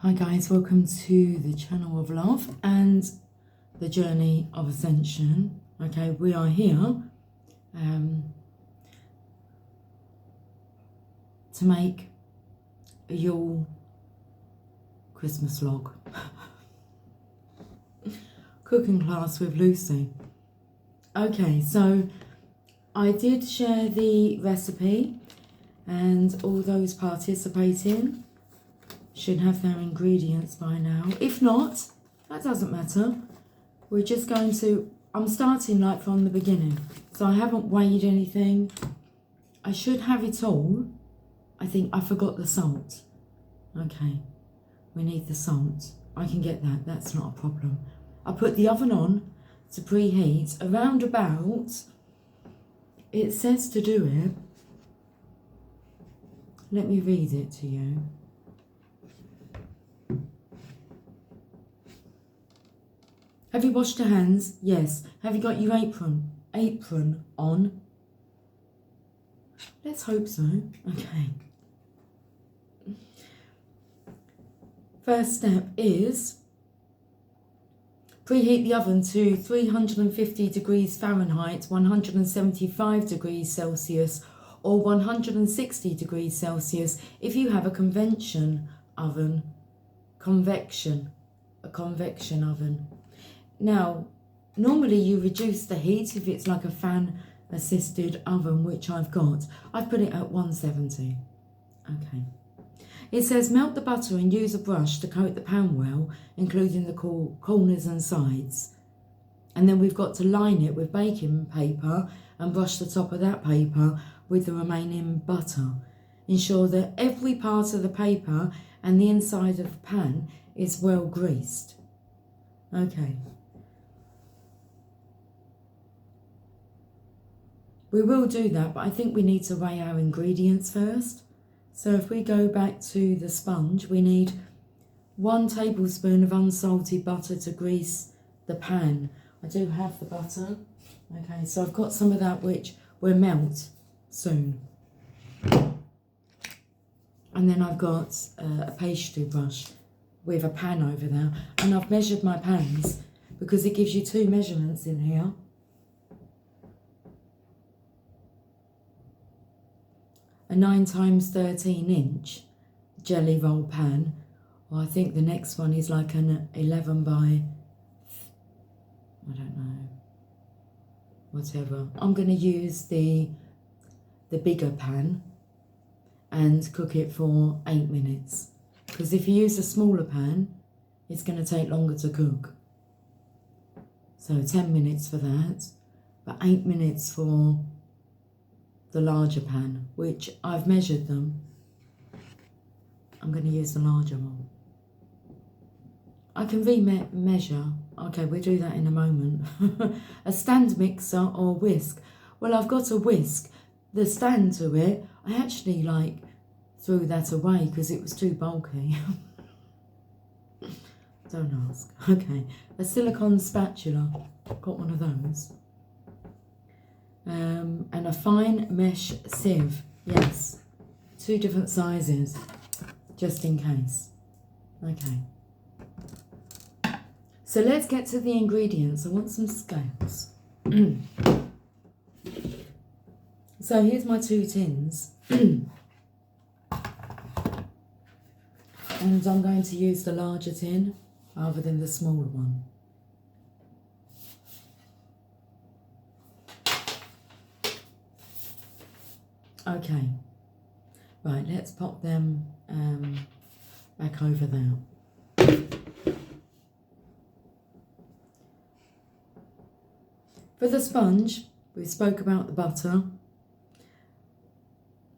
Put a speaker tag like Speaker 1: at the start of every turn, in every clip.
Speaker 1: Hi guys, welcome to the channel of love and the journey of ascension. Okay, we are here to make a Yule Christmas vlog. Cooking class with Lucy. Okay, so I did share the recipe and all those participating should have their ingredients by now. If not, that doesn't matter. We're just going to, I'm starting like from the beginning. So I haven't weighed anything. I should have it all. I think I forgot the salt. Okay, we need the salt. I can get that, that's not a problem. I put the oven on to preheat around about, it says to do it. Let me read it to you. Have you washed your hands? Yes. Have you got your apron on? Let's hope so. Okay. First step is preheat the oven to 350 degrees Fahrenheit, 175 degrees Celsius, or 160 degrees Celsius if you have a convection oven. A convection oven. Now, normally you reduce the heat if it's like a fan-assisted oven, which I've got. I've put it at 170. Okay. It says melt the butter and use a brush to coat the pan well, including the corners and sides. And then we've got to line it with baking paper and brush the top of that paper with the remaining butter. Ensure that every part of the paper and the inside of the pan is well greased. Okay. We will do that, but I think we need to weigh our ingredients first. So if we go back to the sponge, we need 1 tablespoon of unsalted butter to grease the pan. I do have the butter. Okay, so I've got some of that which will melt soon. And then I've got a pastry brush with a pan over there. And I've measured my pans because it gives you 2 measurements in here. A 9 times 13 inch jelly roll pan. Well, I think the next one is like an 11 by, I don't know, whatever. I'm going to use the bigger pan and cook it for 8 minutes. Because if you use a smaller pan, it's going to take longer to cook. So 10 minutes for that, but 8 minutes for the larger pan, which I've measured them. I'm going to use the larger one. I can measure. Okay, we'll do that in a moment. A stand mixer or whisk. Well, I've got a whisk. The stand to it, I actually threw that away because it was too bulky. Don't ask. Okay, a silicone spatula. Got one of those. And a fine mesh sieve. Yes, 2 different sizes, just in case. Okay. So let's get to the ingredients. I want some scales. So here's my 2 tins. And I'm going to use the larger tin rather than the smaller one. Okay, right, let's pop them back over there. For the sponge, we spoke about the butter.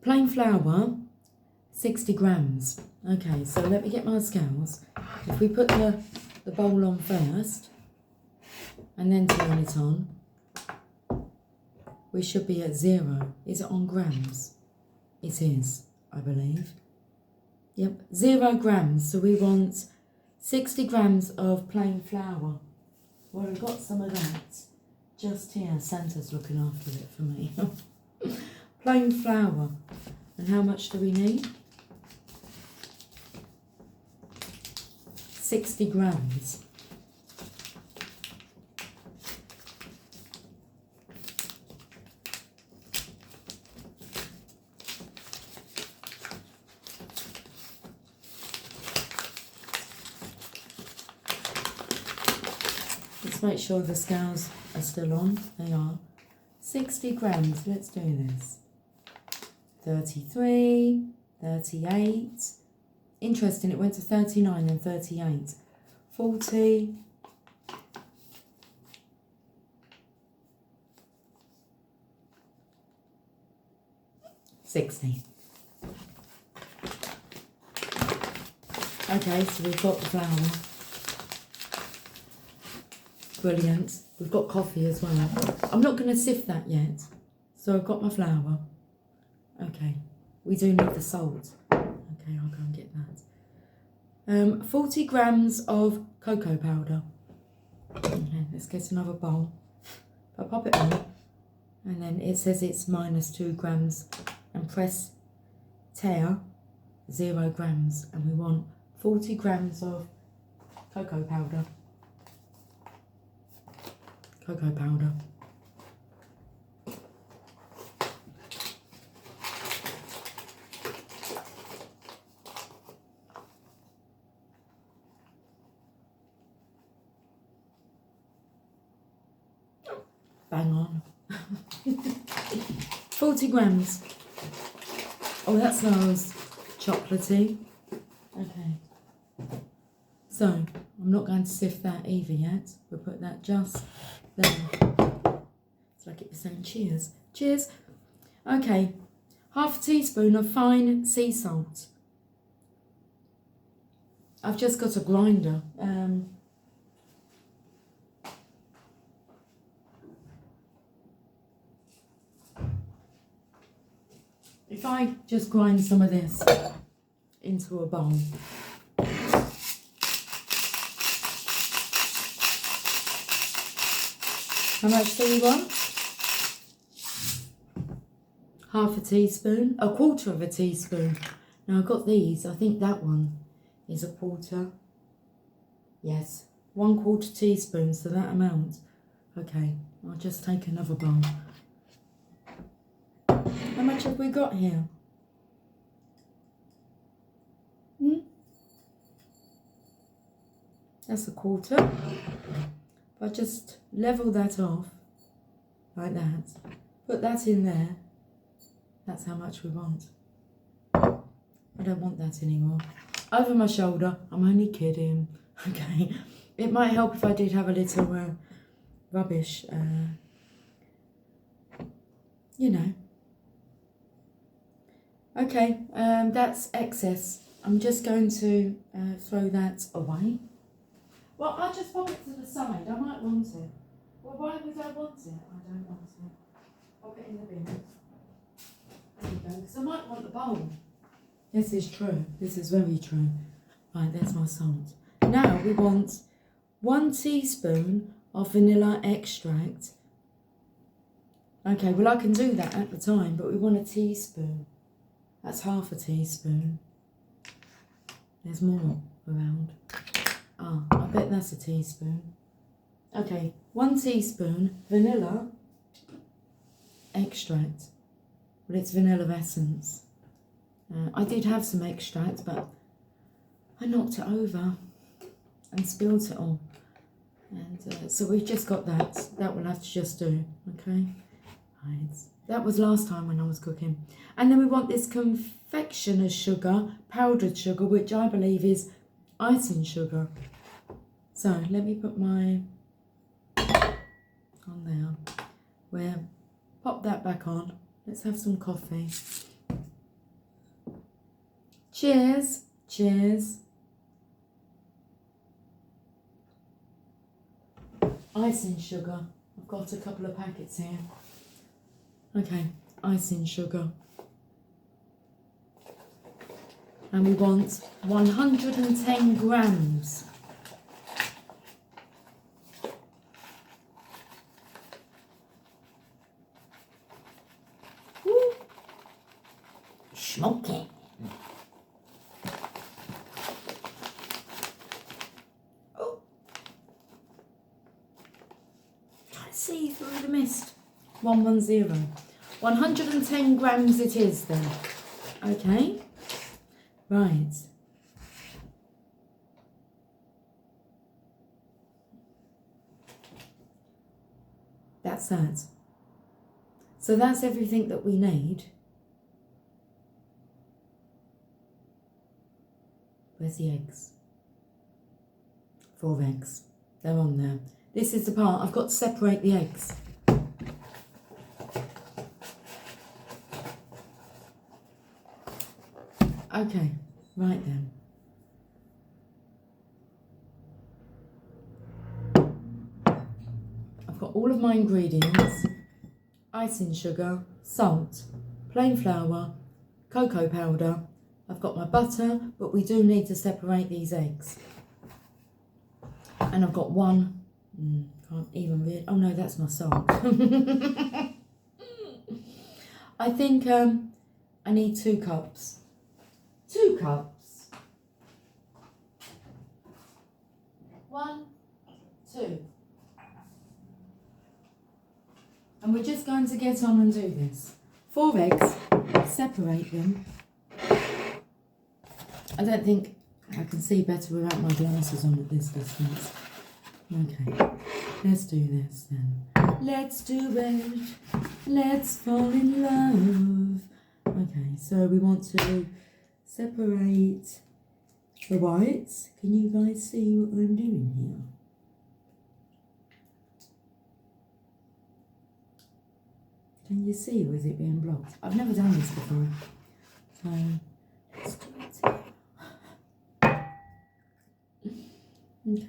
Speaker 1: Plain flour, 60 grams. Okay, so let me get my scales. If we put the bowl on first and then turn it on, we should be at 0. Is it on grams? It is, I believe. Yep, 0 grams. So we want 60 grams of plain flour. Well, we've got some of that just here. Santa's looking after it for me. Plain flour. And how much do we need? 60 grams. Let's make sure the scales are still on. They are. 60 grams. Let's do this. 33, 38. Interesting, it went to 39 and 38. 40. 60. Okay, so we've got the flour. Brilliant. We've got coffee as well. I'm not going to sift that yet. So I've got my flour. Okay. We do need the salt. Okay, I'll go and get that. 40 grams of cocoa powder. Okay, let's get another bowl. I'll pop it on. And then it says it's -2 grams. And press tear 0 grams. And we want 40 grams of cocoa powder. Cocoa powder. Bang on. 40 grams. Oh, that smells chocolatey. Okay. So, I'm not going to sift that either yet. We'll put that just there. It's like it was saying cheers. Cheers. Okay. 1/2 teaspoon of fine sea salt. I've just got a grinder. If I just grind some of this into a bowl. How much do we want? 1/2 teaspoon, 1/4 teaspoon. Now I've got these, I think that one is 1/4. Yes, 1/4 teaspoon, so that amount. Okay, I'll just take another bowl. How much have we got here? That's 1/4. If I just level that off, like that, put that in there, that's how much we want. I don't want that anymore. Over my shoulder, I'm only kidding. Okay, it might help if I did have a little rubbish, you know. Okay, that's excess. I'm just going to throw that away. Well, I'll just pop it to the side. I might want it. Well, why would I want it? I don't want it. Pop it in the bin. There you go. Because I might want the bowl. This is true. This is very true. Right, there's my salt. Now we want 1 teaspoon of vanilla extract. Okay, well I can do that at the time, but we want a teaspoon. That's 1/2 teaspoon. There's more around. Ah, I bet that's a teaspoon. Okay, 1 teaspoon vanilla extract. Well, it's vanilla essence. I did have some extract, but I knocked it over and spilled it all. And so we've just got that. That we'll have to just do, okay? Right. That was last time when I was cooking. And then we want this confectioner's sugar, powdered sugar, which I believe is icing sugar. So let me put my on there. Where pop that back on. Let's have some coffee. Cheers. Cheers. Icing sugar. I've got a couple of packets here. Okay, icing sugar. And we want 110 grams. Woo. Smoking. see through the mist. 110. 110 grams it is then. Okay. Right. That's that. So that's everything that we need. Where's the eggs? 4 eggs. They're on there. This is the part. I've got to separate the eggs. Okay, right then. I've got all of my ingredients. Icing sugar, salt, plain flour, cocoa powder. I've got my butter, but we do need to separate these eggs. And I've got one, can't even read, oh no, that's my salt. I think I need 2 cups. 2 cups. 1, 2. And we're just going to get on and do this. 4 eggs, separate them. I don't think I can see better without my glasses on at this distance. Okay, let's do this then. Let's do it. Let's fall in love. Okay, so we want to separate the whites. Can you guys see what I'm doing here? Can you see, or is it being blocked? I've never done this before. So, let's do it. Okay.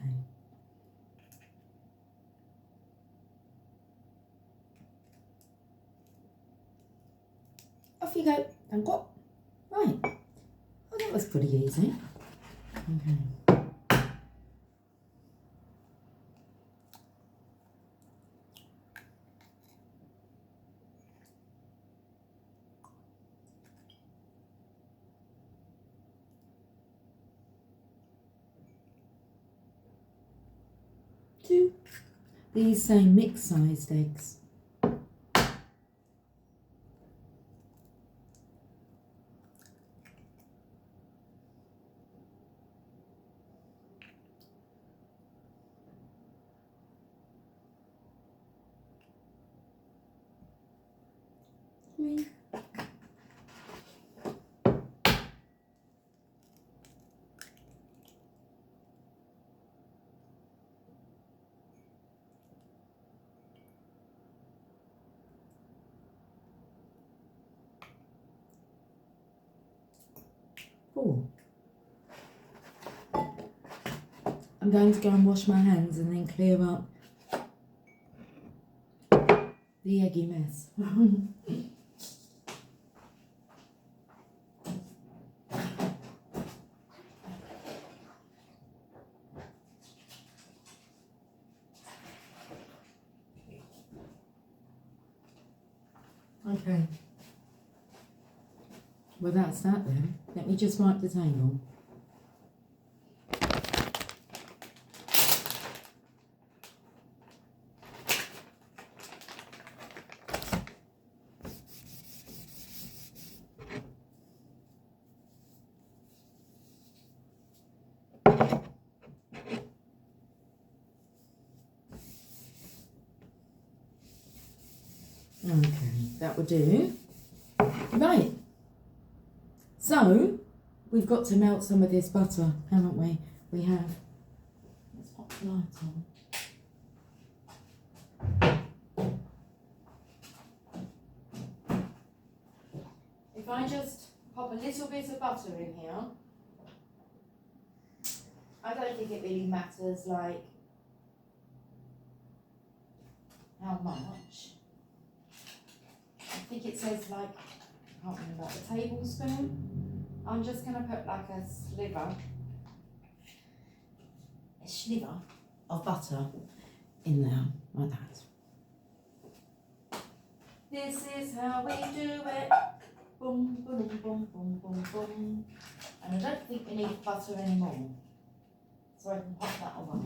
Speaker 1: Off you go. Thank you. Right. Oh, that was pretty easy. Okay. These same mixed-sized eggs. Three. 4. I'm going to go and wash my hands and then clear up the eggy mess. Okay. Well, that's that then. Let me just wipe the table. Okay, that will do. Right. So, we've got to melt some of this butter, haven't we? We have. Let's pop the light on. If I just pop a little bit of butter in here, I don't think it really matters, like, how much. I think it says, like, I can't remember, a tablespoon. I'm just going to put like a sliver of butter in there, like that. This is how we do it. Boom, boom, boom, boom, boom, boom. And I don't think we need butter anymore. So I can pop that away.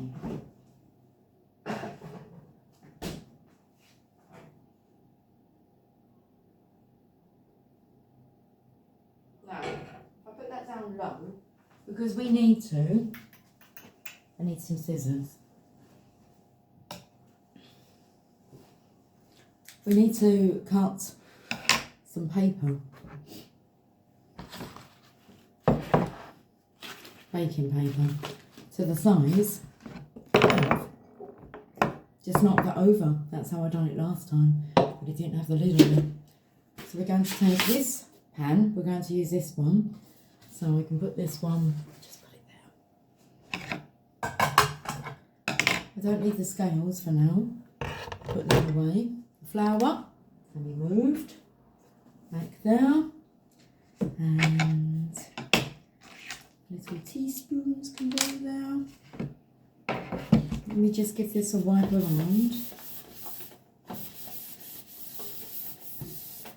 Speaker 1: down low because we need to. I need some scissors. We need to cut some paper. Baking paper to the size of, just knock that over. That's how I done it last time, but it didn't have the lid on it. So we're going to take this pan, we're going to use this one, so we can put this one, just put it there. I don't need the scales for now, put them away. The flour can be moved back there, and little teaspoons can go there. Let me just give this a wipe around.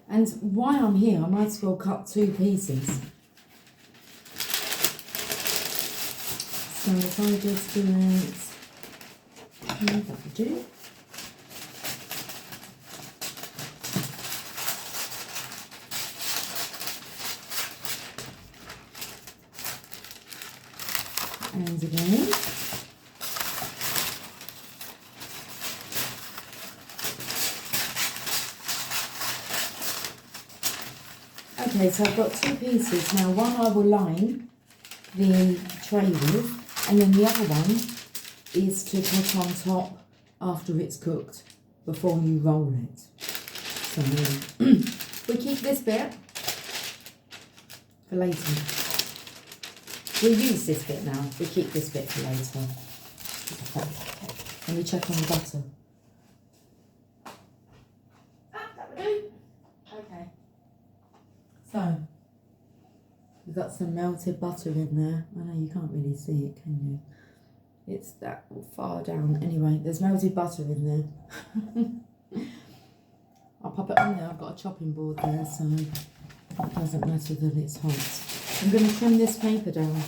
Speaker 1: And while I'm here, I might as well cut 2 pieces. So if I just do it, that would do. And again. Okay, so I've got 2 pieces. Now one I will line the tray with, and then the other one is to put on top after it's cooked, before you roll it. So we keep this bit for later. We use this bit now, we keep this bit for later. And we check on the butter. That would do. Okay. So, we've got some melted butter in there. I know you can't really see it, can you? It's that far down. Anyway, there's melted butter in there. I'll pop it on there. I've got a chopping board there, so it doesn't matter that it's hot. I'm going to trim this paper down.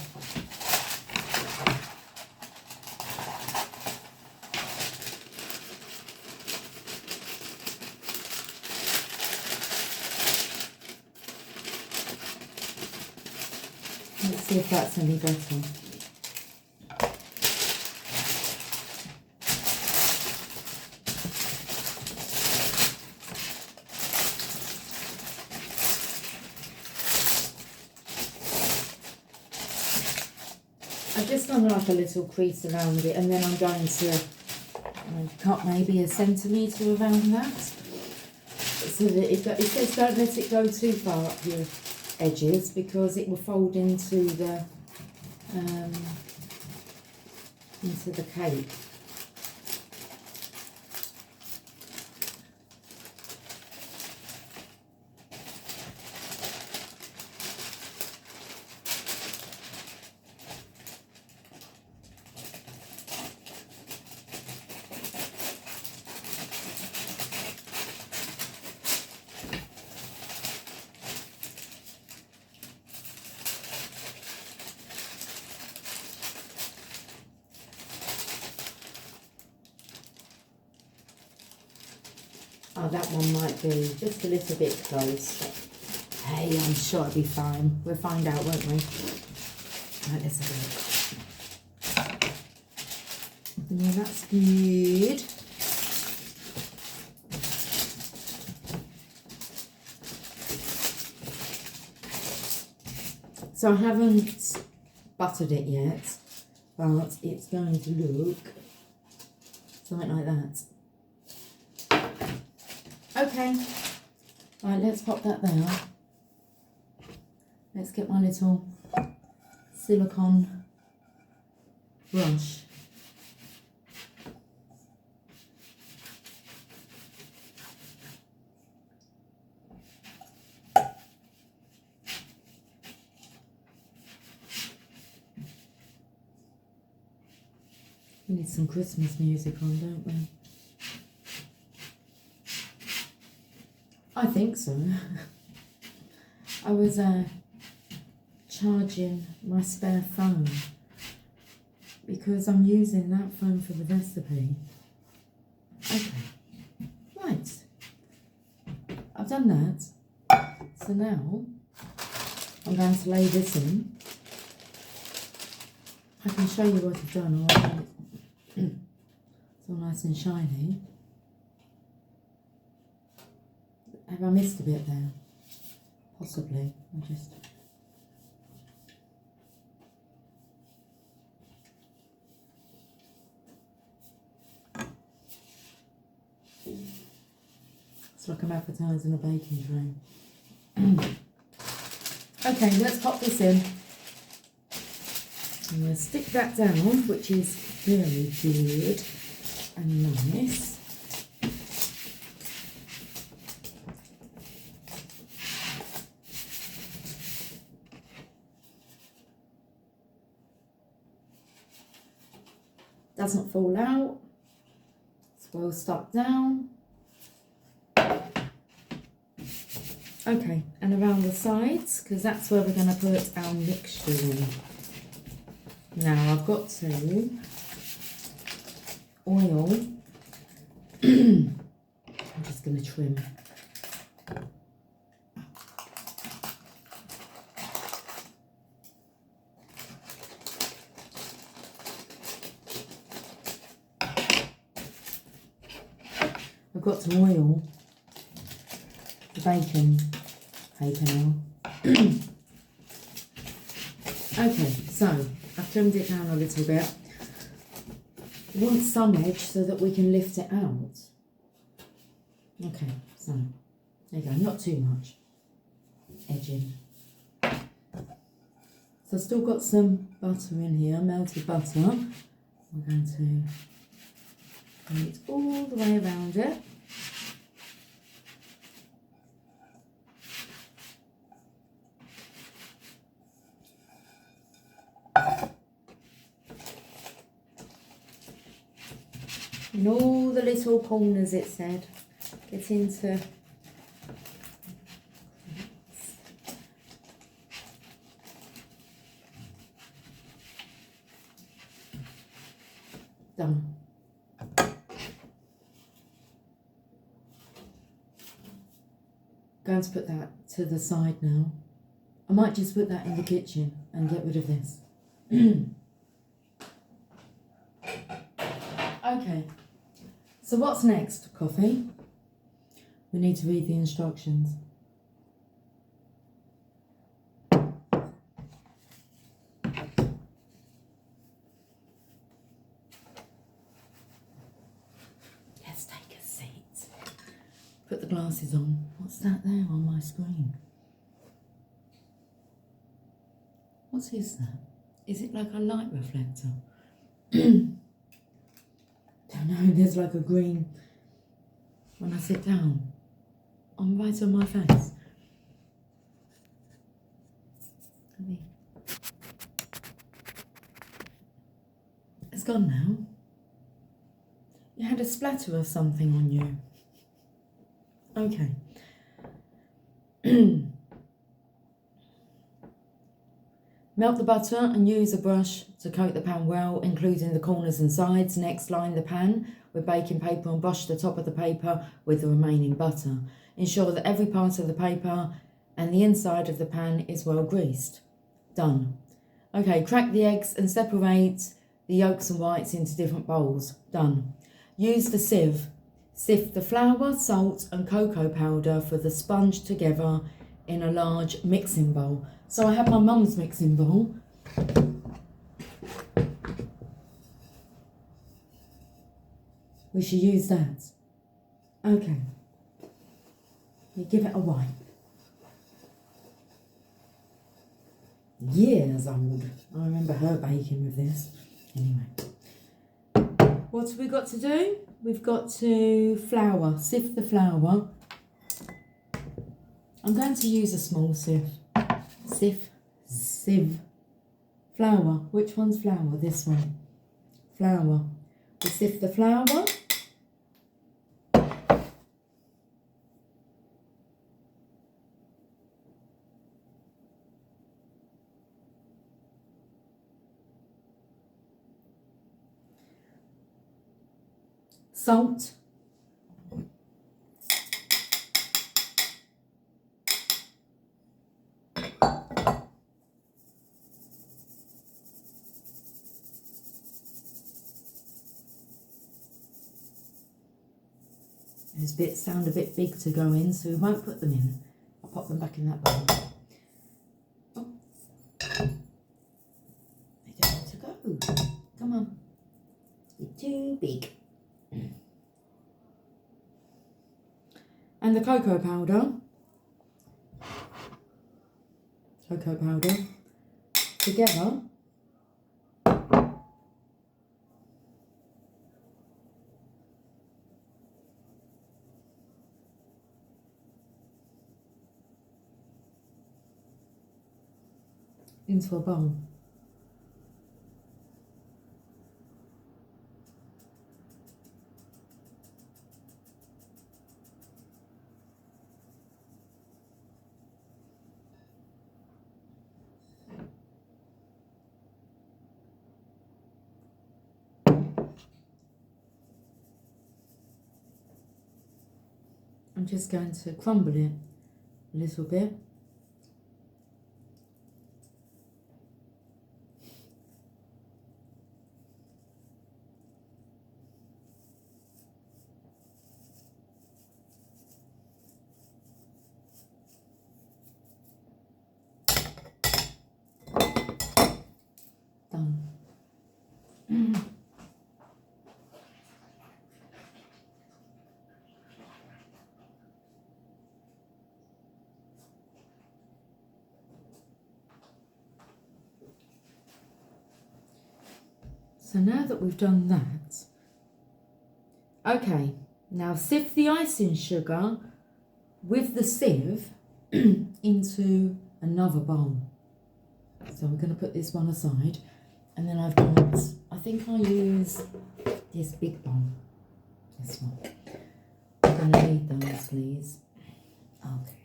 Speaker 1: Let's see if that's any better. I've just done like a little crease around it, and then I'm going to cut maybe a centimetre around that, so that it says don't let it go too far up your edges because it will fold into the cake. Oh, that one might be just a little bit close. Hey, I'm sure it'll be fine. We'll find out, won't we? Right, let's have a look. Yeah, that's good. So I haven't buttered it yet, but it's going to look something like that. Okay, right, let's pop that there. Let's get my little silicone brush. We need some Christmas music on, don't we? I think so. I was charging my spare phone because I'm using that phone for the recipe. Okay, right. I've done that. So now I'm going to lay this in. I can show you what I've done. It's all nice and shiny. Have I missed a bit there? Possibly. I just... It's like I'm advertising a baking tray. Okay, let's pop this in. I'm going to stick that down, which is very good and nice. Doesn't fall out. It's well stuck down. Okay, and around the sides, because that's where we're going to put our mixture in. Now I've got to oil. I'm just going to trim. I've got to oil the baking paper now. Okay, so I've trimmed it down a little bit. We want some edge so that we can lift it out. Okay, so there you go, not too much edging. So I've still got some butter in here, melted butter. We're going to put it all the way around it. In all the little corners, it said, get into done. Going to put that to the side now. I might just put that in the kitchen and get rid of this. Okay. So what's next, Coffee? We need to read the instructions. Let's take a seat. Put the glasses on. What's that there on my screen? What is that? Is it like a light reflector? Don't know, there's like a green when I sit down. I'm right on my face. It's gone now. You had a splatter of something on you. Okay. Melt the butter and use a brush to coat the pan well, including the corners and sides. Next, line the pan with baking paper and brush the top of the paper with the remaining butter. Ensure that every part of the paper and the inside of the pan is well greased. Done. Okay, crack the eggs and separate the yolks and whites into different bowls. Done. Use the sieve. Sift the flour, salt and cocoa powder for the sponge together in a large mixing bowl. So I have my mum's mixing bowl. We should use that. Okay. You give it a wipe. Years old. I remember her baking with this. Anyway. What have we got to do? We've got to flour. Sift the flour. I'm going to use a small sieve. Sieve. Flour. Which one's flour? This one. Flour. We sift the flour. Salt. Those sound a bit big to go in, so we won't put them in. I'll pop them back in that bowl. Oh. They don't want to go. Come on. You're too big. And the cocoa powder. Together. Into a bowl. I'm just going to crumble it a little bit. Done. So now that we've done that, okay, now sift the icing sugar with the sieve into another bowl. So we're going to put this one aside, and then I've got, I think I'll use this big bowl, this one. I'm going to need those, please. Okay.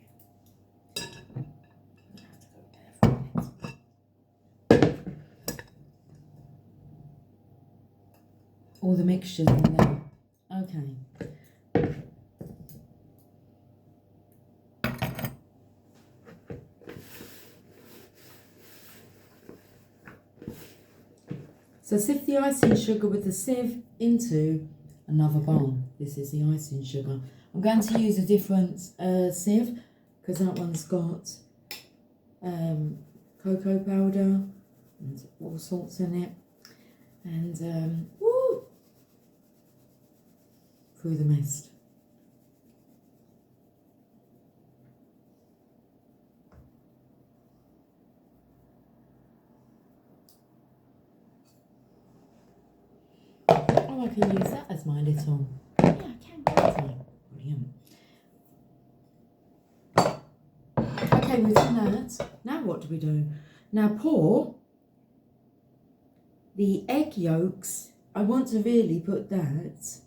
Speaker 1: All the mixtures in there. Okay. So sift the icing sugar with the sieve into another bowl. This is the icing sugar. I'm going to use a different sieve because that one's got cocoa powder and all sorts in it. And woo, through the mist. Oh, I can use that as my little. Yeah, I can. Brilliant. Okay, we've done that. Now what do we do? Now pour the egg yolks. I want to really put that.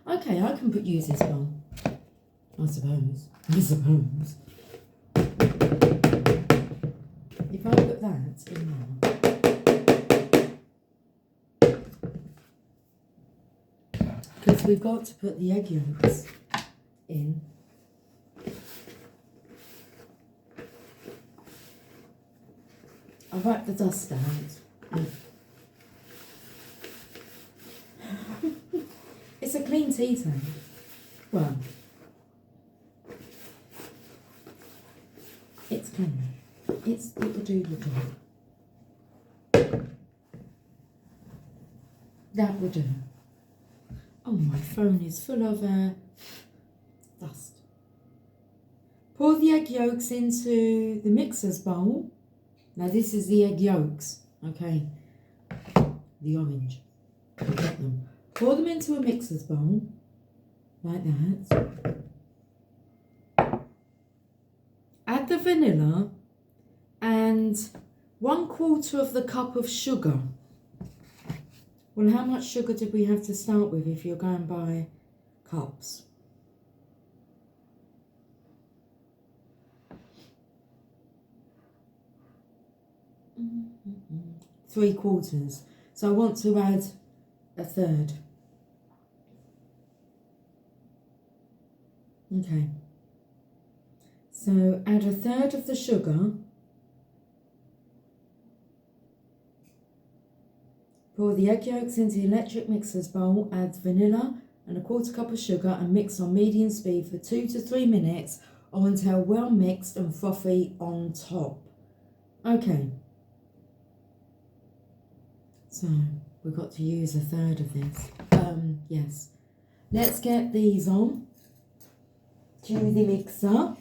Speaker 1: Okay, I can use this one. I suppose. If I put that in there. Because we've got to put the egg yolks in. I'll wipe the dust out. It's a clean tea towel. Well, it's clean. It will do the job. That will do. Oh, my phone is full of dust. Pour the egg yolks into the mixer's bowl. Now this is the egg yolks, okay? The orange. You'll get them. Pour them into a mixer's bowl, like that. Add the vanilla and 1/4 cup of sugar. Well, how much sugar did we have to start with if you're going by cups? Three quarters. So I want to add 1/3. Okay. So add 1/3 of the sugar. Pour the egg yolks into the electric mixer's bowl. Add vanilla and a quarter cup of sugar and mix on medium speed for 2 to 3 minutes or until well mixed and frothy on top. Okay, so we've got to use a third of this. Yes. Let's get these on to the mixer.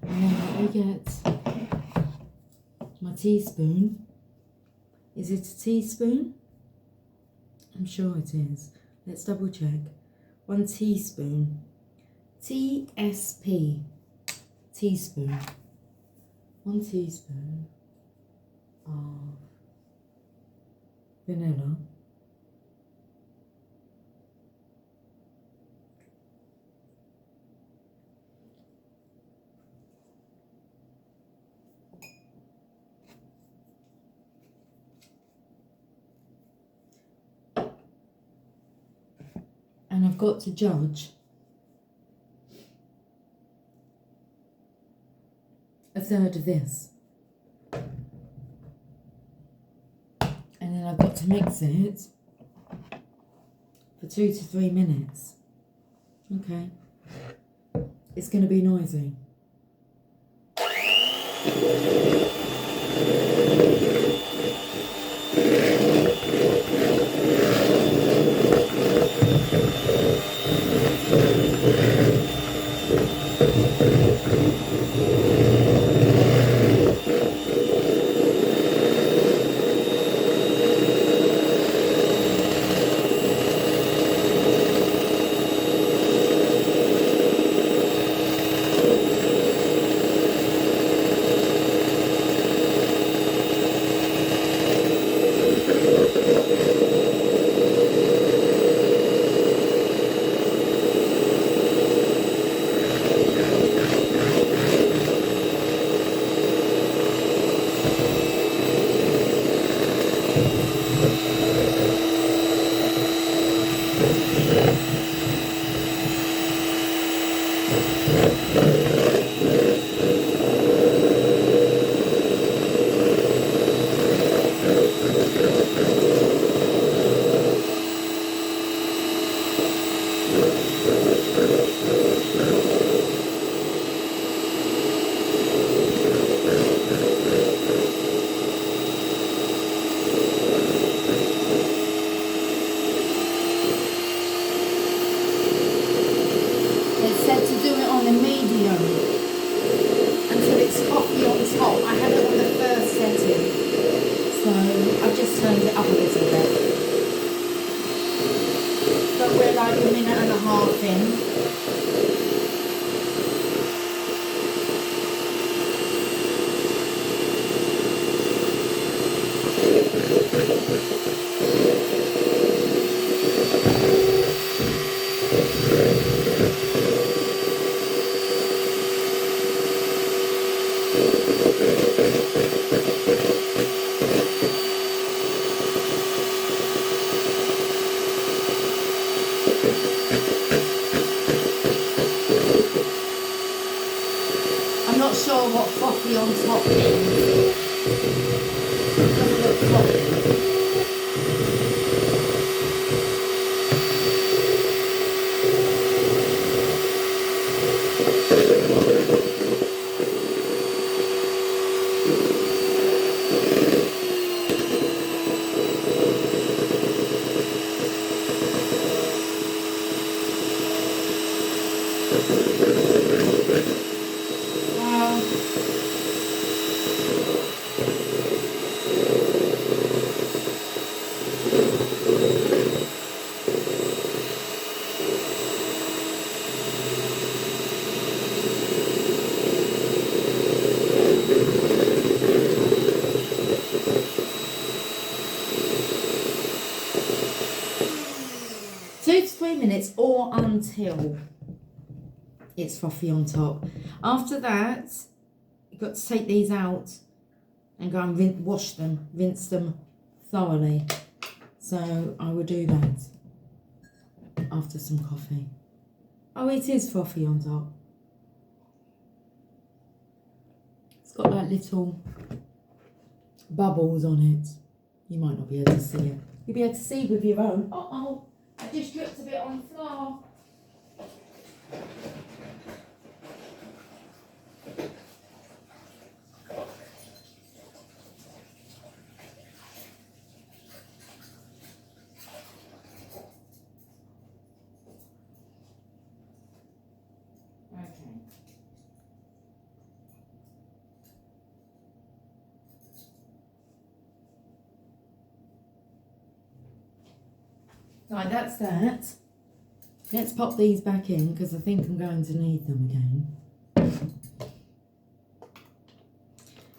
Speaker 1: And then let me get my teaspoon. Is it a teaspoon? I'm sure it is. Let's double check. 1 teaspoon. TSP. Teaspoon. 1 teaspoon of vanilla. And I've got to judge a third of this. And then I've got to mix it for 2 to 3 minutes. Okay. It's going to be noisy. I'm not sure what frothy on top means. It doesn't look frothy. Minutes or until it's frothy on top. After that, you've got to take these out and go and rinse them thoroughly. So I will do that after some coffee. Oh, it is frothy on top. It's got like little bubbles on it. You might not be able to see it. You'll be able to see with your own. Uh-oh, I just dripped a bit on the floor. Right, that's that. Let's pop these back in because I think I'm going to need them again.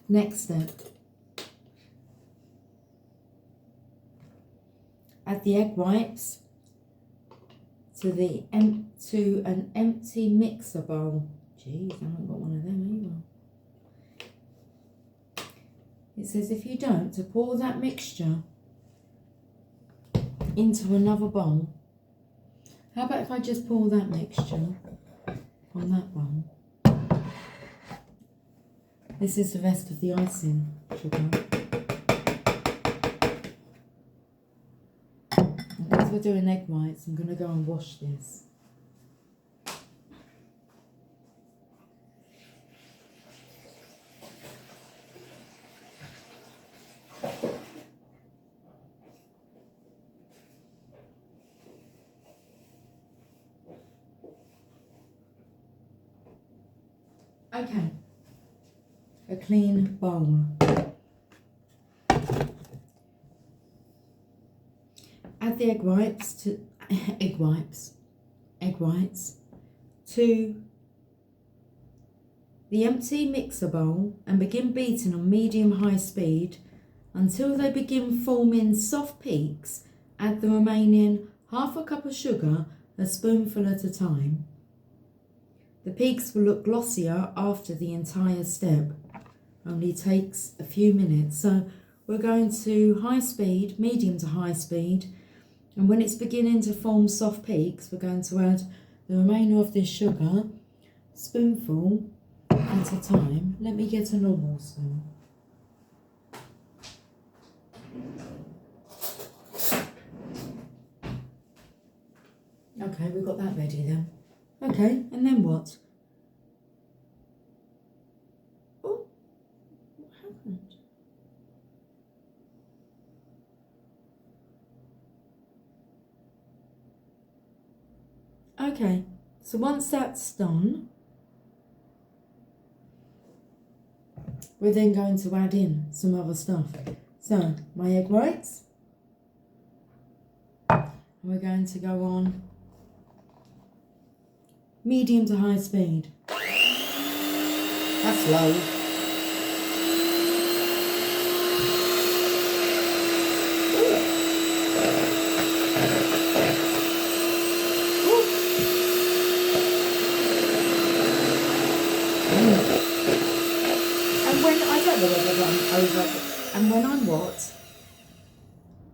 Speaker 1: Next step. Add the egg whites to an empty mixer bowl. Jeez, I haven't got one of them either. It says if you don't, to pour that mixture into another bowl. How about if I just pour that mixture on that one? This is the rest of the icing sugar. And as we're doing egg whites, I'm going to go and wash this. Okay, a clean bowl. Add the egg whites to the empty mixer bowl and begin beating on medium-high speed until they begin forming soft peaks. Add the remaining half a cup of sugar, a spoonful at a time. The peaks will look glossier after the entire step. Only takes a few minutes. So we're going to high speed, medium to high speed. And when it's beginning to form soft peaks, we're going to add the remainder of this sugar, spoonful at a time. Let me get a normal spoon. Okay, we've got that ready then. Okay, and then what? Oh, what happened? Okay, so once that's done, we're then going to add in some other stuff. So, my egg whites. And we're going to go on medium to high speed. That's low. And when I don't know whether I'm over, and when I'm what?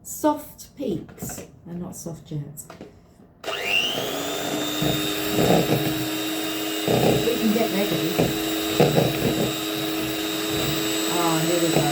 Speaker 1: Soft peaks, and not soft jets. We can get ready. Ah, here we go.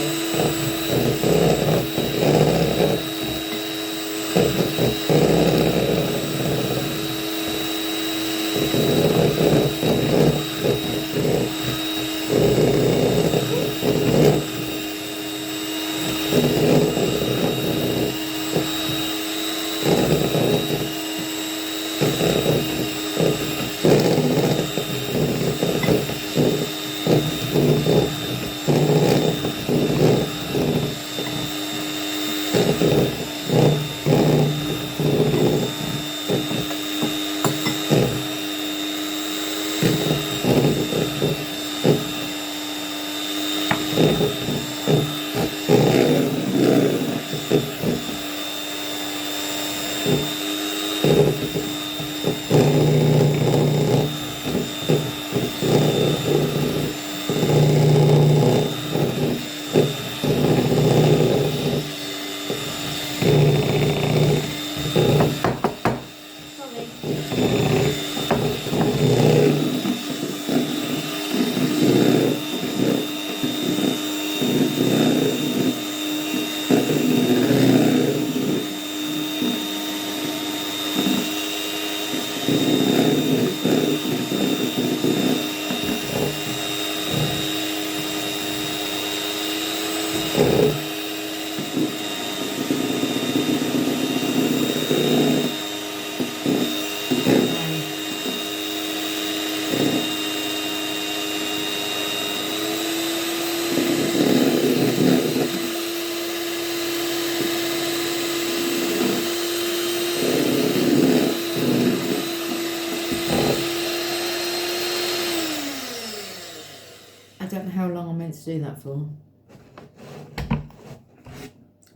Speaker 1: I don't know how long I'm meant to do that for,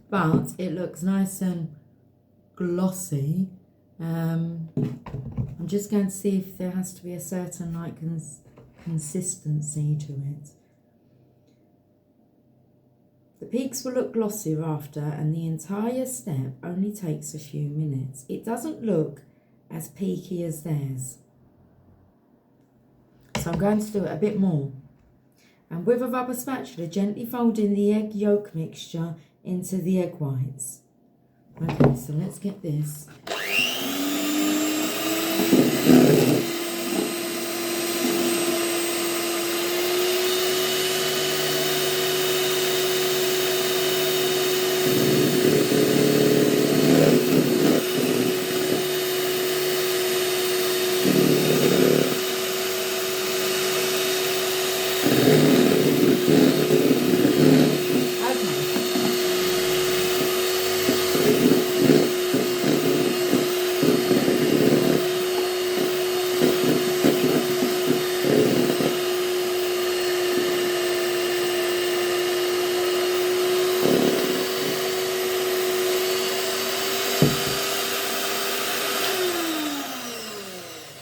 Speaker 1: but it looks nice and glossy. I'm just going to see if there has to be a certain like consistency to it. The peaks will look glossier after, and the entire step only takes a few minutes. It doesn't look as peaky as theirs, so I'm going to do it a bit more. And with a rubber spatula, gently fold in the egg yolk mixture into the egg whites. Okay, so let's get this.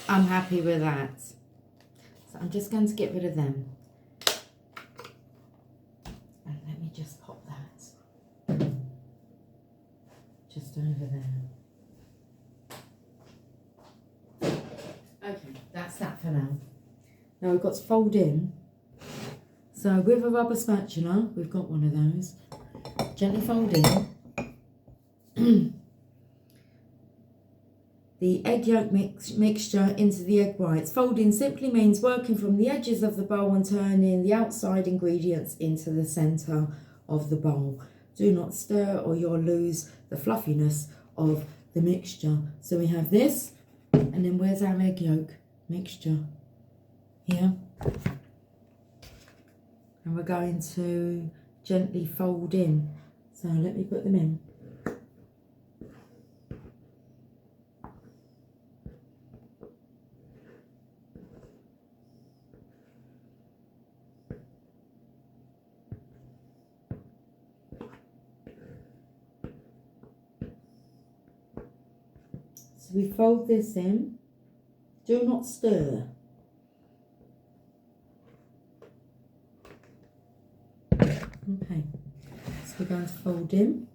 Speaker 1: I'm happy with that. So I'm just going to get rid of them. And let me just pop that just over there. Okay, that's that for now. Now we've got to fold in. So with a rubber spatula, we've got one of those. Gently fold in. The egg yolk mixture into the egg whites. Folding simply means working from the edges of the bowl and turning the outside ingredients into the centre of the bowl. Do not stir or you'll lose the fluffiness of the mixture. So we have this, and then where's our egg yolk mixture? Here. And we're going to gently fold in. So let me put them in. So we fold this in. Do not stir. Okay, so we're going to fold in.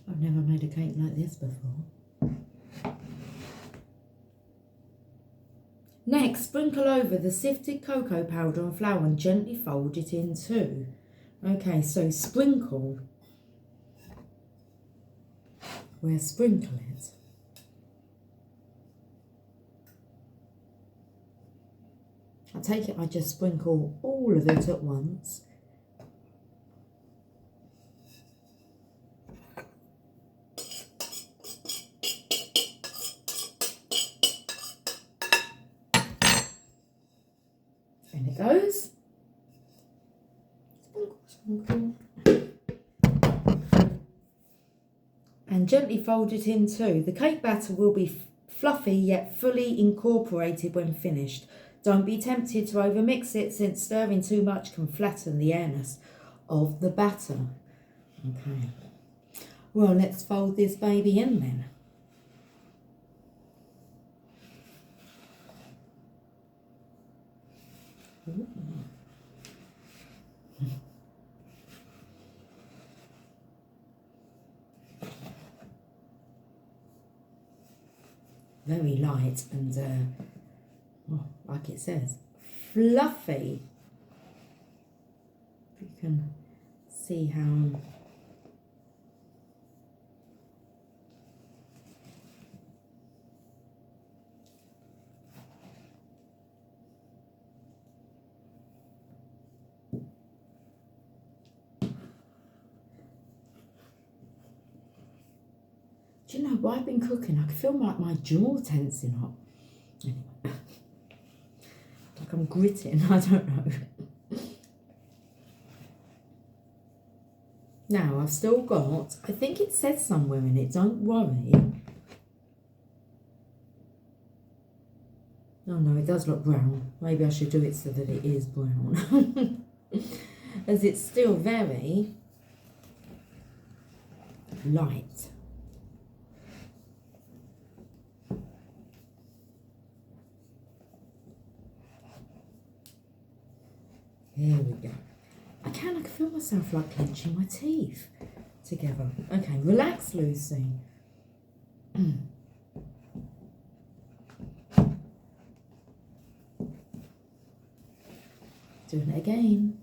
Speaker 1: I've never made a cake like this before. Next, sprinkle over the sifted cocoa powder and flour and gently fold it in too. Okay, so sprinkle. We'll sprinkle it. I take it I just sprinkle all of it at once. And it goes. Sprinkle, sprinkle. And gently fold it in too. The cake batter will be fluffy yet fully incorporated when finished. Don't be tempted to overmix it, since stirring too much can flatten the airness of the batter. Okay. Well, let's fold this baby in then. Ooh. very light and, well, like it says, fluffy. If you can see how... Do you know, while I've been cooking, I can feel like my jaw tensing up. Anyway, like I'm gritting, I don't know. Now, I've still got, I think it says somewhere in it, don't worry. Oh no, it does look brown. Maybe I should do it so that it is brown. As it's still very light. Here we go. I can feel myself like clenching my teeth together. Okay, relax, Lucy. Doing it again.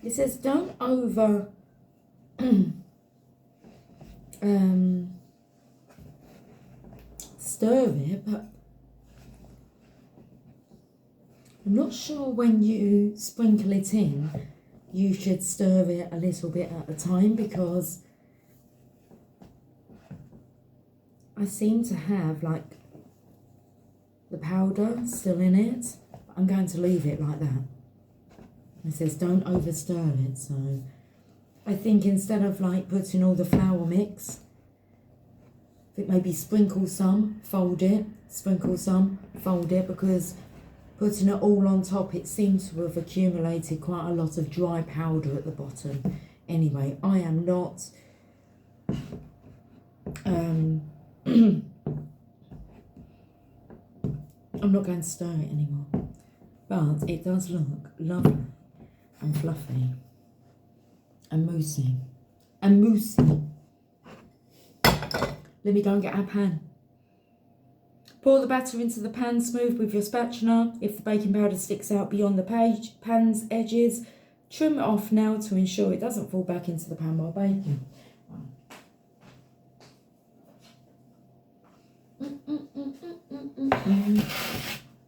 Speaker 1: It says don't over stir it, but I'm not sure when you sprinkle it in, you should stir it a little bit at a time, because I seem to have like the powder still in it. I'm going to leave it like that. It says don't over stir it, so I think instead of like putting all the flour mix, I think maybe sprinkle some, fold it, sprinkle some, fold it, because putting it all on top, it seems to have accumulated quite a lot of dry powder at the bottom. Anyway, I am not I'm not going to stir it anymore, but it does look lovely and fluffy and moussey and moussey. Let me go and get our pan. Pour the batter into the pan, smooth with your spatula. If the baking powder sticks out beyond the pan's edges, trim it off now to ensure it doesn't fall back into the pan while baking.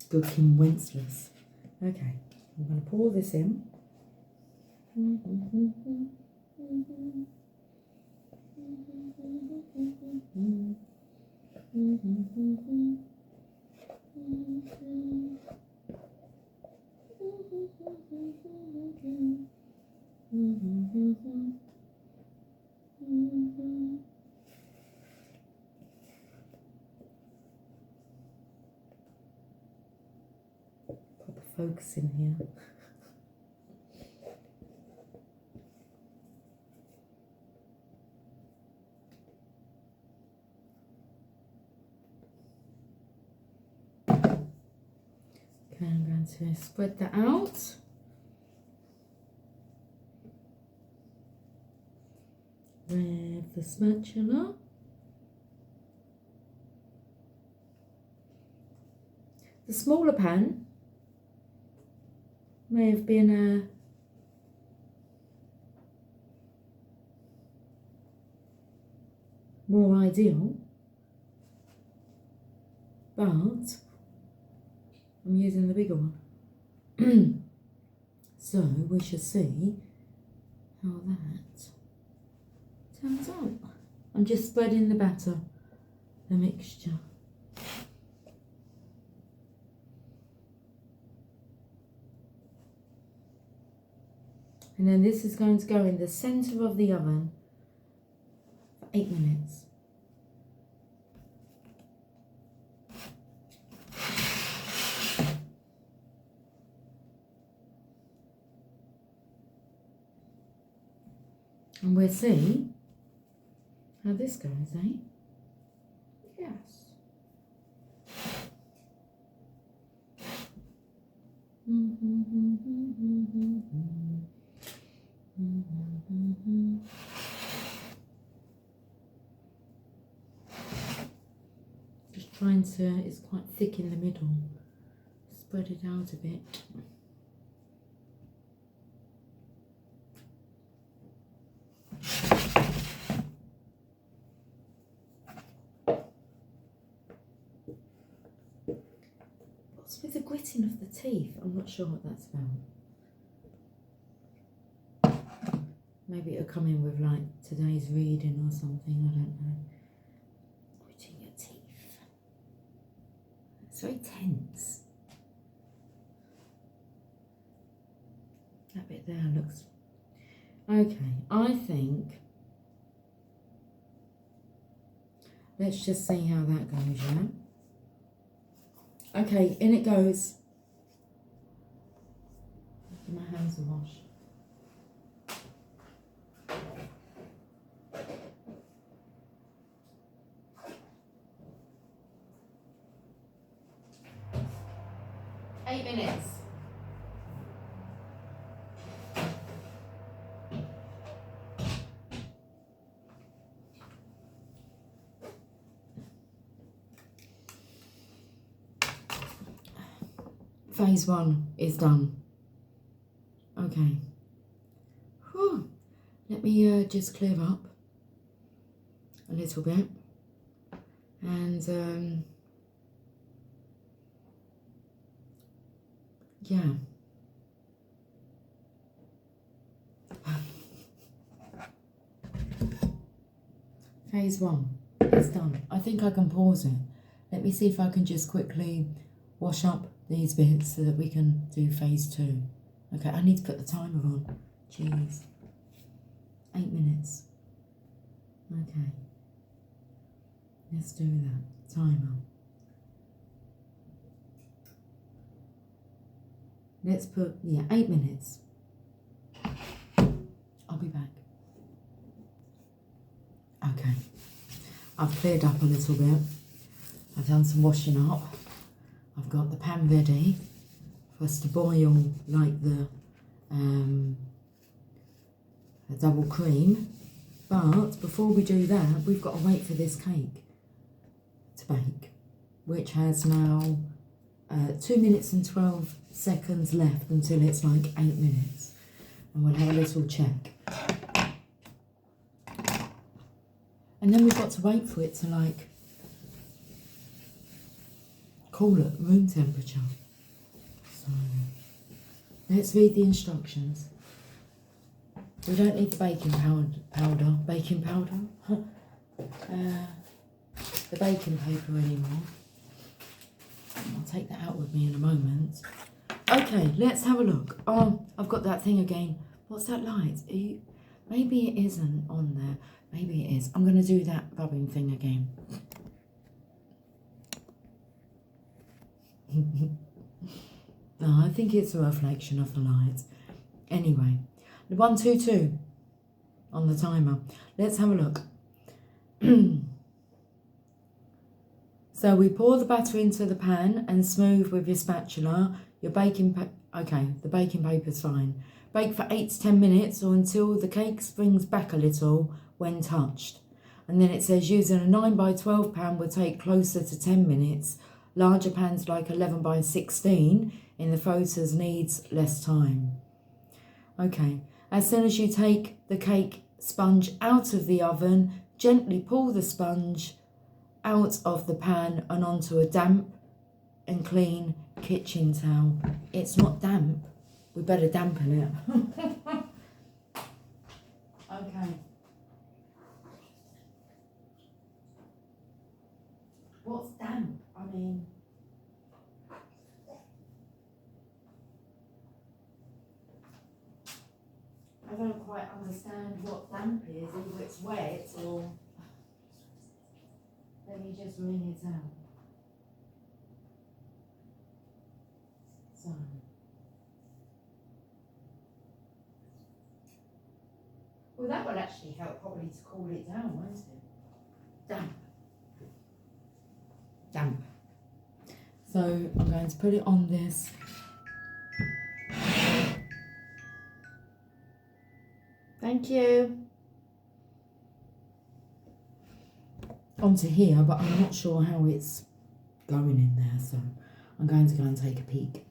Speaker 1: Good Kim Wenceslas. Okay, I'm going to pour this in. Proper focus in here. Okay, I'm going to spread that out. With the spatula. The smaller pan may have been more ideal, but I'm using the bigger one. So we shall see how that turns out. I'm just spreading the batter, the mixture. And then this is going to go in the centre of the oven for 8 minutes. And we'll see how this goes, eh? Yes. trying to, it's quite thick in the middle. Spread it out a bit. What's with the gritting of the teeth? I'm not sure what that's about. Maybe it'll come in with like today's reading or something, I don't know. Gritting your teeth. It's very tense. That bit there looks... Okay, I think... Let's just see how that goes, yeah? Okay, in it goes. Give my hands a wash. Eight minutes. Phase 1 is done. Okay. Whew. Let me just clear up a little bit. And yeah. Phase 1 is done. I think I can pause it. Let me see if I can just quickly wash up these bits so that we can do phase 2. Okay, I need to put the timer on. Jeez. 8 minutes. Okay. Let's do that. Timer. Let's put, 8 minutes. I'll be back. Okay. I've cleared up a little bit. I've done some washing up. I've got the pan ready for us to boil like the double cream. But before we do that, we've got to wait for this cake to bake, which has now 2 minutes and 12 seconds left until it's like 8 minutes. And we'll have a little check. And then we've got to wait for it to like cool at room temperature. So let's read the instructions. We don't need the baking powder, the baking paper anymore. I'll take that out with me in a moment. Okay, let's have a look. Oh, I've got that thing again. What's that light? Maybe it isn't on there. Maybe it is. I'm going to do that rubbing thing again. No, I think it's a reflection of the light. Anyway, the 122 on the timer. Let's have a look. So we pour the batter into the pan and smooth with your spatula. Your baking the baking paper's fine. Bake for 8 to 10 minutes or until the cake springs back a little when touched. And then it says using a 9 by 12 pan will take closer to 10 minutes. Larger pans like 11 by 16 in the photos needs less time. Okay, as soon as you take the cake sponge out of the oven, gently pull the sponge out of the pan and onto a damp and clean kitchen towel. It's not damp. We better dampen it. Okay. What's damp? I mean... I don't quite understand what damp is, either it's wet or... Let me just wring it out. So... Well, that will actually help probably to cool it down, won't it? Damp. Damp. So I'm going to put it on this. Thank you. Onto here, but I'm not sure how it's going in there, so I'm going to go and take a peek.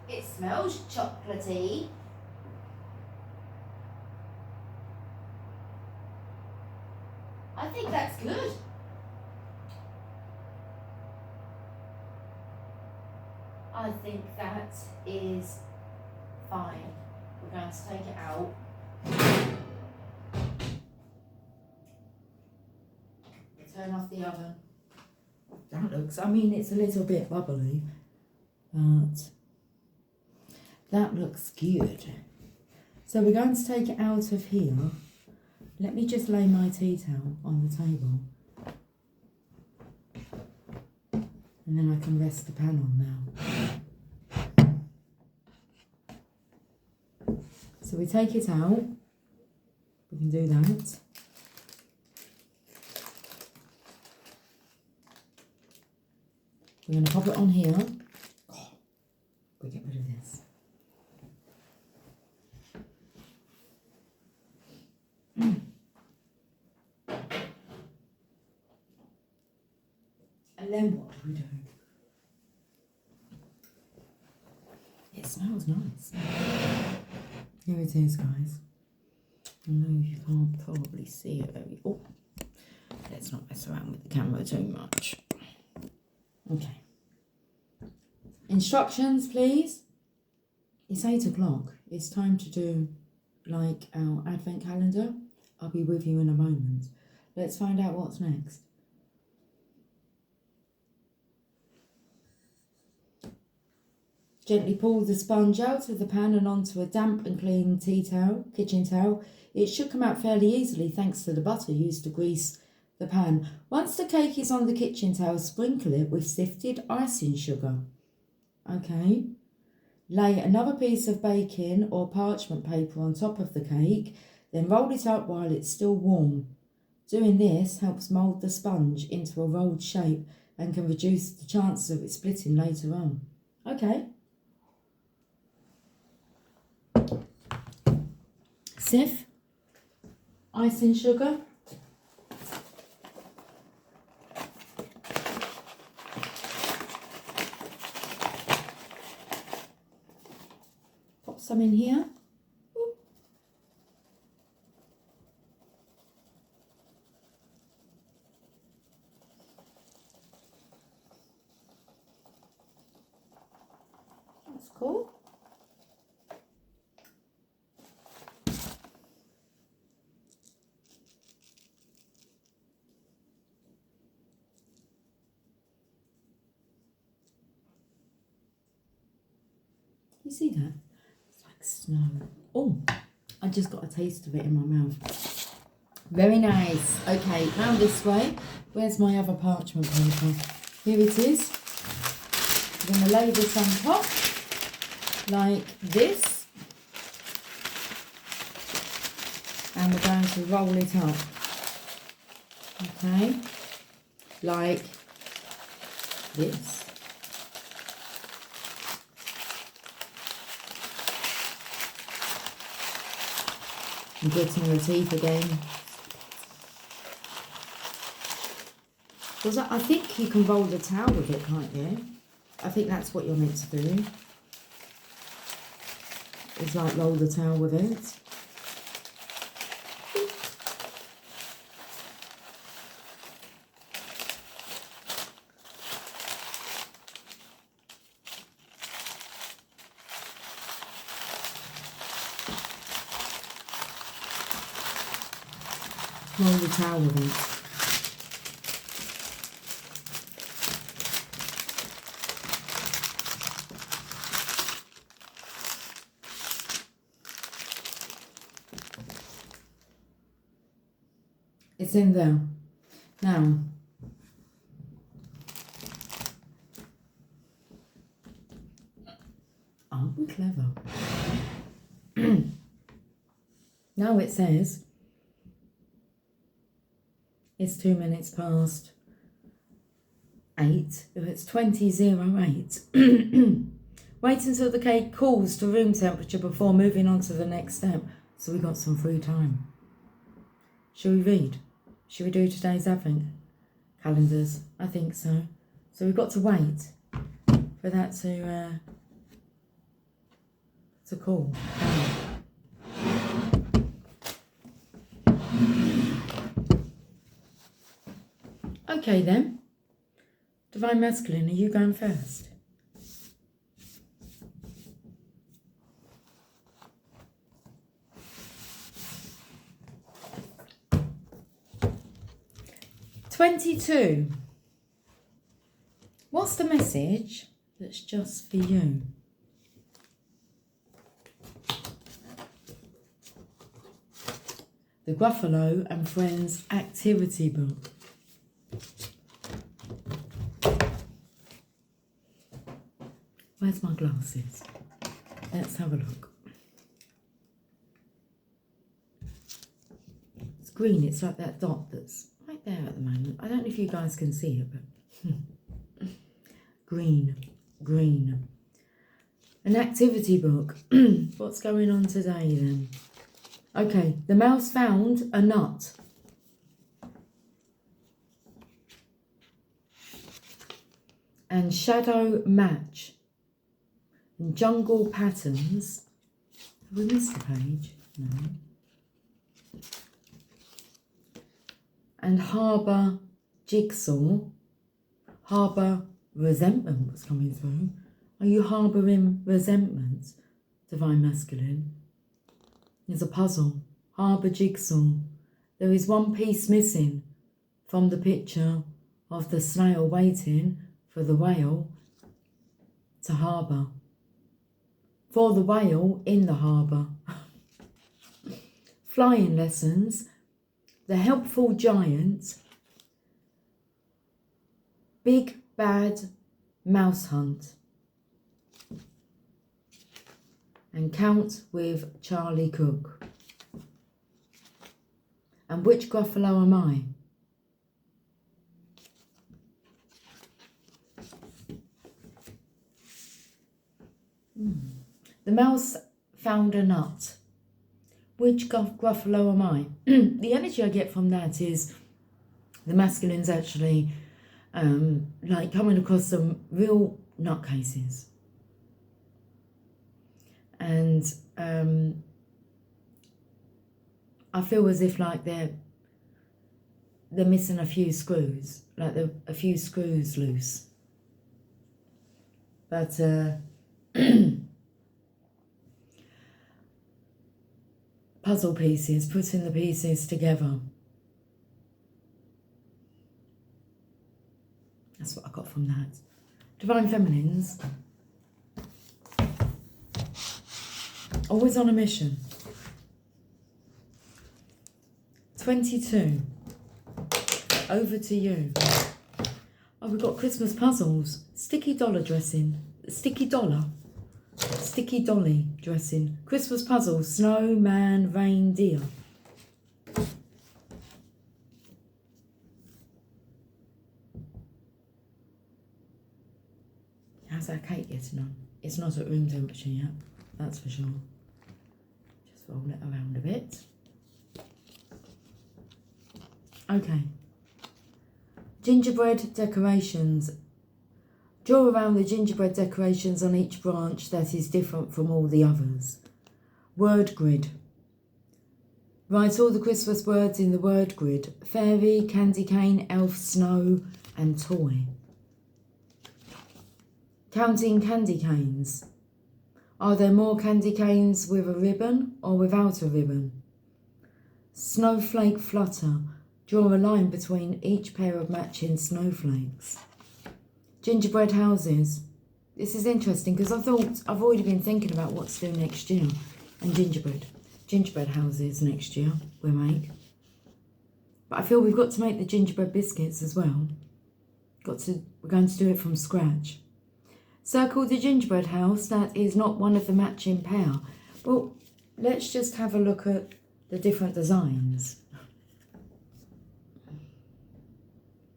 Speaker 1: It smells chocolatey. I think that's good. I think that is fine. We're going to take it out. Turn off the oven. That looks, I mean, it's a little bit bubbly, but that looks good. So we're going to take it out of here. Let me just lay my tea towel on the table. And then I can rest the pan on now. So we take it out. We can do that. We're going to pop it on here. Oh, we'll get rid of this. And then what do we do? It smells nice. Here it is, guys. I know you can't probably see it very... Oh, let's not mess around with the camera too much. Okay. Instructions, please. It's 8 o'clock. It's time to do, like, our advent calendar. I'll be with you in a moment. Let's find out what's next. Gently pull the sponge out of the pan and onto a damp and clean tea towel, kitchen towel. It should come out fairly easily thanks to the butter used to grease the pan. Once the cake is on the kitchen towel, sprinkle it with sifted icing sugar. Okay. Lay another piece of baking or parchment paper on top of the cake, then roll it up while it's still warm. Doing this helps mould the sponge into a rolled shape and can reduce the chances of it splitting later on. Okay. Sieve icing sugar. Pop some in here. Ooh. That's cool. You see that? It's like snow. Oh, I just got a taste of it in my mouth. Very nice. Okay, now this way. Where's my other parchment paper? Here it is. I'm going to lay this on top like this. And we're going to roll it up. Okay, like this. I'm gritting your teeth again. Because I think you can roll the towel with it, can't you? I think that's what you're meant to do. Is like roll the towel with it. Roll the towel with it. It's in there. Now, aren't we clever? Now it says it's 2 minutes past 8. If it's 20:08. Wait until the cake cools to room temperature before moving on to the next step. So we got some free time. Shall we read? Shall we do today's Advent calendars? I think so. So we've got to wait for that to call. Okay then. Divine Masculine, are you going first? "22. What's the message that's just for you?" The Gruffalo and Friends activity book. Where's my glasses? Let's have a look. It's green, it's like that dot that's right there at the moment. I don't know if you guys can see it, but green, green. An activity book. What's going on today then? Okay, the mouse found a nut. And shadow match. And jungle patterns. Have we missed a page? No. And harbour jigsaw. Harbour resentment was coming through. Are you harbouring resentment, Divine Masculine? There's a puzzle. Harbour jigsaw. There is one piece missing from the picture of the snail waiting for the whale to harbour. For the whale in the harbour. Flying lessons. The helpful giant. Big bad mouse hunt. And count with Charlie Cook. And which Gruffalo am I? The mouse found a nut. Which Gruffalo am I? The energy I get from that is the masculine's actually like coming across some real nutcases. And I feel as if like they're missing a few screws, like a few screws loose. But puzzle pieces, putting the pieces together. That's what I got from that. Divine Feminines. Always on a mission. 22. Over to you. Oh, we've got Christmas puzzles. Sticky dollar dressing. Sticky dollar. Sticky dolly dressing. Christmas puzzles. Snowman, reindeer. How's that cake getting on? It's not at room temperature yet. That's for sure. Just roll it around a bit. Okay. Gingerbread decorations. Draw around the gingerbread decorations on each branch that is different from all the others. Word grid. Write all the Christmas words in the word grid. Fairy, candy cane, elf, snow, and toy. Counting candy canes. Are there more candy canes with a ribbon or without a ribbon? Snowflake flutter. Draw a line between each pair of matching snowflakes. Gingerbread houses. This is interesting because I've already been thinking about what to do next year. And gingerbread houses next year we'll make. But I feel we've got to make the gingerbread biscuits as well. We're going to do it from scratch. Circle the gingerbread house that is not one of the matching pair. Well, let's just have a look at the different designs.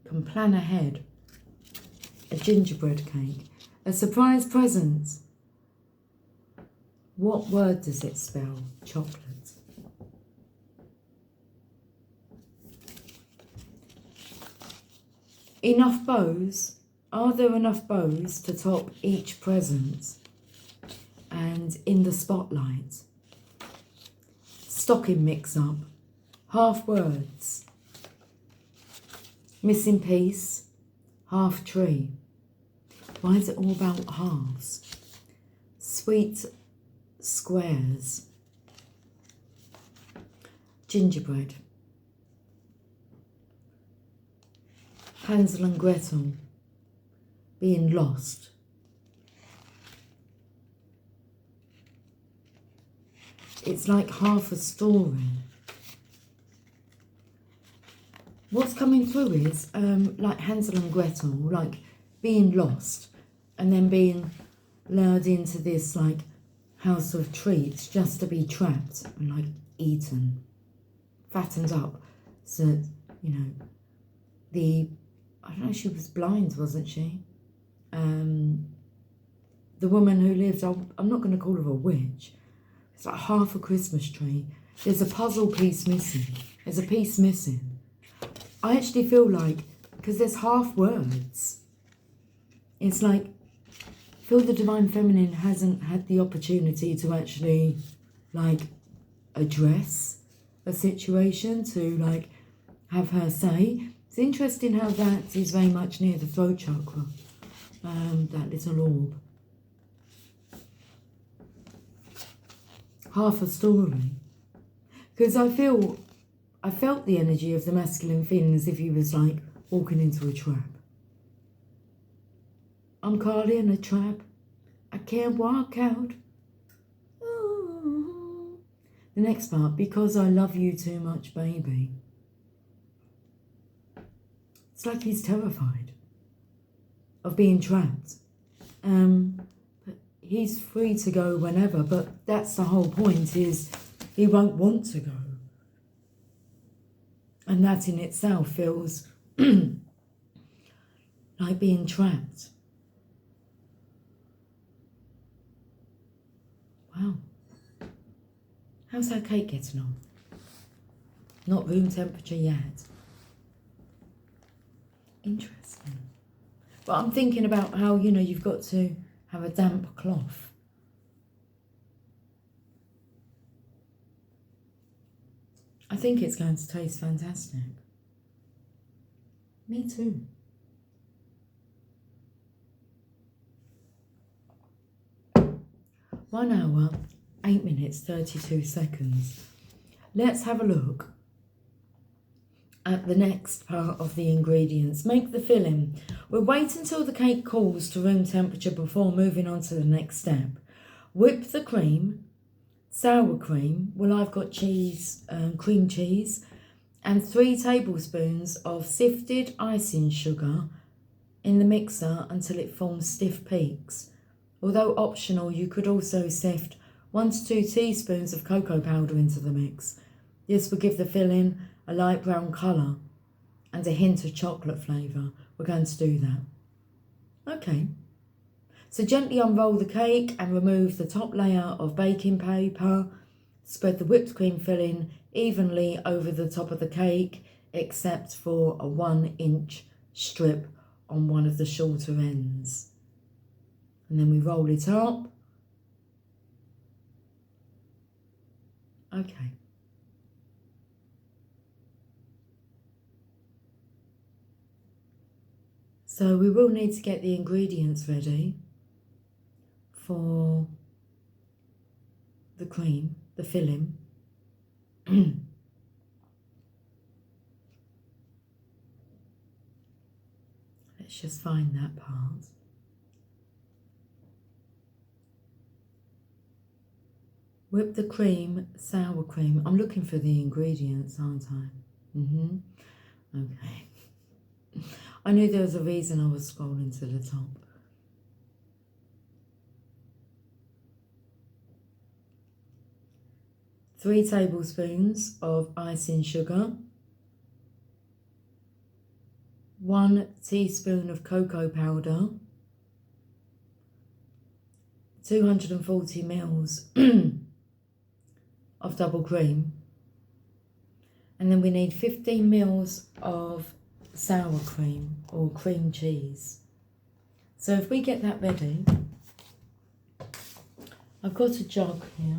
Speaker 1: Can plan ahead. A gingerbread cake. A surprise present. What word does it spell? Chocolate. enough bows? Are there enough bows to top each present and in the spotlight? Stocking mix-up, half words, missing piece, half tree. Why is it all about halves? Sweet squares, gingerbread, Hansel and Gretel being lost, it's like half a story. What's coming through is like Hansel and Gretel, like being lost and then being lured into this like house of treats just to be trapped and like eaten, fattened up. So, you know, I don't know, she was blind, wasn't she? The woman who lived, I'm not going to call her a witch. It's like half a Christmas tree. There's a puzzle piece missing. There's a piece missing. I actually feel like, because there's half words, it's like, I feel the Divine Feminine hasn't had the opportunity to actually, like, address a situation, to, like, have her say. It's interesting how that is very much near the throat chakra, that little orb. Half a story. Because I felt the energy of the masculine feeling as if he was like walking into a trap. I'm caught in a trap. I can't walk out. Ooh. The next part, because I love you too much, baby. It's like he's terrified of being trapped. But he's free to go whenever, but that's the whole point, is he won't want to go. And that in itself feels like being trapped. Wow. How's our cake getting on? Not room temperature yet. Interesting. But I'm thinking about how, you know, you've got to have a damp cloth. I think it's going to taste fantastic. Me too. One hour, 8 minutes, 32 seconds. Let's have a look at the next part of the ingredients. Make the filling. We'll wait until the cake cools to room temperature before moving on to the next step. Whip the cream, sour cream, well, I've got cheese, cream cheese, and 3 tablespoons of sifted icing sugar in the mixer until it forms stiff peaks. Although optional, you could also sift 1 to 2 teaspoons of cocoa powder into the mix. This will give the filling a light brown colour and a hint of chocolate flavour. We're going to do that. Okay. So gently unroll the cake and remove the top layer of baking paper. Spread the whipped cream filling evenly over the top of the cake, except for a 1-inch strip on one of the shorter ends. And then we roll it up. Okay. So we will need to get the ingredients ready for the cream, the filling. Let's just find that part. Whip the cream, sour cream. I'm looking for the ingredients, aren't I? Okay. I knew there was a reason I was scrolling to the top. Three tablespoons of icing sugar, 1 teaspoon of cocoa powder, 240 mils of double cream, and then we need 15 mils of sour cream or cream cheese. So if we get that ready, I've got a jug here.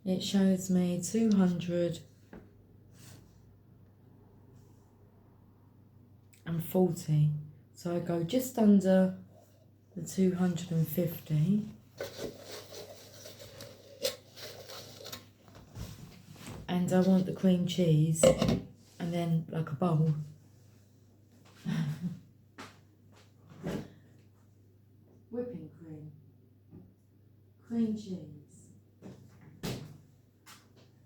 Speaker 1: It shows me 240. So I go just under the 250. And I want the cream cheese and then like a bowl. Whipping cream, cream cheese,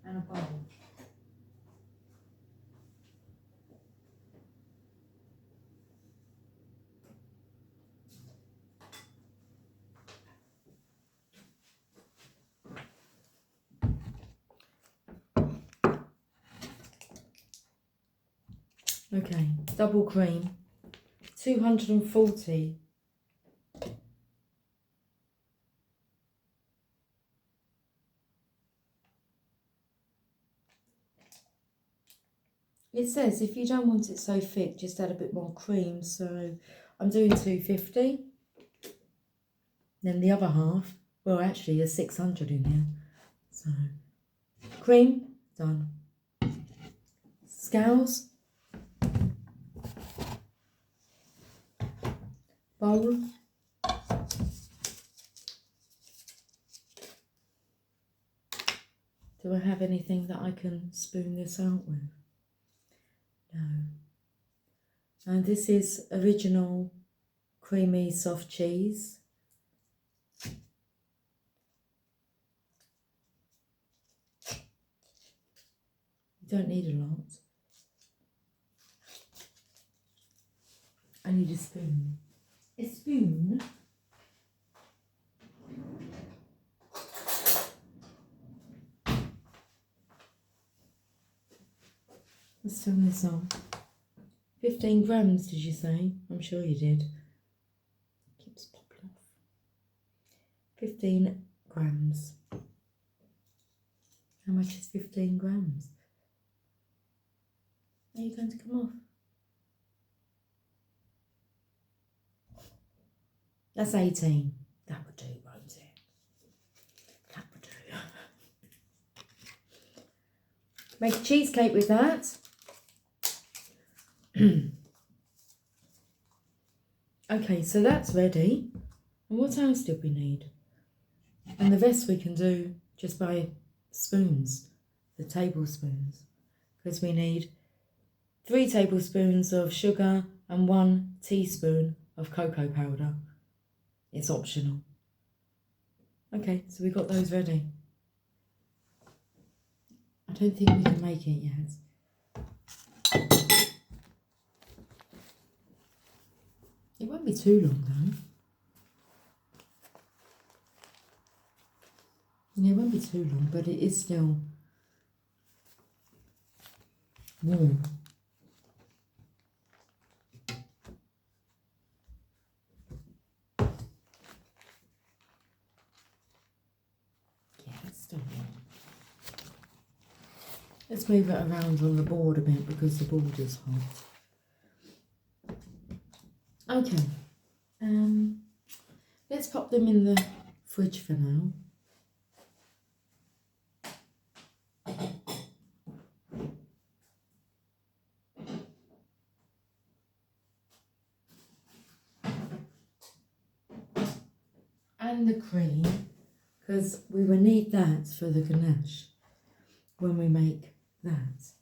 Speaker 1: and a bowl. Okay, double cream, 240. It says if you don't want it so thick, just add a bit more cream. So I'm doing 250. Then the other half, well actually there's 600 in here. So cream, done. Scales, bowl. Do I have anything that I can spoon this out with? No. And this is original creamy soft cheese. You don't need a lot. I need a spoon. A spoon? Let's turn this on. 15 grams, did you say? I'm sure you did. Keeps popping off. 15 grams. How much is 15 grams? Are you going to come off? That's 18. That would do, won't it? That would do. Make a cheesecake with that. Okay, so that's ready. And what else did we need? And the rest we can do just by spoons, the tablespoons. Because we need 3 tablespoons of sugar and 1 teaspoon of cocoa powder. It's optional. Okay, so we got those ready. I don't think we can make it yet. It won't be too long though. Yeah, it won't be too long, but it is still warm. Yeah, it's still warm. Let's move it around on the board a bit because the board is hot. Okay, let's pop them in the fridge for now. And the cream, because we will need that for the ganache when we make that.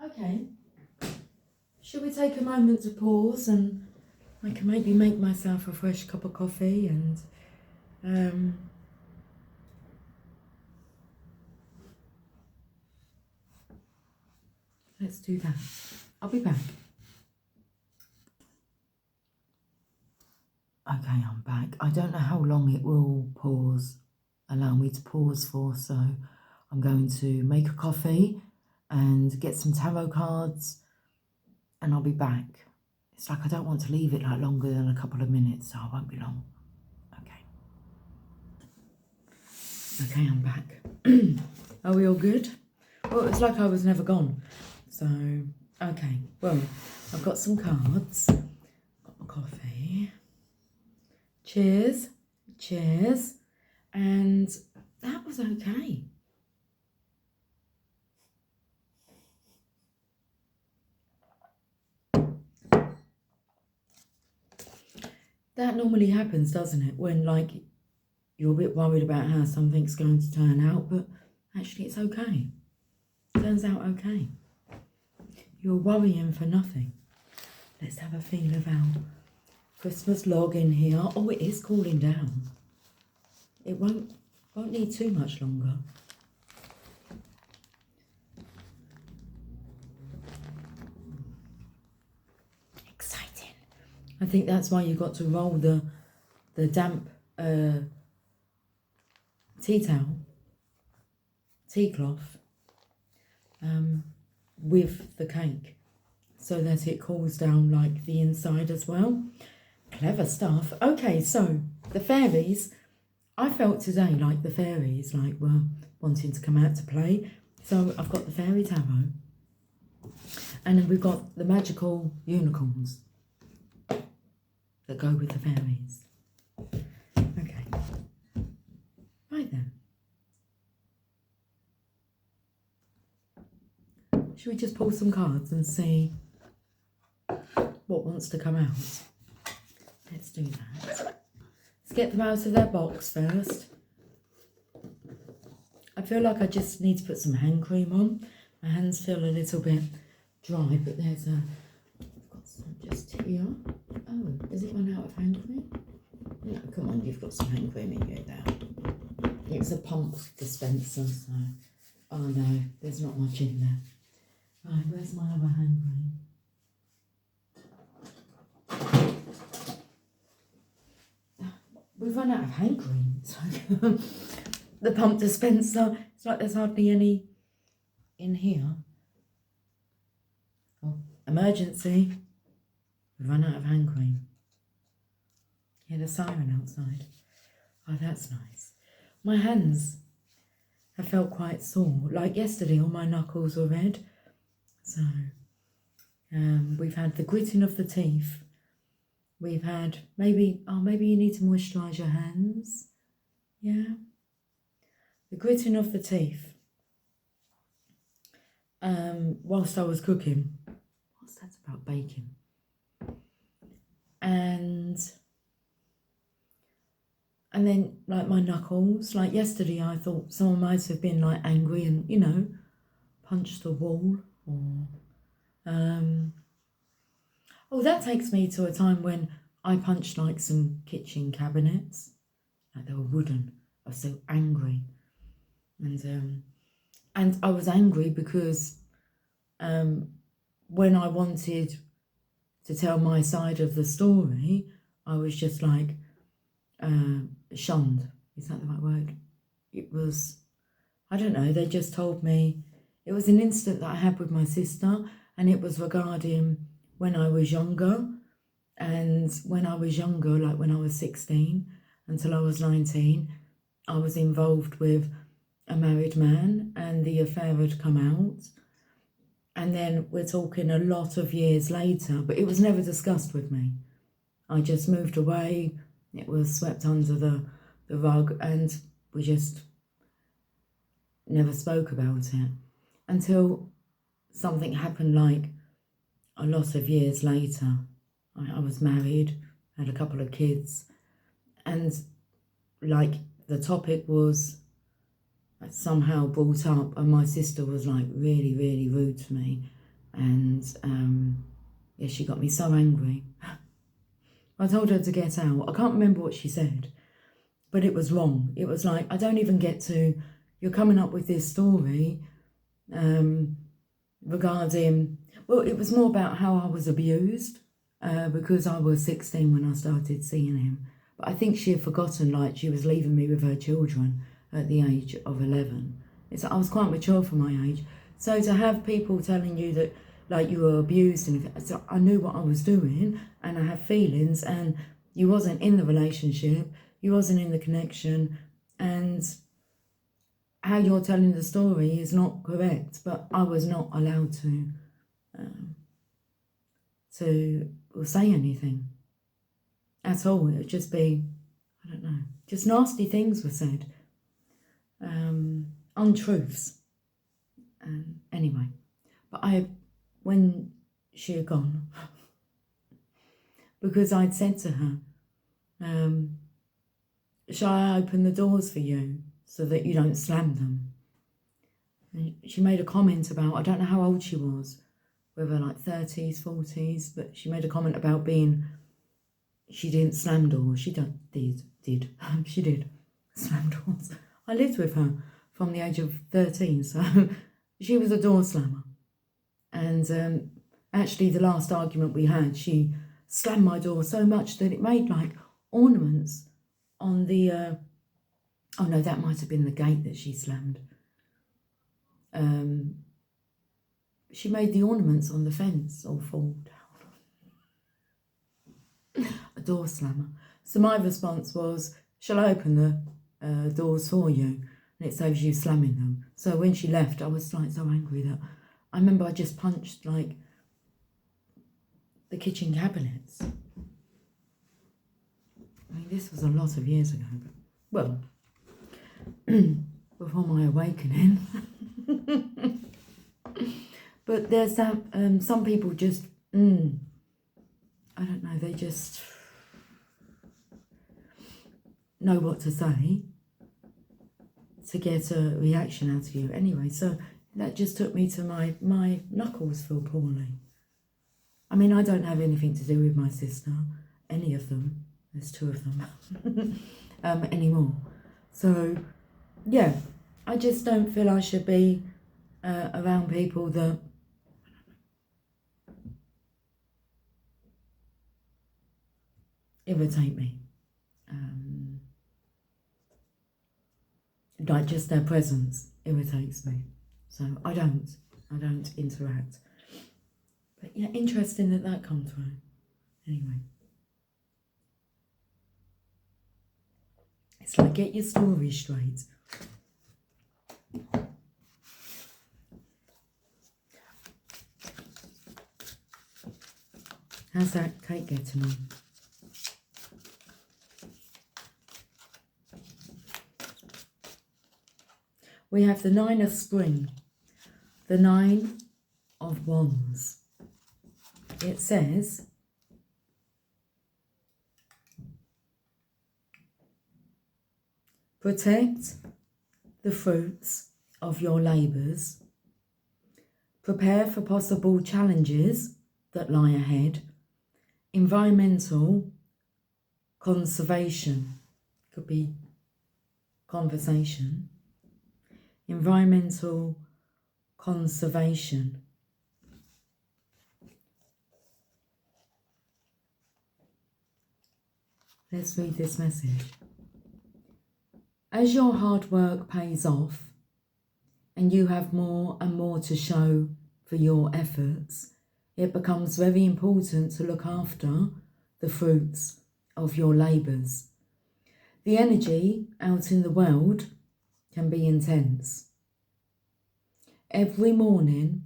Speaker 1: Okay, should we take a moment to pause and I can maybe make myself a fresh cup of coffee and let's do that. I'll be back. Okay, I'm back. I don't know how long it will allow me to pause for, so I'm going to make a coffee and get some tarot cards and I'll be back. It's like I don't want to leave it like longer than a couple of minutes, so I won't be long. Okay. Okay, I'm back. Are we all good? Well, it's like I was never gone. So, okay. Well, I've got some cards. Got my coffee. Cheers. Cheers. And that was okay. That normally happens, doesn't it? When, like, you're a bit worried about how something's going to turn out, but actually it's okay. Turns out okay. You're worrying for nothing. Let's have a feel of our Christmas log in here. Oh, it is cooling down. It won't need too much longer. Exciting. I think that's why you got to roll the damp tea cloth with the cake, so that it cools down like the inside as well. Clever stuff. Okay, so the fairies, I felt today like the fairies were wanting to come out to play. So I've got the fairy tarot, and then we've got the magical unicorns that go with the fairies. Okay. Right then. Should we just pull some cards and see what wants to come out? Let's do that. Let's get them out of their box first. I feel like I just need to put some hand cream on. My hands feel a little bit dry, but there's I've got some just here. Oh, is it run out of hand cream? No, come on, you've got some hand cream in you now. It's a pump dispenser, so... Oh no, there's not much in there. Right, where's my other hand cream? We've run out of hand cream. It's like the pump dispenser. It's like there's hardly any in here. Oh, emergency. We've run out of hand cream. Hear the siren outside. Oh, that's nice. My hands have felt quite sore. Like yesterday, all my knuckles were red. So, we've had the gritting of the teeth. We've had maybe you need to moisturise your hands. Yeah. The gritting of the teeth. Whilst I was cooking. What's that about baking? And then like my knuckles. Like yesterday I thought someone might have been like angry and, you know, punched the wall. Or oh, that takes me to a time when I punched like some kitchen cabinets, like they were wooden. I was so angry, and I was angry because when I wanted to tell my side of the story, I was just like shunned. Is that the right word? It was, I don't know. They just told me. It was an incident that I had with my sister, and it was regarding when I was younger. And when I was younger, like when I was 16 until I was 19, I was involved with a married man, and the affair had come out. And then we're talking a lot of years later, but it was never discussed with me. I just moved away. It was swept under the rug, and we just never spoke about it. Until something happened like a lot of years later. I was married, had a couple of kids, and like the topic was somehow brought up, and my sister was like really, really rude to me, and yeah, she got me so angry. I told her to get out. I can't remember what she said, but it was wrong. It was like, I don't even get to, you're coming up with this story regarding, well, it was more about how I was abused because I was 16 when I started seeing him. But I think she had forgotten, like, she was leaving me with her children at the age of 11. I was quite mature for my age. So to have people telling you that, like, you were abused, and so I knew what I was doing, and I had feelings, and you wasn't in the relationship, you wasn't in the connection, and how you're telling the story is not correct, but I was not allowed to say anything at all. It would just be, I don't know, just nasty things were said, untruths. Anyway, but when she had gone, because I'd said to her, shall I open the doors for you so that you don't slam them? And she made a comment about, I don't know how old she was, whether like 30s, 40s, but she made a comment about she didn't slam doors. She did. She did slam doors. I lived with her from the age of 13, so she was a door slammer. And actually the last argument we had, she slammed my door so much that it made like ornaments on the, oh no, that might have been the gate that she slammed. She made the ornaments on the fence all fall down. A door slammer. So my response was, shall I open the doors for you? And it saves you slamming them. So when she left, I was like so angry that I remember I just punched like the kitchen cabinets. I mean, this was a lot of years ago, but, well, before my awakening. But there's that, some people just, I don't know, they just know what to say to get a reaction out of you. Anyway, so that just took me to my knuckles feel poorly. I mean, I don't have anything to do with my sister, any of them. There's two of them anymore. So, yeah, I just don't feel I should be around people that irritate me. Like just their presence irritates me. So I don't interact. But yeah, interesting that come through. Anyway. It's like, get your story straight. How's that cake getting on? We have the 9 of Spring, the 9 of Wands. It says, protect the fruits of your labours. Prepare for possible challenges that lie ahead. Environmental conservation. Could be conversation. Environmental conservation. Let's read this message. As your hard work pays off and you have more and more to show for your efforts, it becomes very important to look after the fruits of your labours. The energy out in the world can be intense. Every morning,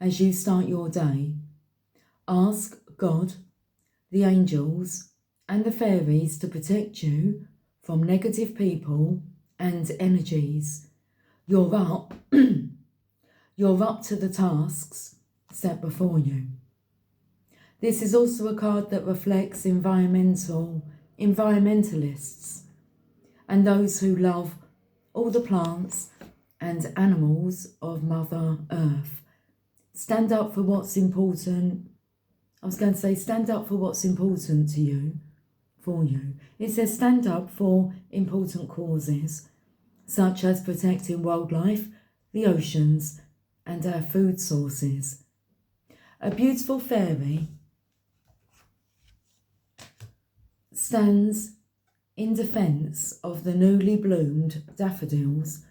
Speaker 1: as you start your day, ask God, the angels, and the fairies to protect you from negative people and energies. You're up to the tasks set before you. This is also a card that reflects environmentalists and those who love all the plants and animals of Mother Earth. Stand up for what's important. I was going to say stand up for what's important to you, for you. It says stand up for important causes, such as protecting wildlife, the oceans, and our food sources. A beautiful fairy stands in defence of the newly bloomed daffodils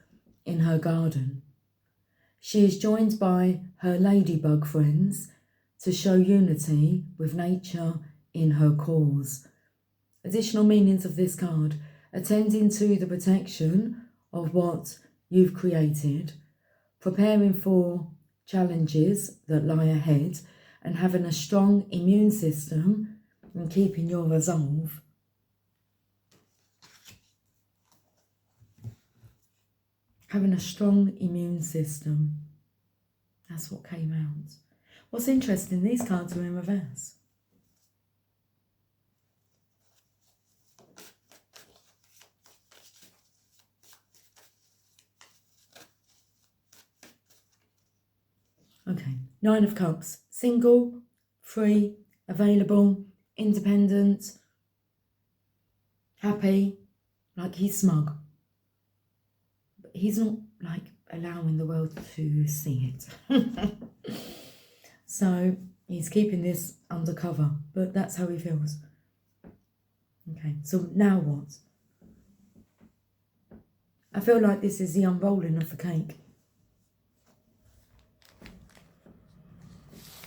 Speaker 1: in her garden. She is joined by her ladybug friends to show unity with nature in her cause. Additional meanings of this card: attending to the protection of what you've created, preparing for challenges that lie ahead, and having a strong immune system and keeping your resolve. Having a strong immune system. That's what came out. What's interesting, these cards are in reverse. Okay, Nine of Cups. Single, free, available, independent, happy, like he's smug. But he's not like allowing the world to see it. So he's keeping this undercover, but that's how he feels. Okay, so now what? I feel like this is the unrolling of the cake.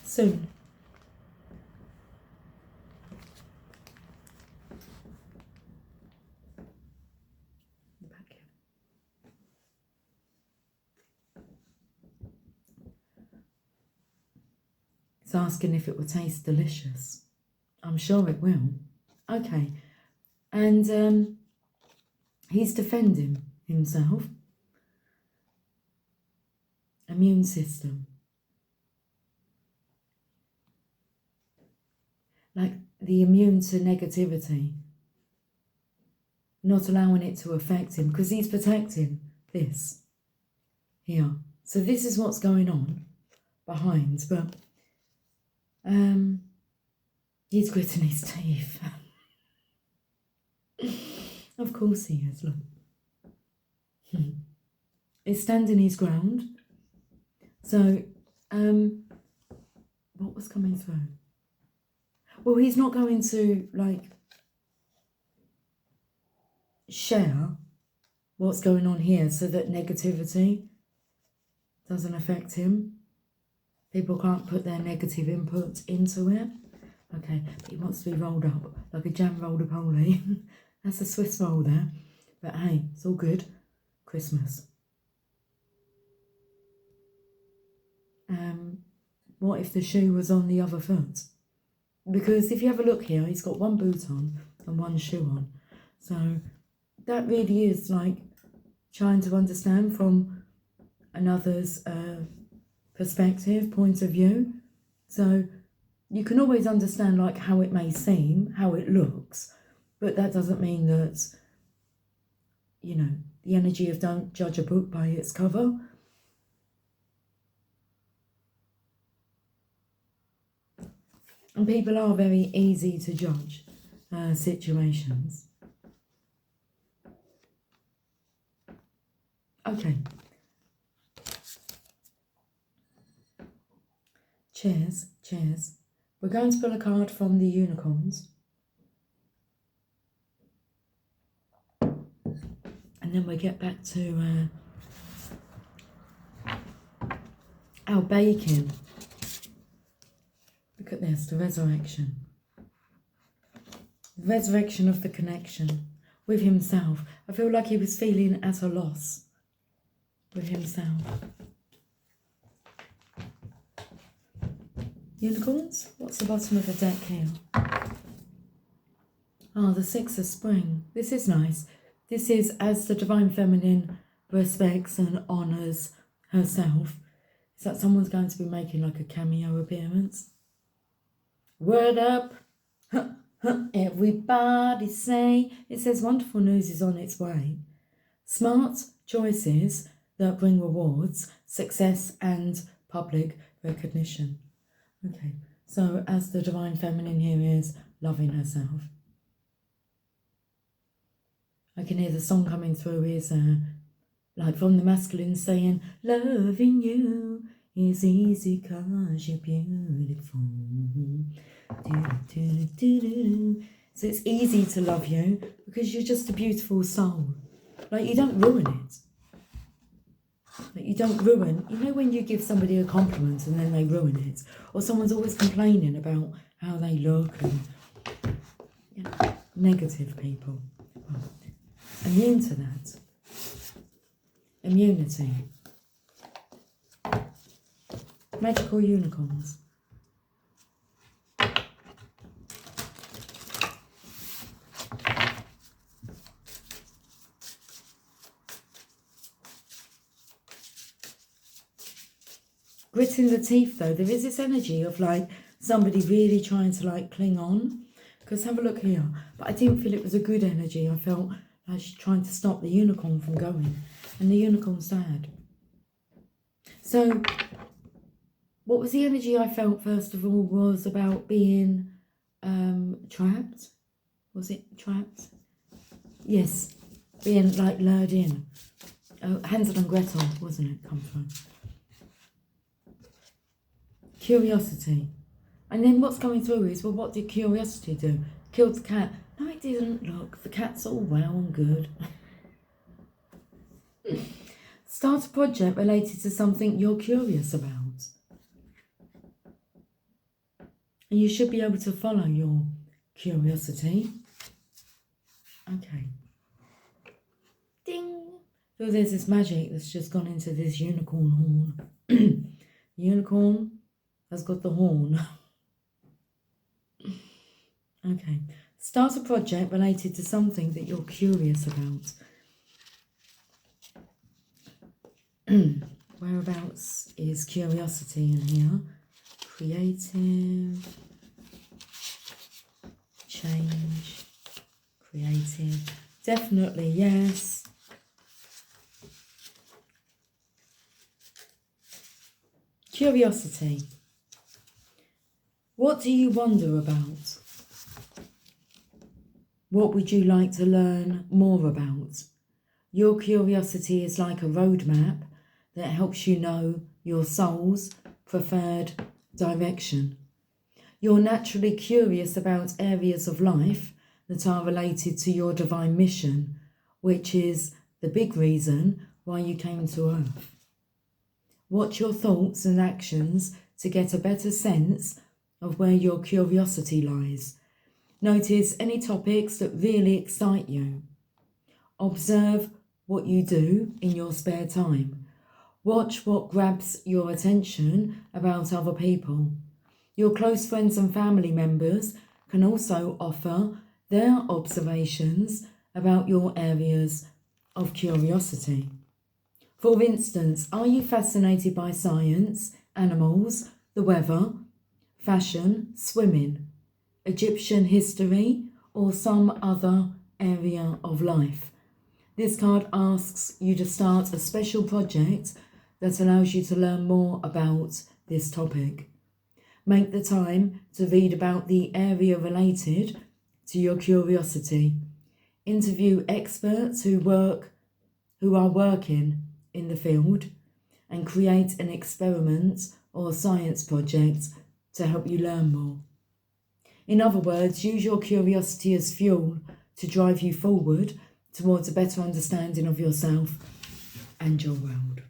Speaker 1: Soon. Back here. It's asking if it will taste delicious. I'm sure it will. Okay. And he's defending himself. Immune system. Like the immune to negativity. Not allowing it to affect him, because he's protecting this here. So this is what's going on behind, but he's gritting his teeth. Of course he is, look. He's standing his ground. So, what was coming through? Well, he's not going to, like, share what's going on here so that negativity doesn't affect him. People can't put their negative input into it. Okay, he wants to be rolled up like a jam roller-poly. That's a Swiss roll there. But hey, it's all good. Christmas. What if the shoe was on the other foot? Because if you have a look here, he's got one boot on and one shoe on. So that really is like trying to understand from another's perspective, point of view. So you can always understand like how it may seem, how it looks, but that doesn't mean that, you know, the energy of don't judge a book by its cover. And people are very easy to judge situations. Okay. Cheers, cheers. We're going to pull a card from the unicorns. And then we get back to our baking. Look at this, the resurrection. The resurrection of the connection with himself. I feel like he was feeling at a loss with himself. Unicorns? What's the bottom of the deck here? Oh, the Six of Spring. This is nice. This is as the Divine Feminine respects and honours herself. Is that someone's going to be making like a cameo appearance? Word up. Huh, huh, everybody say. It says wonderful news is on its way. Smart choices that bring rewards, success and public recognition. Okay, so as the Divine Feminine here is loving herself. I can hear the song coming through is like from the masculine saying, loving you is easy 'cause you're beautiful. So it's easy to love you because you're just a beautiful soul. Like you don't ruin it. Like you don't ruin, you know when you give somebody a compliment and then they ruin it, or someone's always complaining about how they look and, you know, negative people. Well, immune to that. immunity. Magical unicorns. Gritting the teeth though, there is this energy of like somebody really trying to like cling on. Because have a look here. But I didn't feel it was a good energy. I felt like she's trying to stop the unicorn from going. And the unicorn's sad. So what was the energy I felt first of all was about being trapped. Was it trapped? Yes. Being like lured in. Oh, Hansel and Gretel, wasn't it? Come from. Curiosity. And then what's coming through is, well, what did curiosity do? Killed the cat. No, it didn't. Look, the cat's all well and good. Start a project related to something you're curious about. And you should be able to follow your curiosity. Okay. Ding. So there's this magic that's just gone into this unicorn horn. Unicorn has got the horn. Okay. Start a project related to something that you're curious about. Whereabouts is curiosity in here? Creative. Change. Creative. Definitely yes. Curiosity. What do you wonder about? What would you like to learn more about? Your curiosity is like a roadmap that helps you know your soul's preferred direction. You're naturally curious about areas of life that are related to your divine mission, which is the big reason why you came to Earth. Watch your thoughts and actions to get a better sense of where your curiosity lies. Notice any topics that really excite you. Observe what you do in your spare time. Watch what grabs your attention about other people. Your close friends and family members can also offer their observations about your areas of curiosity. For instance, are you fascinated by science, animals, the weather, fashion, swimming, Egyptian history, or some other area of life? This card asks you to start a special project that allows you to learn more about this topic. Make the time to read about the area related to your curiosity. Interview experts who are working in the field, and create an experiment or science project to help you learn more. In other words, use your curiosity as fuel to drive you forward towards a better understanding of yourself and your world.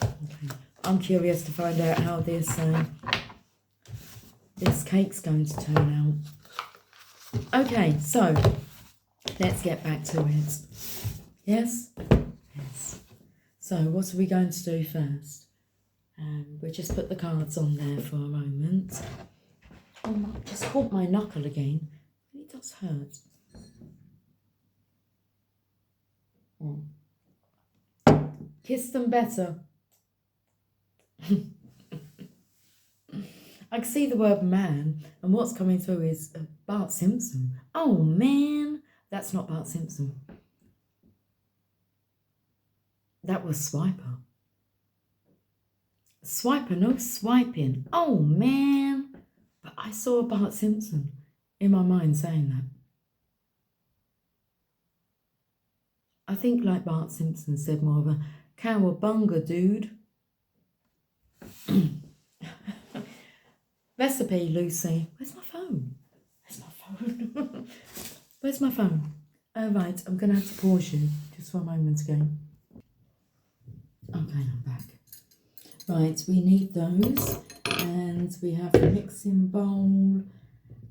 Speaker 1: Okay. I'm curious to find out how this cake's going to turn out. Okay, so let's get back to it. Yes? Yes. So what are we going to do first? We'll just put the cards on there for a moment. Oh, I just caught my knuckle again. It does hurt. Kiss them better. I can see the word man, and what's coming through is Bart Simpson. Oh man, that's not Bart Simpson. That was Swiper. Swiper, no swiping. Oh man. But I saw Bart Simpson in my mind saying that. I think like Bart Simpson said, more of a cowabunga, dude. Recipe, Lucy. Where's my phone? Where's my phone? Where's my phone? Oh, right, I'm going to have to pause you just for a moment again. Okay, I'm back. Right, we need those, and we have the mixing bowl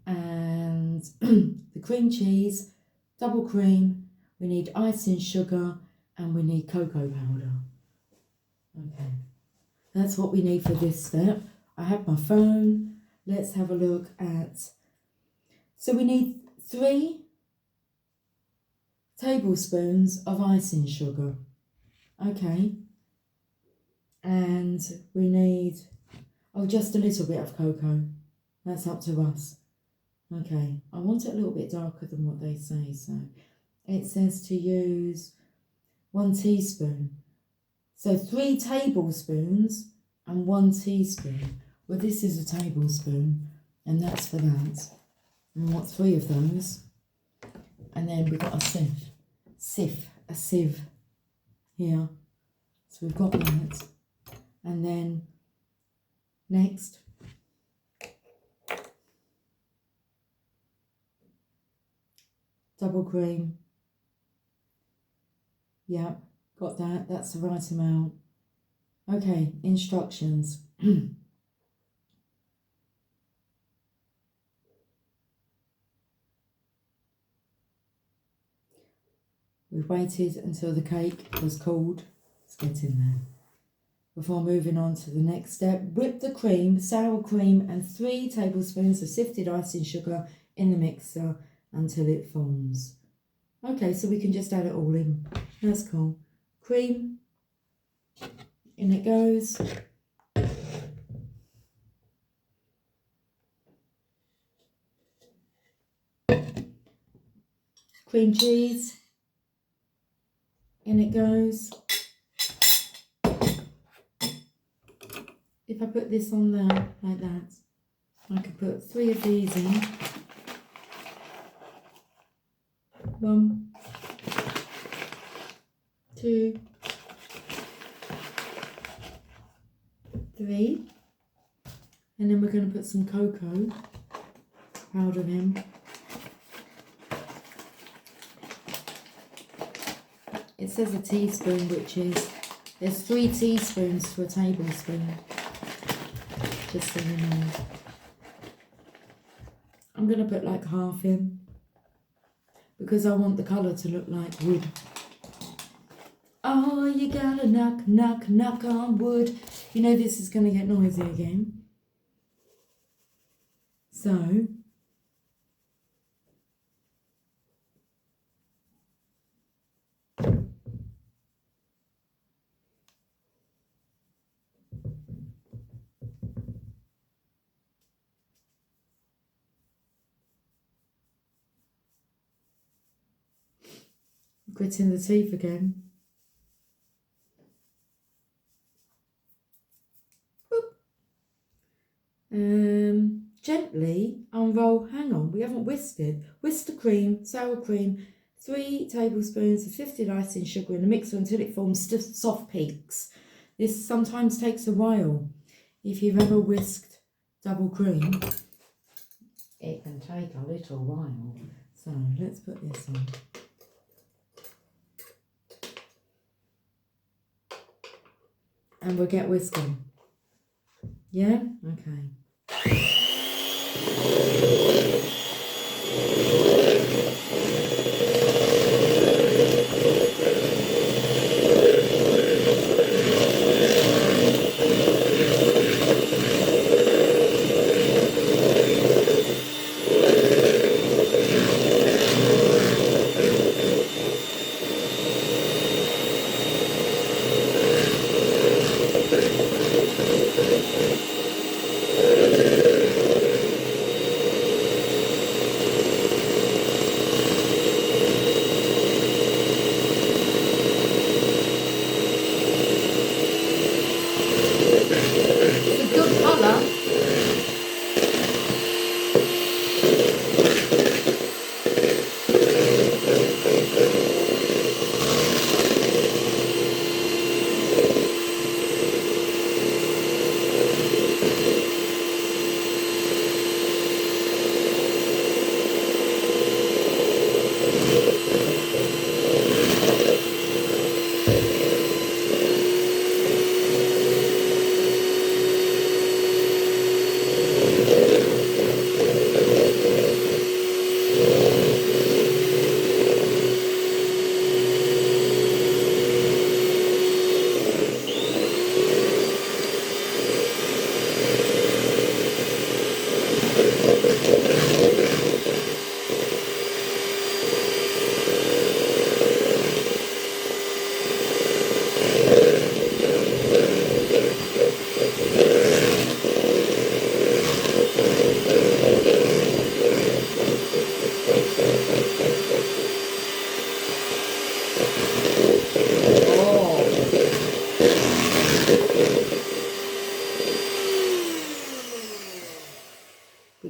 Speaker 1: and the cream cheese, double cream. We need icing sugar, and we need cocoa powder. Okay, that's what we need for this step. I have my phone. Let's have a look at, so we need 3 tablespoons of icing sugar. Okay, and we need, oh, just a little bit of cocoa. That's up to us. Okay, I want it a little bit darker than what they say, so it says to use 1 teaspoon. So 3 tablespoons and 1 teaspoon. Well, this is a tablespoon, and that's for that. And we want 3 of those. And then we've got a sieve here. So we've got that. And then next, double cream. Yep, got that. That's the right amount. Okay, instructions. We've waited until the cake was cooled. Let's get in there. Before moving on to the next step, whip the cream, sour cream and 3 tablespoons of sifted icing sugar in the mixer until it forms. Okay, so we can just add it all in. That's cool. Cream, in it goes. Cream cheese, in it goes. If I put this on there like that, I could put 3 of these in. 1, 2, 3. And then we're going to put some cocoa powder in. It says a teaspoon, which is, there's 3 teaspoons to a tablespoon. Just so you know. I'm going to put like half in, because I want the colour to look like wood. Oh, you gotta knock, knock, knock on wood. You know this is going to get noisy again. So, gritting the teeth again. Gently unroll, hang on, we haven't whisked it. Whisk the cream, sour cream, 3 tablespoons of sifted icing sugar in the mixer until it forms stiff, soft peaks. This sometimes takes a while. If you've ever whisked double cream, it can take a little while. So let's put this on. And we'll get whisking. Yeah? Okay.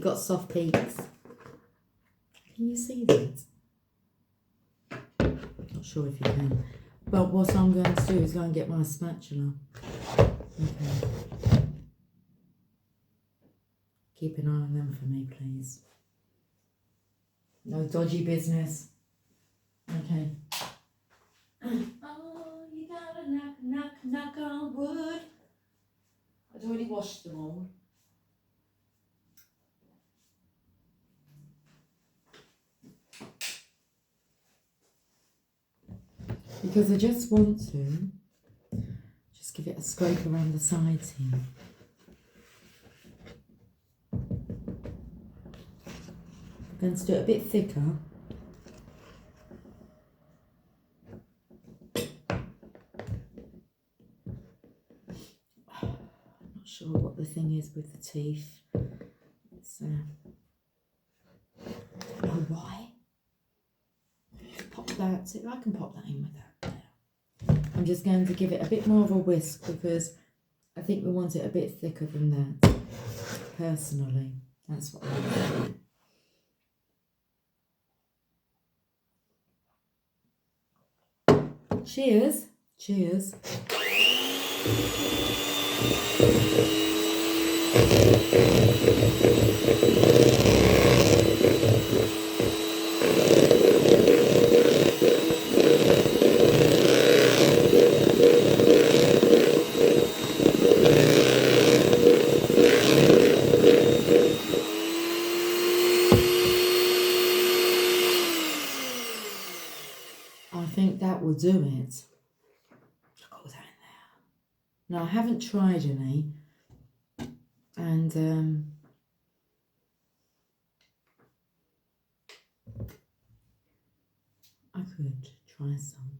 Speaker 1: got soft peaks. Can you see that? Not sure if you can. But what I'm going to do is go and get my spatula. Okay. Keep an eye on them for me, please. No dodgy business. Okay. Oh, you gotta knock, knock, knock on wood. I'd already washed them all. Because I just want to just give it a scrape around the sides here. I'm going to do it a bit thicker. I'm not sure what the thing is with the teeth. It's I don't know why. Pop that. See if I can pop that in with that. I'm just going to give it a bit more of a whisk because I think we want it a bit thicker than that. Personally, that's what I want. Cheers. Cheers. I think that will do it. Look all that in there. Now I haven't tried any, and I could try some.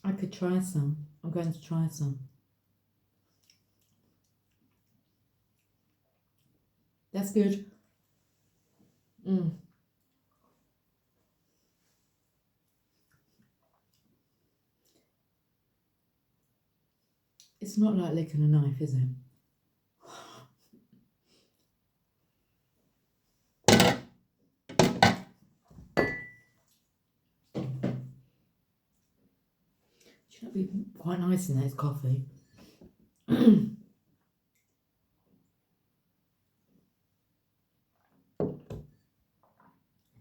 Speaker 1: I could try some. I'm going to try some. That's good. It's not like licking a knife, is it? Should be quite nice in that coffee.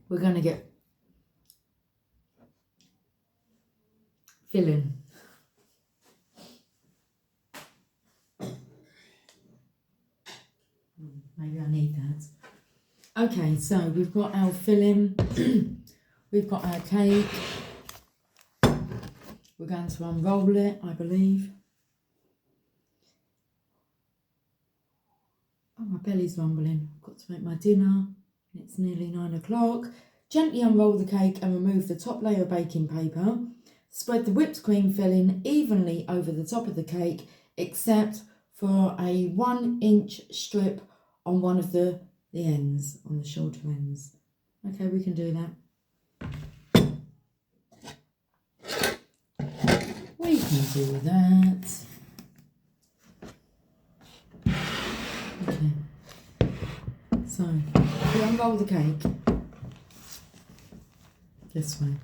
Speaker 1: We're going to get filling. Maybe I need that. Okay, so we've got our filling. We've got our cake. We're going to unroll it, I believe. Oh, my belly's rumbling. I've got to make my dinner. It's nearly 9 o'clock. Gently unroll the cake and remove the top layer of baking paper. Spread the whipped cream filling evenly over the top of the cake, except for a 1-inch strip on one of the ends, on the shorter ends. Okay, we can do that. We can do that. Okay. So, we unroll the cake this way.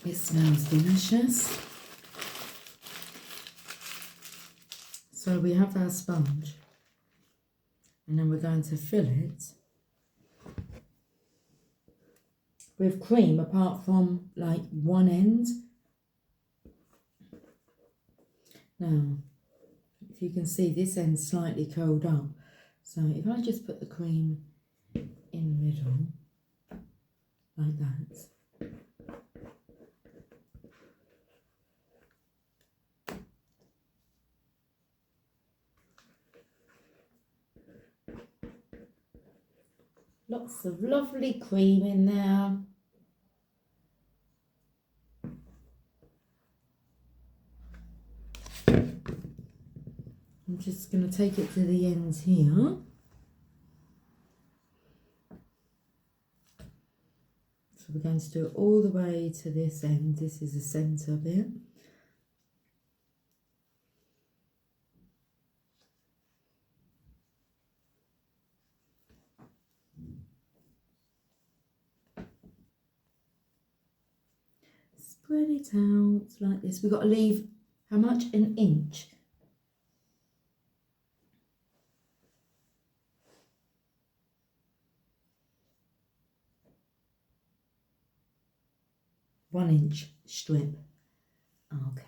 Speaker 1: It smells delicious. So we have our sponge, and then we're going to fill it with cream apart from like one end. Now, if you can see, this end's slightly curled up. So if I just put the cream in the middle, like that. Lots of lovely cream in there. just going to take it to the end here. So we're going to do it all the way to this end. This is the centre bit. Spread it out like this. We've got to leave, how much? An inch. One inch strip. Okay.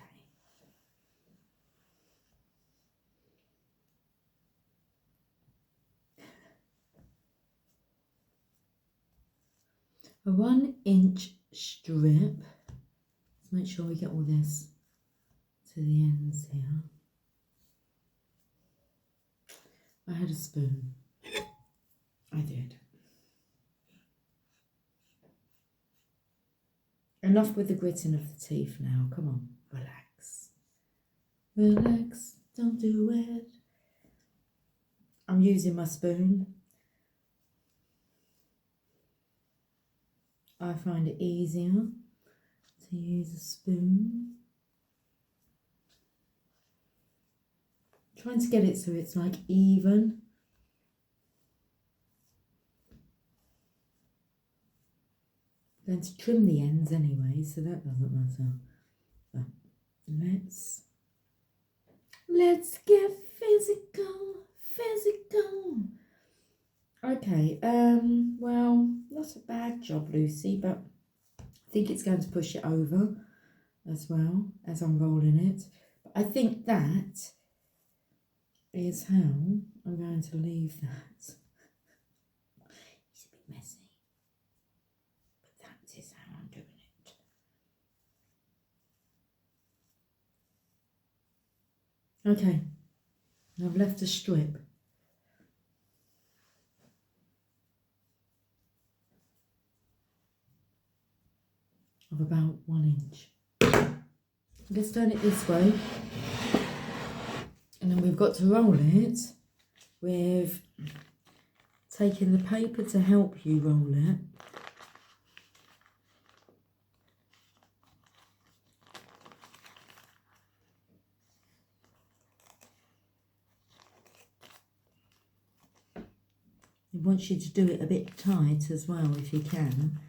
Speaker 1: A 1 inch strip. Let's make sure we get all this to the ends here. I had a spoon. I did. Enough with the gritting of the teeth now. Come on, relax. Relax, don't do it. I'm using my spoon. I find it easier to use a spoon. Trying to get it so it's like even. I'm going to trim the ends anyway, so that doesn't matter. But let's get physical. Okay, well, not a bad job, Lucy, but I think it's going to push it over as well as I'm rolling it. But I think that is how I'm going to leave that. It's a bit messy, but that is how I'm doing it. Okay, I've left a strip. Of about 1 inch. Let's turn it this way, and then we've got to roll it with taking the paper to help you roll it. It wants you to do it a bit tight as well if you can.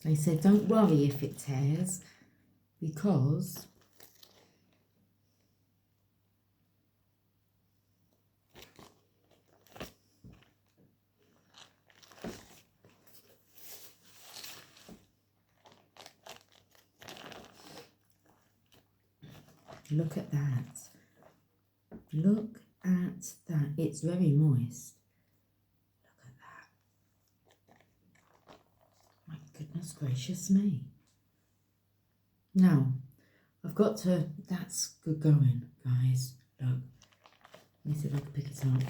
Speaker 1: They said don't worry if it tears, because look at that. Look at that. It's very moist. Look at that. My goodness gracious me. Now, I've got to, that's good going, guys. Look. Let me see if I can pick it up.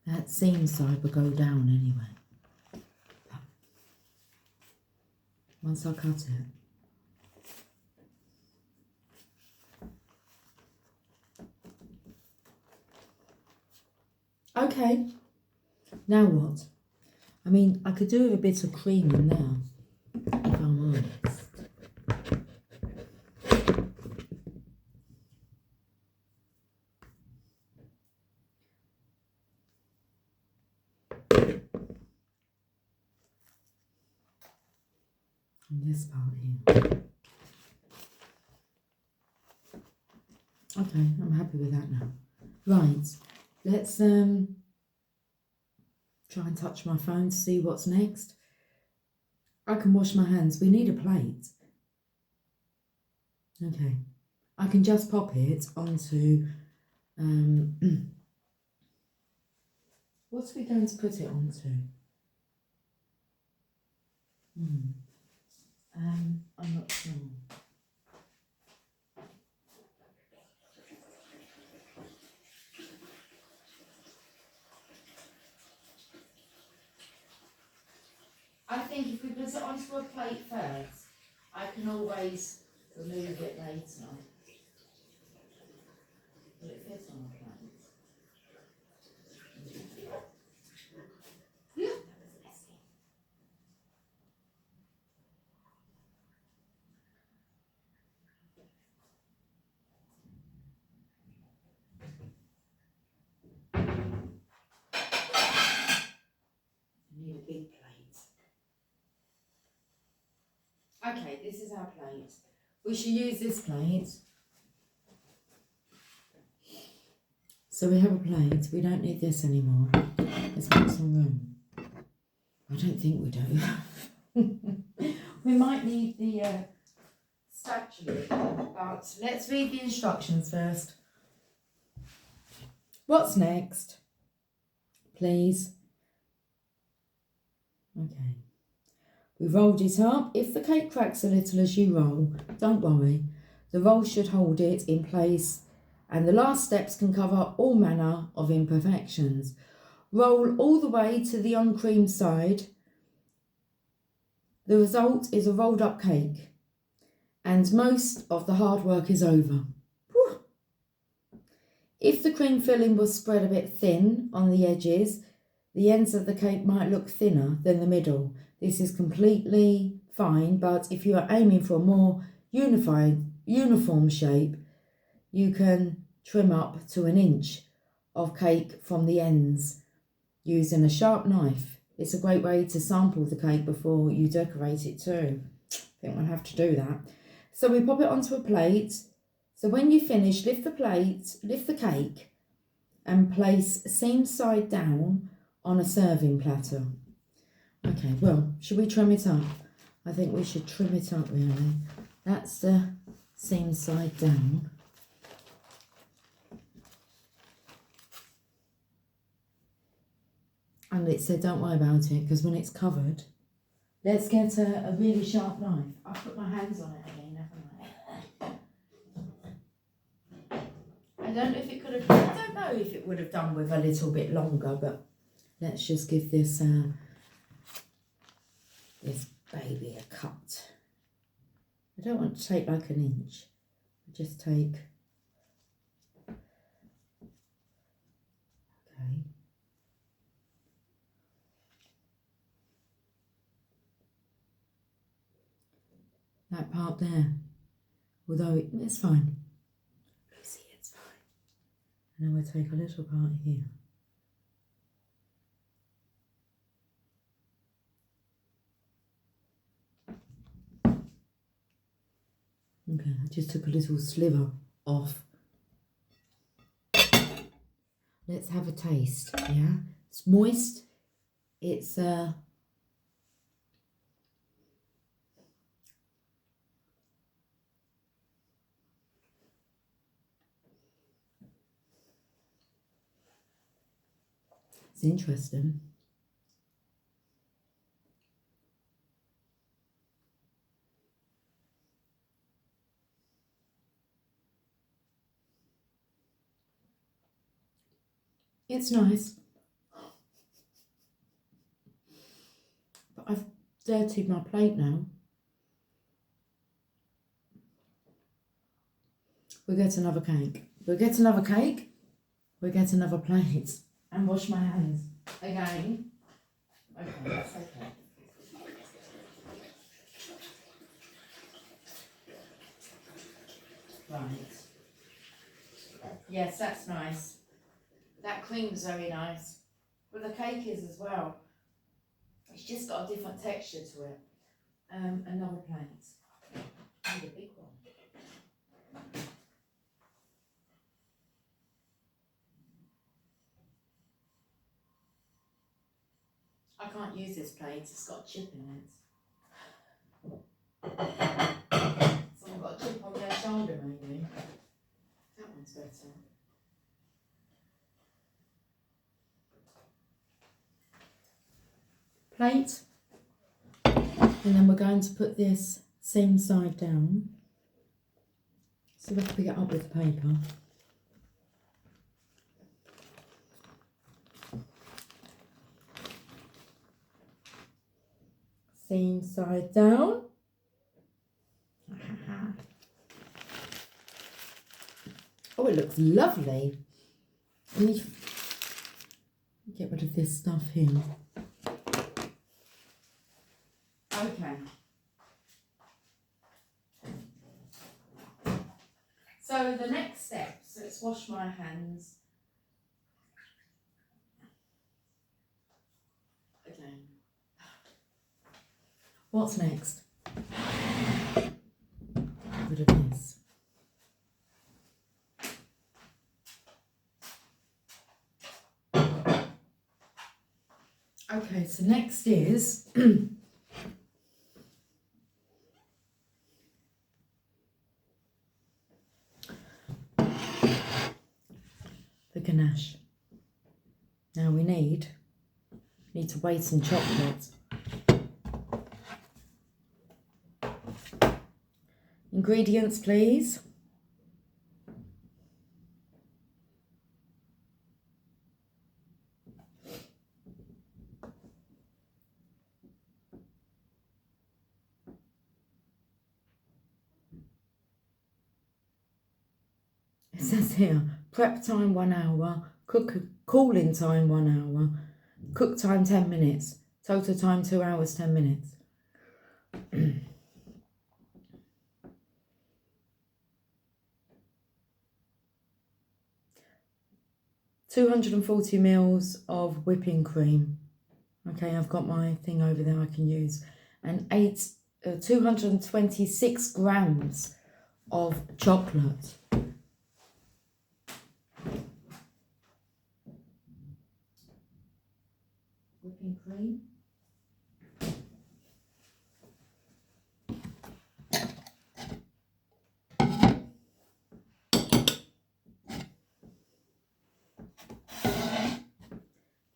Speaker 1: That seam side will go down anyway. But once I cut it. Okay, now what? I mean, I could do with a bit of cream in there, if I'm honest. And this part here. Okay, I'm happy with that now. Right, let's try and touch my phone to see what's next. I can wash my hands. We need a plate. Okay, I can just pop it onto, what are we going to put it onto? I'm not sure. I think if we put it onto a plate first, I can always remove it later. Will it fit on a plate? Yeah. I need a big plate. Okay, this is our plate. We should use this plate. So we have a plate. We don't need this anymore. Let's make some room. I don't think we do. We might need the spatula, but let's read the instructions first. What's next? Please. Okay. We rolled it up. If the cake cracks a little as you roll, don't worry. The roll should hold it in place, and the last steps can cover all manner of imperfections. Roll all the way to the uncreamed side. The result is a rolled up cake, and most of the hard work is over. Whew. If the cream filling was spread a bit thin on the edges, the ends of the cake might look thinner than the middle. This is completely fine, but if you are aiming for a more uniform shape, you can trim up to 1 inch of cake from the ends using a sharp knife. It's a great way to sample the cake before you decorate it too. I think we'll have to do that. So we pop it onto a plate. So when you finish, lift the cake and place seam side down on a serving platter. Okay, well, should we trim it up? I think we should trim it up really. That's the seam side down. And it said don't worry about it, because when it's covered, let's get a really sharp knife. I'll put my hands on it again, haven't I? I don't know if it could have, I don't know if it would have done with a little bit longer, but let's just give this this baby a cut. I don't want to take like 1 inch. I just take, okay. That part there, although it's fine. Lucy, it's fine. And then we'll take a little part here. Okay, I just took a little sliver off. Let's have a taste, yeah? It's moist. It's it's interesting. It's nice. But I've dirtied my plate now. We'll get another cake. We'll get another cake. We'll get another plate. And wash my hands again. Okay, that's okay. Right. Yes, that's nice. That cream's very nice. But the cake is as well. It's just got a different texture to it. Another plate. Need a big one. I can't use this plate, it's got a chip in it. Someone got a chip on their shoulder maybe. That one's better. Plate. And then we're going to put this same side down. So let's pick it up with the paper. Same side down. Oh, it looks lovely. Let me get rid of this stuff here. Okay. So the next steps, let's wash my hands. Again. What's next? Get rid of this. Okay, so next is the ganache. Now we need to weigh some chocolate. Ingredients, please. It says here, prep time 1 hour, cooling time 1 hour, cook time 10 minutes, total time 2 hours 10 minutes. 240 mils of whipping cream. Okay, I've got my thing over there I can use. And 226 grams of chocolate. Whipping cream.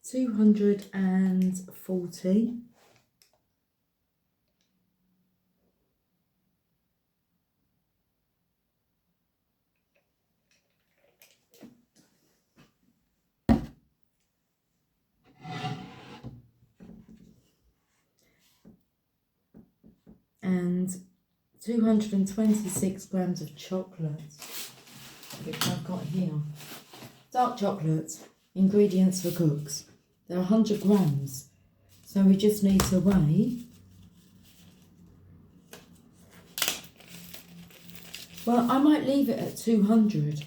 Speaker 1: $240. And 226 grams of chocolate, which I've got here. Dark chocolate, ingredients for cooks. They're 100 grams. So we just need to weigh. Well, I might leave it at 200.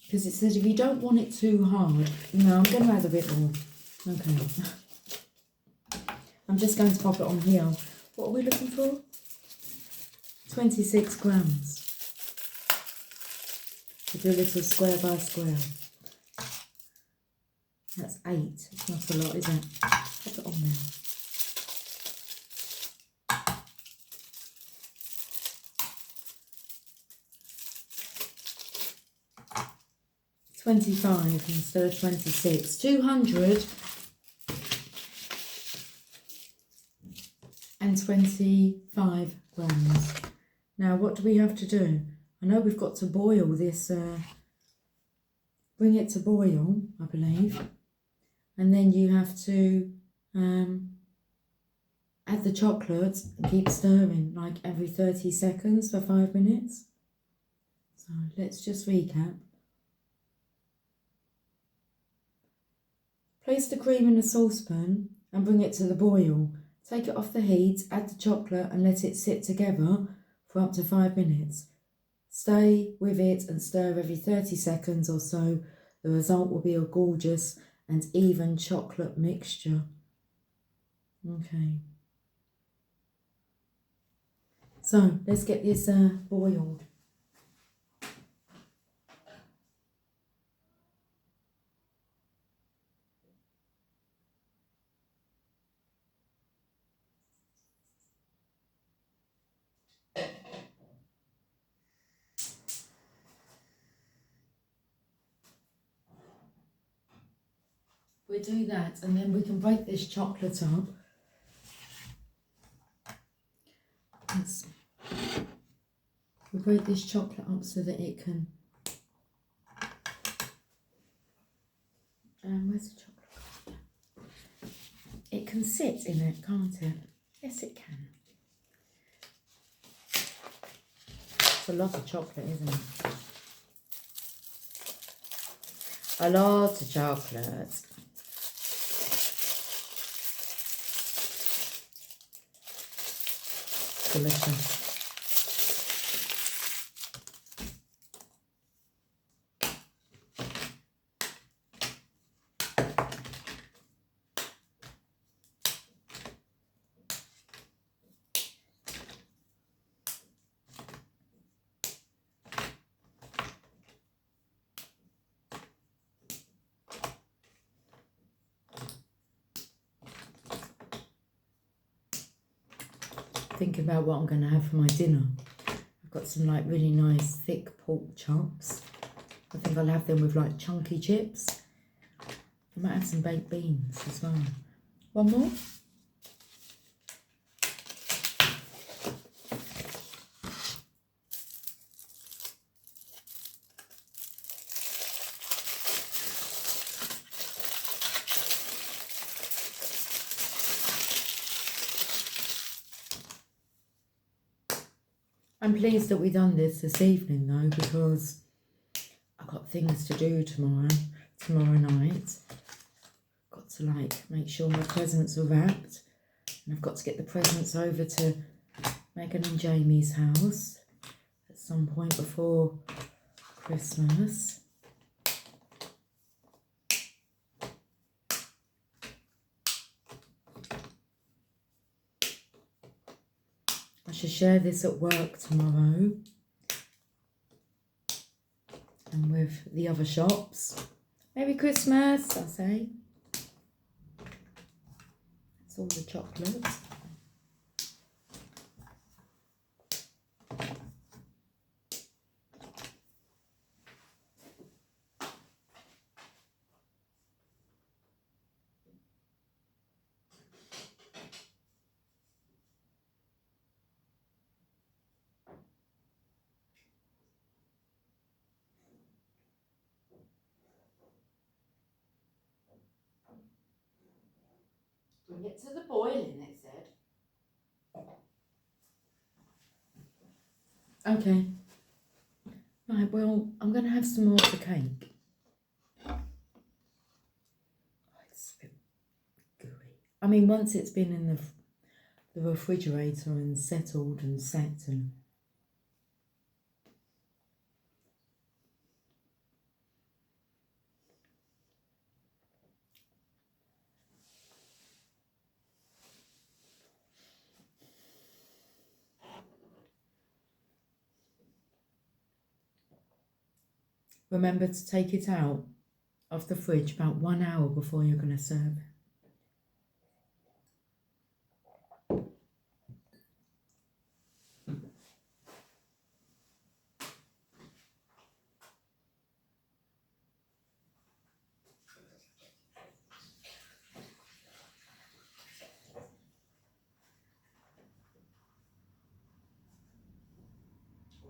Speaker 1: Because it says if you don't want it too hard. No, I'm going to add a bit more. Okay. I'm just going to pop it on here. What are we looking for? 26 grams. We do a little square by square. That's 8. It's not a lot, is it? Pop it on there. $25 instead of 26. 225 grams. Now, what do we have to do? I know we've got to boil this. Bring it to boil, I believe. And then you have to add the chocolate and keep stirring like every 30 seconds for 5 minutes. So let's just recap. Place the cream in a saucepan and bring it to the boil. Take it off the heat, add the chocolate and let it sit together for up to 5 minutes. Stay with it and stir every 30 seconds or so. The result will be a gorgeous and even chocolate mixture. Okay. So let's get this boiled. We do that and then we can break this chocolate up We break this chocolate up so that it can. Where's the chocolate? It can sit in it, can't it? Yes, it can. It's a lot of chocolate, isn't it? A lot of chocolate. Delicious. Thinking about what I'm going to have for my dinner. I've got some like really nice thick pork chops. I think I'll have them with like chunky chips. I might have some baked beans as well. One more? I'm pleased that we've done this evening though, because I've got things to do tomorrow night. Got to like make sure my presents are wrapped, and I've got to get the presents over to Megan and Jamie's house at some point before Christmas. I should share this at work tomorrow and with the other shops. Merry Christmas, I say. That's all the chocolate. Bring it to the boiling, it said. Okay. Right, well, I'm going to have some more of the cake. Oh, it's a bit gooey. I mean, once it's been in the refrigerator and settled and set and... Remember to take it out of the fridge about 1 hour before you're going to serve it.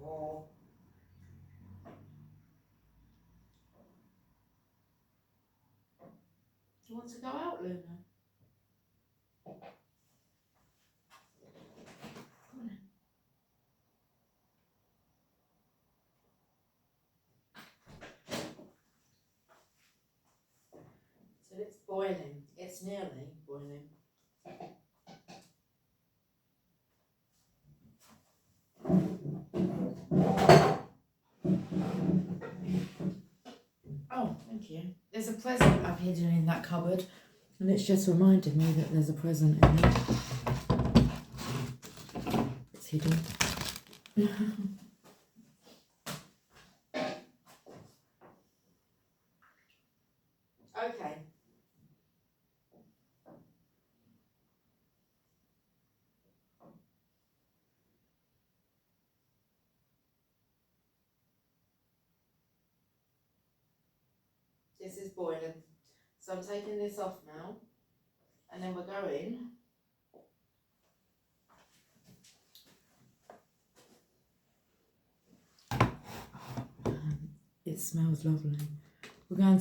Speaker 1: Oh. Do you want to go out, Luna? Come on. So it's boiling. It's nearly boiling. Oh, thank you. There's a present I've hidden in that cupboard, and it's just reminded me that there's a present in it. It's hidden. Okay. This is boiling. So I'm taking this off now, and then we're going It smells lovely. I'm going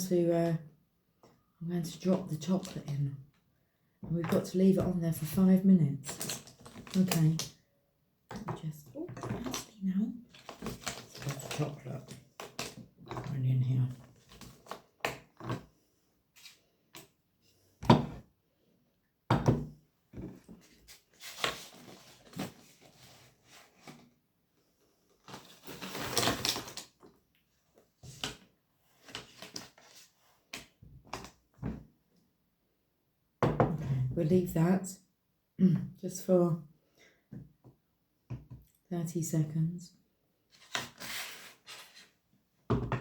Speaker 1: to drop the chocolate in. And we've got to leave it on there for 5 minutes. Okay. Let me just, oh, actually now. Let's put the chocolate right in here. We'll leave that just for 30 seconds. Put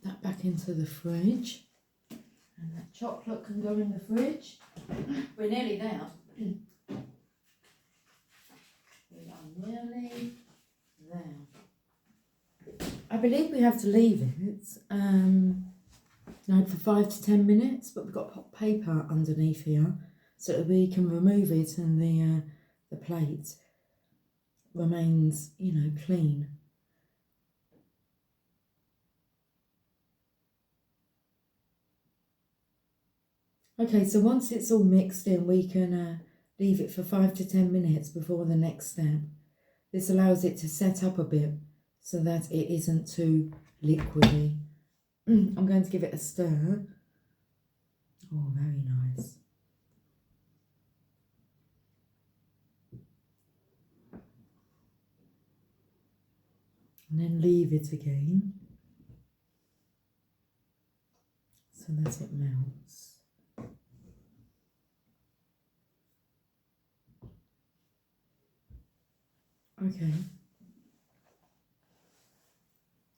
Speaker 1: that back into the fridge. And that chocolate can go in the fridge. We're nearly there. We are nearly there. I believe we have to leave it for 5 to 10 minutes, but we've got hot paper underneath here so that we can remove it and the plate remains, clean. Okay, so once it's all mixed in, we can leave it for 5 to 10 minutes before the next step. This allows it to set up a bit so that it isn't too liquidy. I'm going to give it a stir. Oh, very nice. And then leave it again so that it melts. Okay.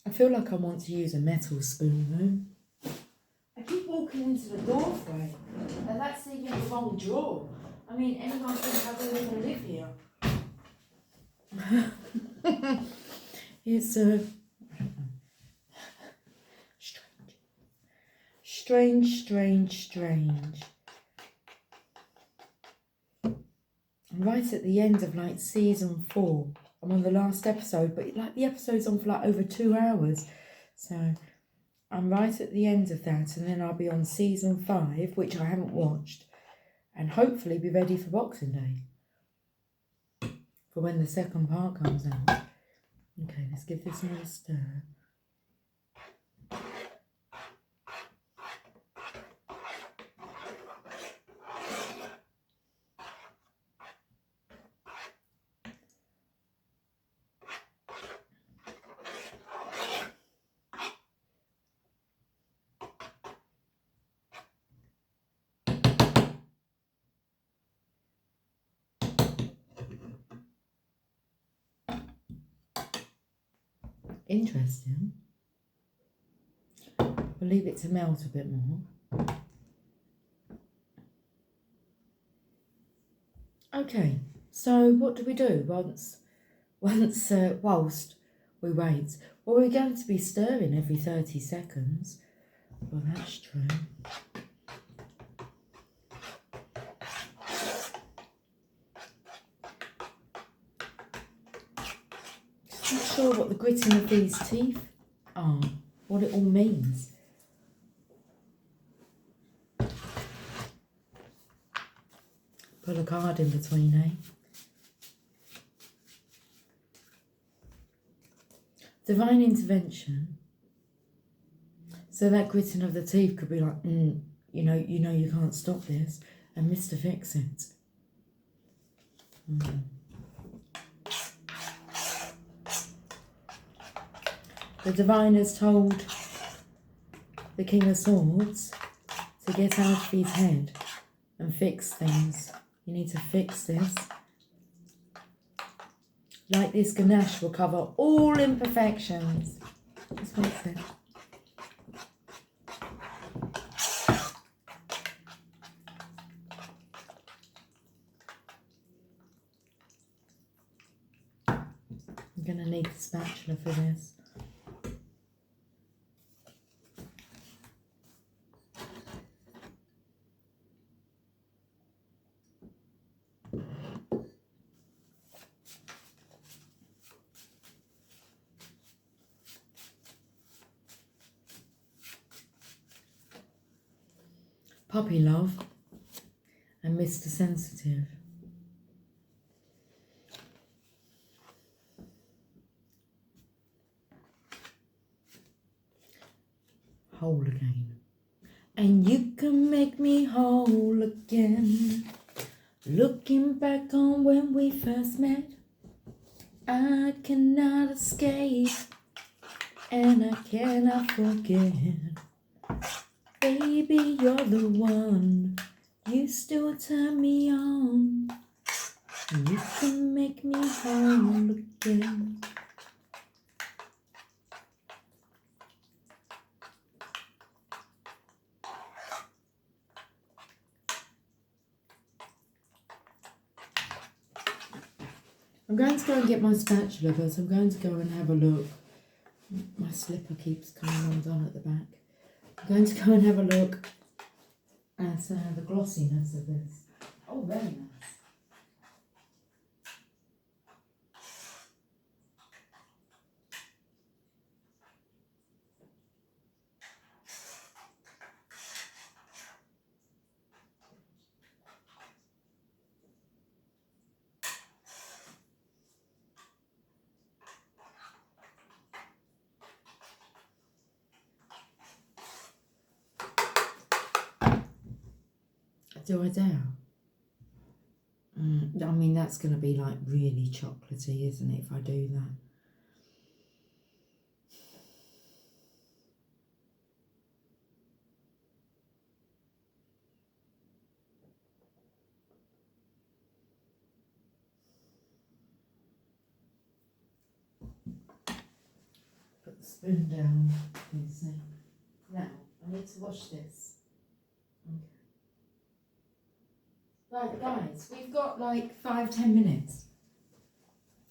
Speaker 1: I feel like I want to use a metal spoon though. I keep walking into the doorway and that's even the wrong drawer. I mean, anyone think I don't even live here. It's strange. I'm right at the end of season 4. I'm on the last episode, but the episode's on for over 2 hours. So I'm right at the end of that, and then I'll be on season 5, which I haven't watched, and hopefully be ready for Boxing Day, for when the second part comes out. Okay, let's give this another stir. Interesting. We'll leave it to melt a bit more. Okay, so what do we do whilst we wait? Well, we're going to be stirring every 30 seconds. Well, that's true. Just not sure what the gritting of these teeth are, what it all means. Put a card in between, eh? Divine intervention. So that gritting of the teeth could be like, you know you can't stop this, and Mr. Fix It. The divine has told the King of Swords to get out of his head and fix things. You need to fix this. Like this ganache will cover all imperfections. That's what it said. I'm going to need the spatula for this. Puppy Love and Mr. Sensitive. Whole again. And you can make me whole again. Looking back on when we first met, I cannot escape and I cannot forget. Baby, you're the one. You still turn me on. You can make me whole again. I'm going to go and get my spatula, but I'm going to go and have a look. My slipper keeps coming undone at the back. I'm going to go and have a look at the glossiness of this. Oh, very nice. Do I dare? I mean, that's going to be like really chocolatey, isn't it, if I do that? Put the spoon down, you see. Now, I need to wash this. Okay. Right, guys, we've got like 5-10 minutes.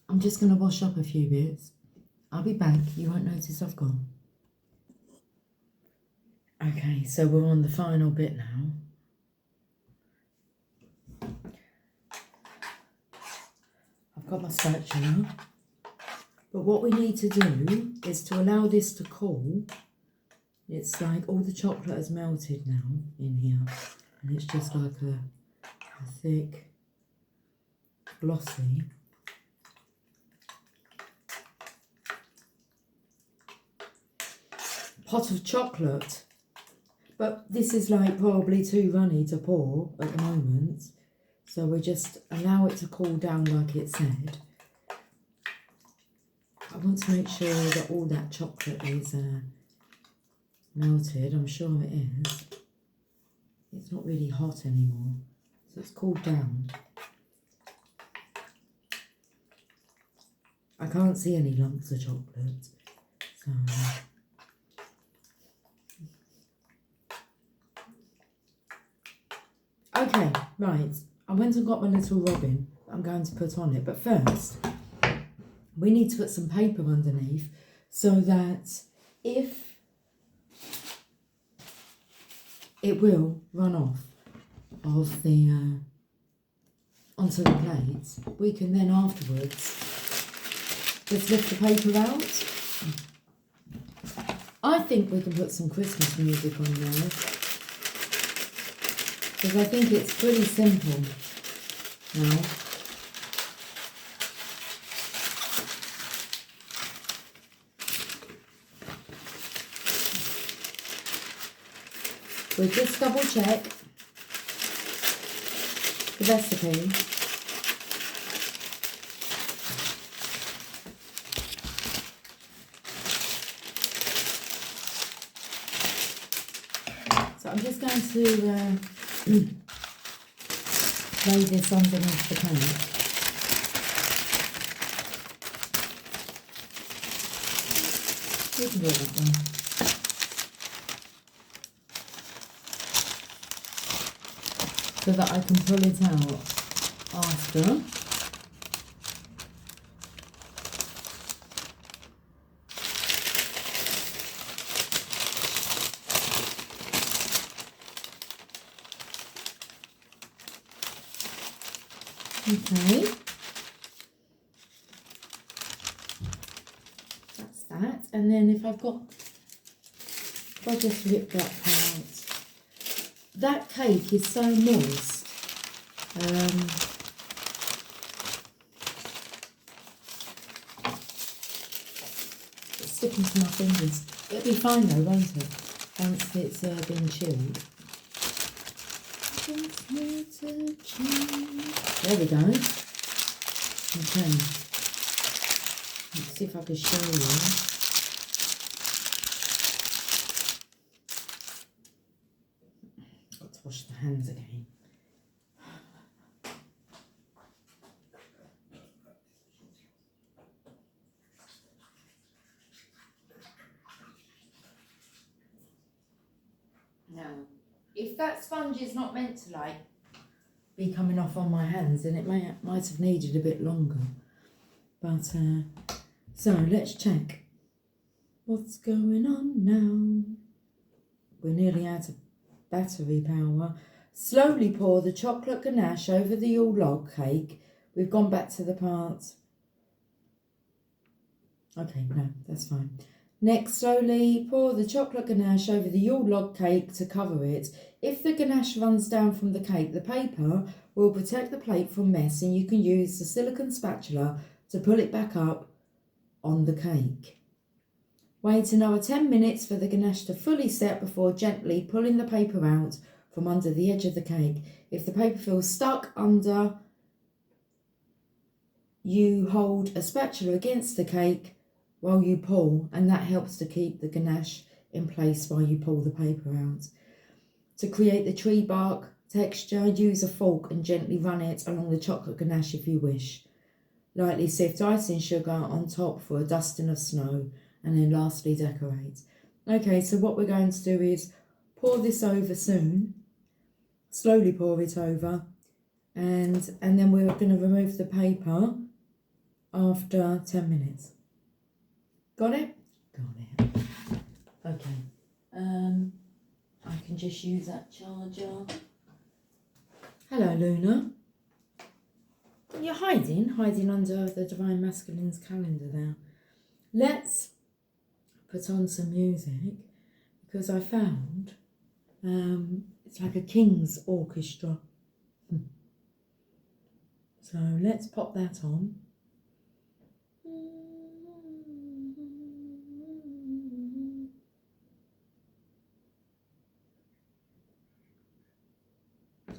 Speaker 1: I'm just going to wash up a few bits. I'll be back. You won't notice I've gone. Okay, so we're on the final bit now. I've got my spatula. But what we need to do is to allow this to cool. It's like all the chocolate has melted now in here. And it's just like a thick, glossy pot of chocolate. But this is like probably too runny to pour at the moment. So we just allow it to cool down like it said. I want to make sure that all that chocolate is melted. I'm sure it is. It's not really hot anymore. So it's cooled down. I can't see any lumps of chocolate. So okay, right. I went and got my little robin that I'm going to put on it. But first, we need to put some paper underneath so that if it will run off of the onto the plates, we can then afterwards just lift the paper out. I think we can put some Christmas music on there because I think it's pretty simple now. We'll just double check the recipe. So I'm just going to lay this underneath the pan. You can do it that way. So that I can pull it out after. Okay, that's that. And then if I just rip that out, that cake is so moist. It's sticking to my fingers. It'll be fine though, won't it? Once it's been chilled. There we go. Okay. Let's see if I can show you. Got to wash the hands again. Now, if that sponge is not meant to like be coming off on my hands, then it might have needed a bit longer. But so let's check. What's going on now? We're nearly out of battery power. Slowly pour the chocolate ganache over the Yule log cake. We've gone back to the part. Okay, no, that's fine. Next, slowly pour the chocolate ganache over the Yule log cake to cover it. If the ganache runs down from the cake, the paper will protect the plate from mess, and you can use the silicone spatula to pull it back up on the cake. Wait another 10 minutes for the ganache to fully set before gently pulling the paper out from under the edge of the cake. If the paper feels stuck under, you hold a spatula against the cake while you pull, and that helps to keep the ganache in place while you pull the paper out. To create the tree bark texture, use a fork and gently run it along the chocolate ganache if you wish. Lightly sift icing sugar on top for a dusting of snow, and then lastly decorate. Okay, so what we're going to do is pour this over soon, slowly pour it over, and then we're going to remove the paper after 10 minutes. Got it? Got it. Okay. I can just use that charger. Hello, Luna. You're hiding under the Divine Masculine's calendar there. Let's put on some music because I found it's like a king's orchestra. So let's pop that on.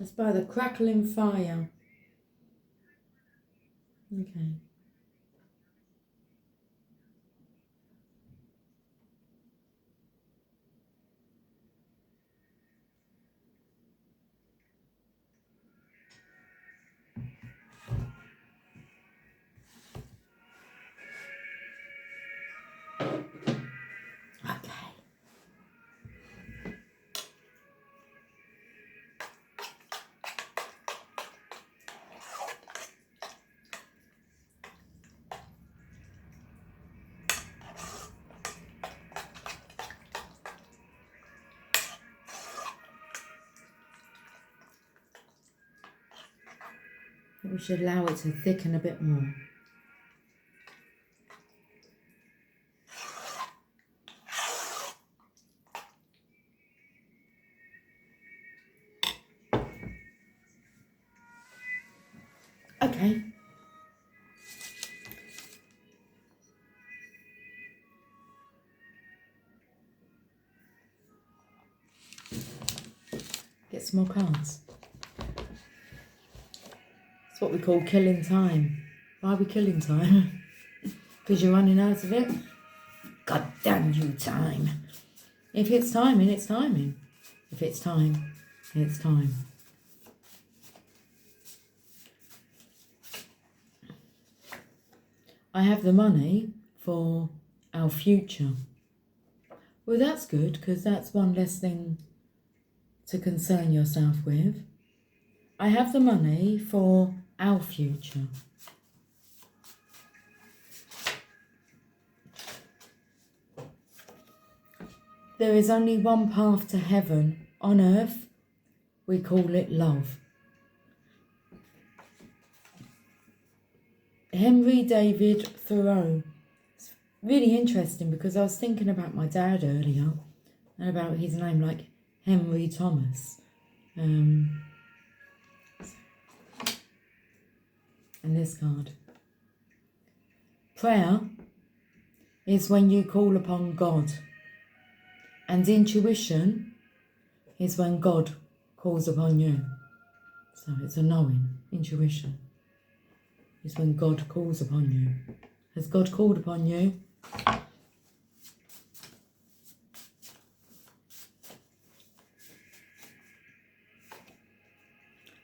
Speaker 1: It's by the Crackling Fire. Okay. We should allow it to thicken a bit more. Okay. Get some more cards. It's what we call killing time. Why are we killing time? Because you're running out of it? God damn you, time. If it's timing, it's timing. If it's time, it's time. I have the money for our future. Well, that's good, because that's one less thing to concern yourself with. I have the money for our future. There is only one path to heaven. On earth, we call it love. Henry David Thoreau. It's really interesting because I was thinking about my dad earlier and about his name, like Henry Thomas. And this card. Prayer is when you call upon God. And intuition is when God calls upon you. So it's a knowing. Intuition is when God calls upon you. Has God called upon you?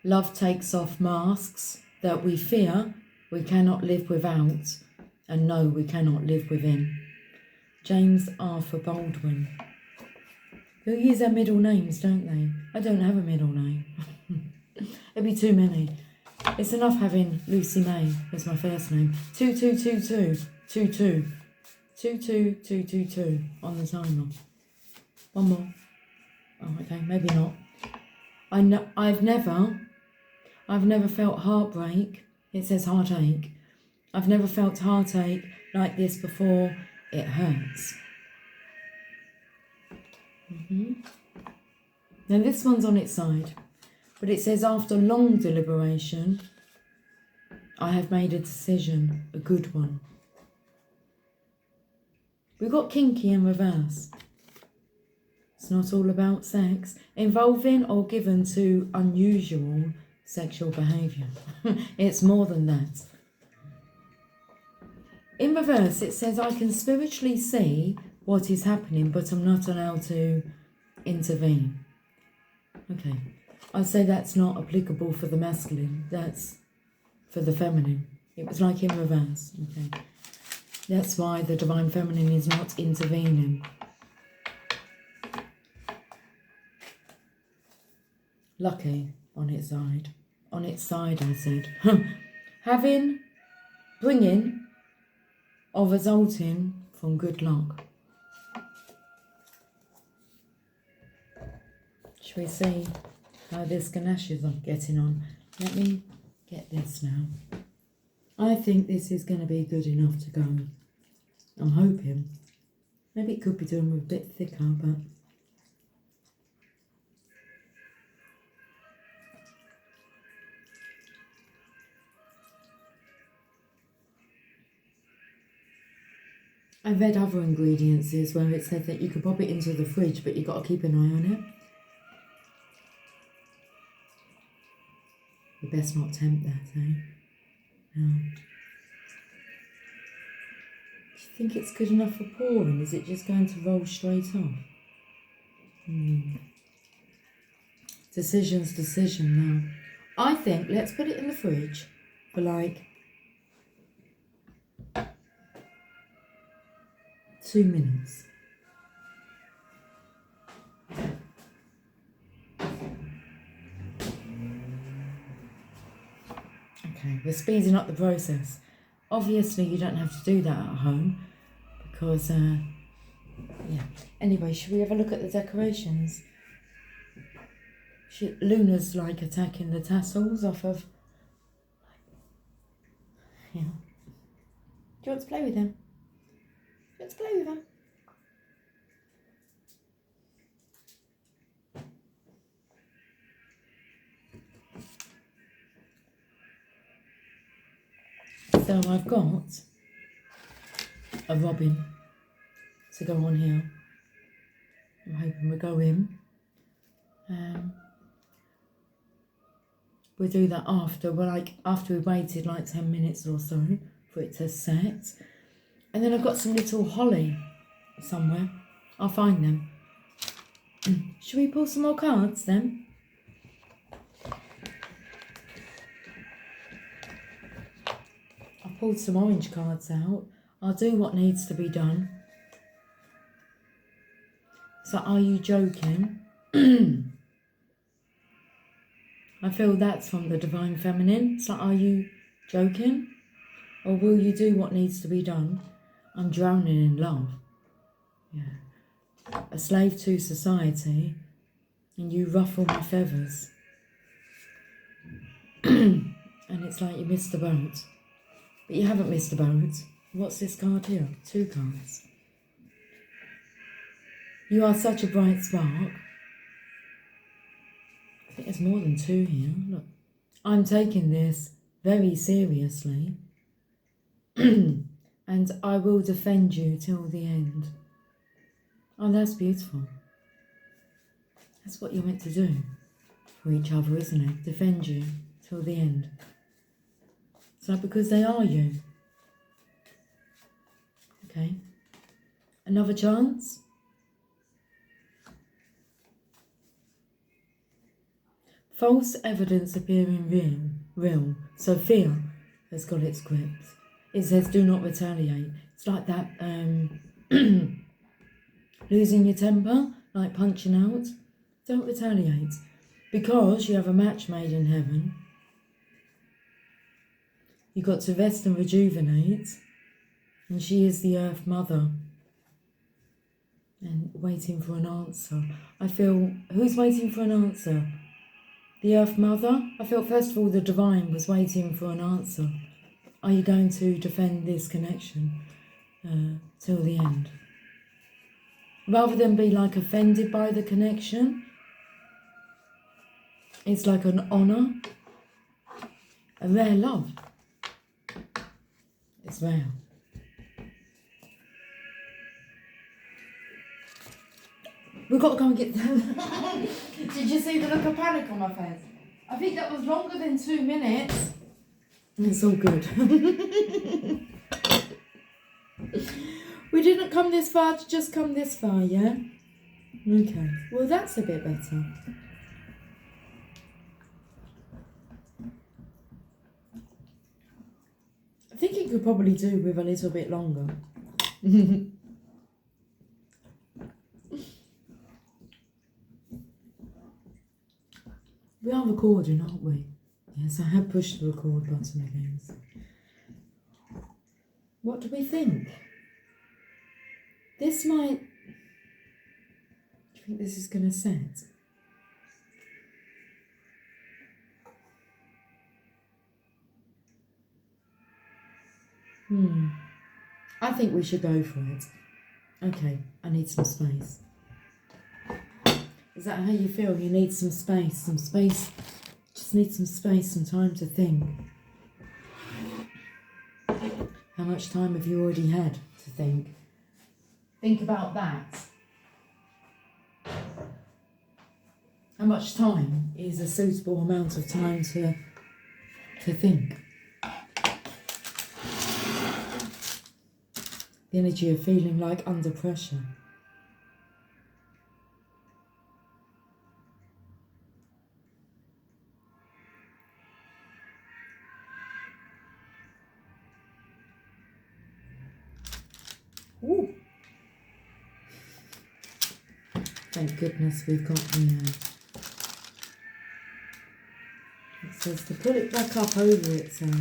Speaker 1: Love takes off masks that we fear we cannot live without and know we cannot live within. James Arthur Baldwin. They use their middle names, don't they? I don't have a middle name. It'd be too many. It's enough having Lucy May as my first name. 2222 22 22222 on the timer. One more. Oh, okay, maybe not. I've never felt heartbreak. It says heartache. I've never felt heartache like this before. It hurts. Now this one's on its side, but it says after long deliberation, I have made a decision, a good one. We've got kinky in reverse. It's not all about sex, involving or given to unusual sexual behaviour. It's more than that. In reverse, it says I can spiritually see what is happening, but I'm not allowed to intervene. Okay, I'd say that's not applicable for the masculine, that's for the feminine. It was like in reverse, okay. That's why the divine feminine is not intervening. Lucky on its side. On its side, I said. Having, bringing, or resulting from good luck. Shall we see how this Ganesh is getting on? Let me get this now. I think this is going to be good enough to go. I'm hoping. Maybe it could be doing a bit thicker, but... I've read other ingredients where it said that you could pop it into the fridge, but you've got to keep an eye on it. You best not tempt that, eh? No. Do you think it's good enough for pouring? Is it just going to roll straight off? Decision now. I think let's put it in the fridge for like 2 minutes. Okay, we're speeding up the process. Obviously, you don't have to do that at home because, yeah. Anyway, should we have a look at the decorations? Luna's like attacking the tassels off of... Yeah. Do you want to play with them? Let's play with them. So I've got a robin to go on here. I'm hoping we'll go in. We'll do that after. After we waited like 10 minutes or so for it to set. And then I've got some little holly somewhere. I'll find them. Should we pull some more cards then? I pulled some orange cards out. I'll do what needs to be done. So are you joking? I feel that's from the divine feminine. So are you joking? Or will you do what needs to be done? I'm drowning in love. Yeah. A slave to society, and you ruffle my feathers. And it's like you missed the boat. But you haven't missed the boat. What's this card here? 2 cards. You are such a bright spark. I think there's more than 2 here. Look, I'm taking this very seriously. And I will defend you till the end. Oh, that's beautiful. That's what you're meant to do for each other, isn't it? Defend you till the end. So because they are you. Okay. Another chance. False evidence appearing real. So fear has got its grips. It says do not retaliate. It's like that losing your temper, like punching out. Don't retaliate. Because you have a match made in heaven. You've got to rest and rejuvenate. And she is the Earth Mother. And waiting for an answer. I feel, who's waiting for an answer? The Earth Mother? I felt first of all the Divine was waiting for an answer. Are you going to defend this connection till the end? Rather than be like offended by the connection, it's like an honour, a rare love. It's rare. We've got to go and get them. Did you see the look of panic on my face? I think that was longer than 2 minutes. It's all good. We didn't come this far to just come this far, yeah? Okay. Well, that's a bit better. I think it could probably do with a little bit longer. We are recording, aren't we? Yes, I have pushed the record button again. So. What do we think? This might... Do you think this is going to set? I think we should go for it. Okay, I need some space. Is that how you feel? You need some space, just need some space, some time to think. How much time have you already had to think? Think about that. How much time is a suitable amount of time to think? The energy of feeling like under pressure. Ooh. Thank goodness we've got the... it says to pull it back up over itself.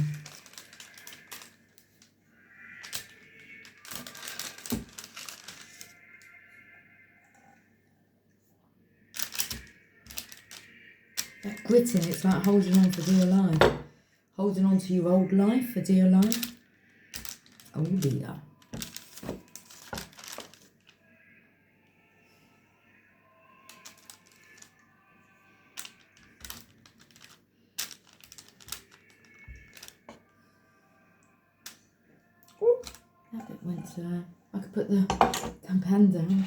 Speaker 1: That gritting, it's like holding on for dear life. Holding on to your old life for dear life. Oh dear. Ooh, that bit went, I could put the pan down.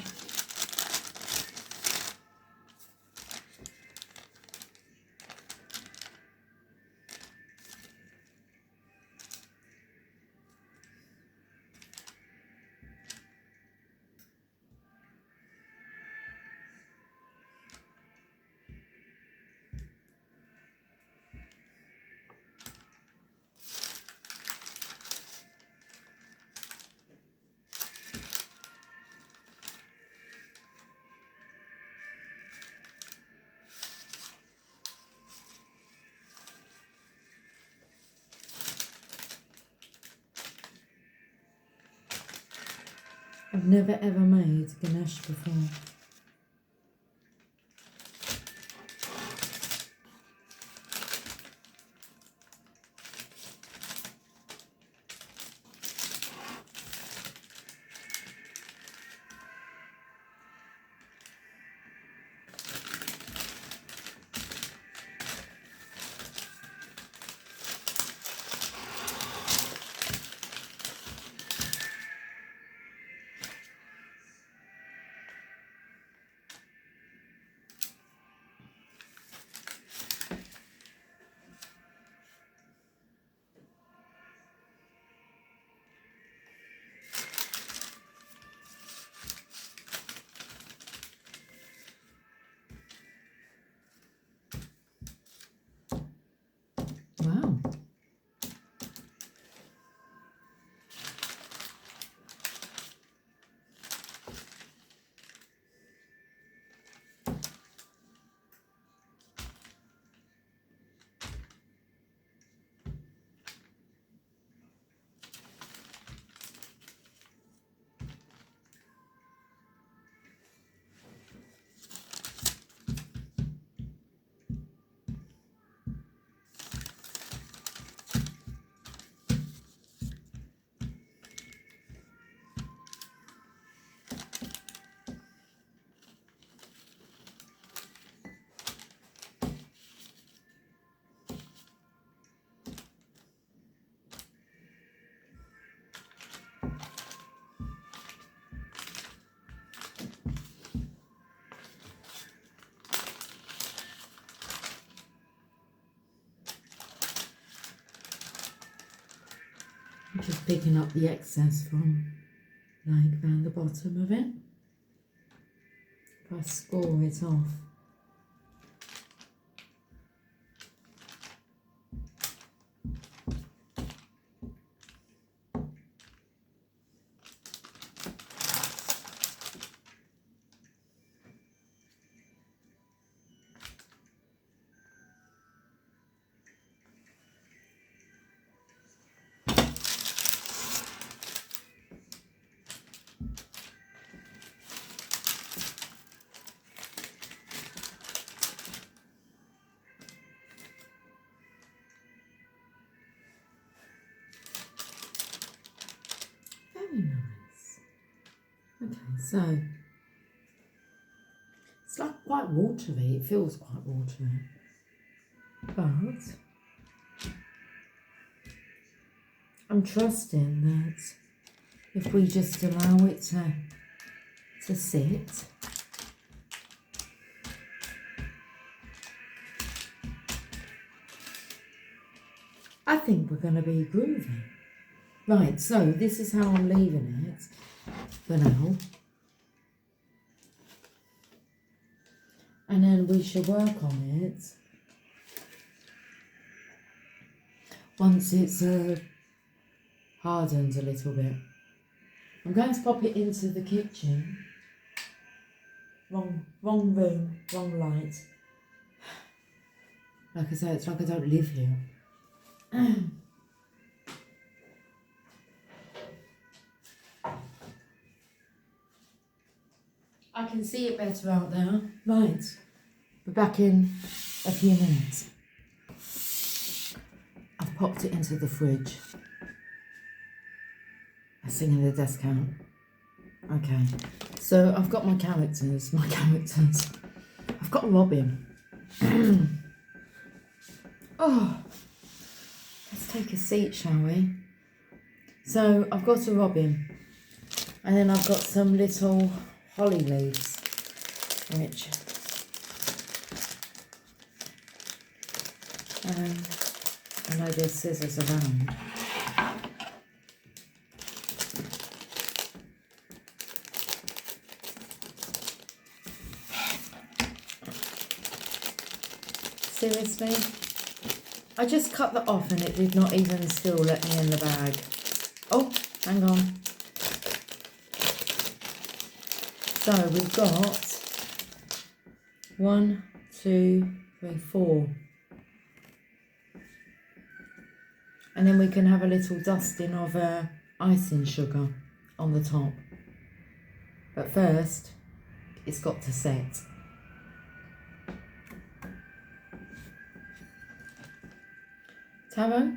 Speaker 1: I've never ever made Ganesh before. Just picking up the excess from like around the bottom of it. If I score it off. Very nice. Okay, so it's like quite watery. It feels quite watery, but I'm trusting that if we just allow it to sit, I think we're going to be groovy. Right, so this is how I'm leaving it for now. And then we shall work on it once it's hardened a little bit. I'm going to pop it into the kitchen. Wrong room, wrong light. Like I say, it's like I don't live here. I can see it better out there. Right, we're back in a few minutes. I've popped it into the fridge. I'm singing the desk out. Okay, so I've got my characters. I've got Robin. Oh, let's take a seat, shall we? So I've got a robin, and then I've got some little holly leaves, which I know there's scissors around. Seriously? I just cut that off and it did not even still let me in the bag. Oh, hang on. So we've got 1, 2, 3, 4. And then we can have a little dusting of icing sugar on the top. But first, it's got to set. Taro?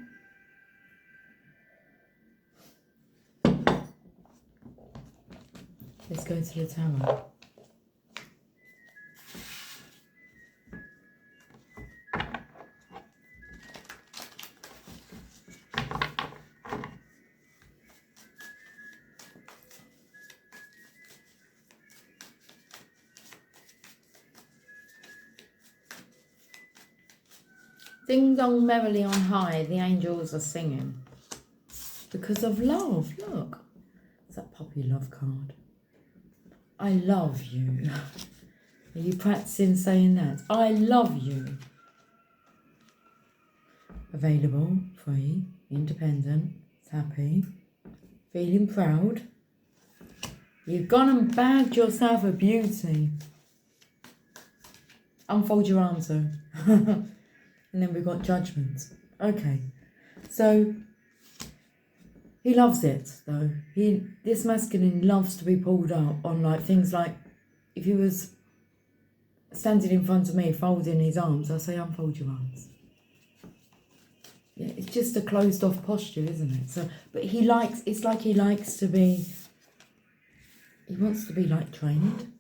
Speaker 1: Let's go to the taro. Ding dong merrily on high, the angels are singing. Because of love, look. It's that puppy love card. I love you. Are you practicing saying that? I love you. Available, free, independent, happy, feeling proud. You've gone and bagged yourself a beauty. Unfold your arms though. And then we've got judgment. Okay. So he loves it though. This masculine loves to be pulled up on like things like if he was standing in front of me folding his arms, I say unfold your arms. Yeah, it's just a closed off posture, isn't it? So but it's like he likes to be, he wants to be like trained.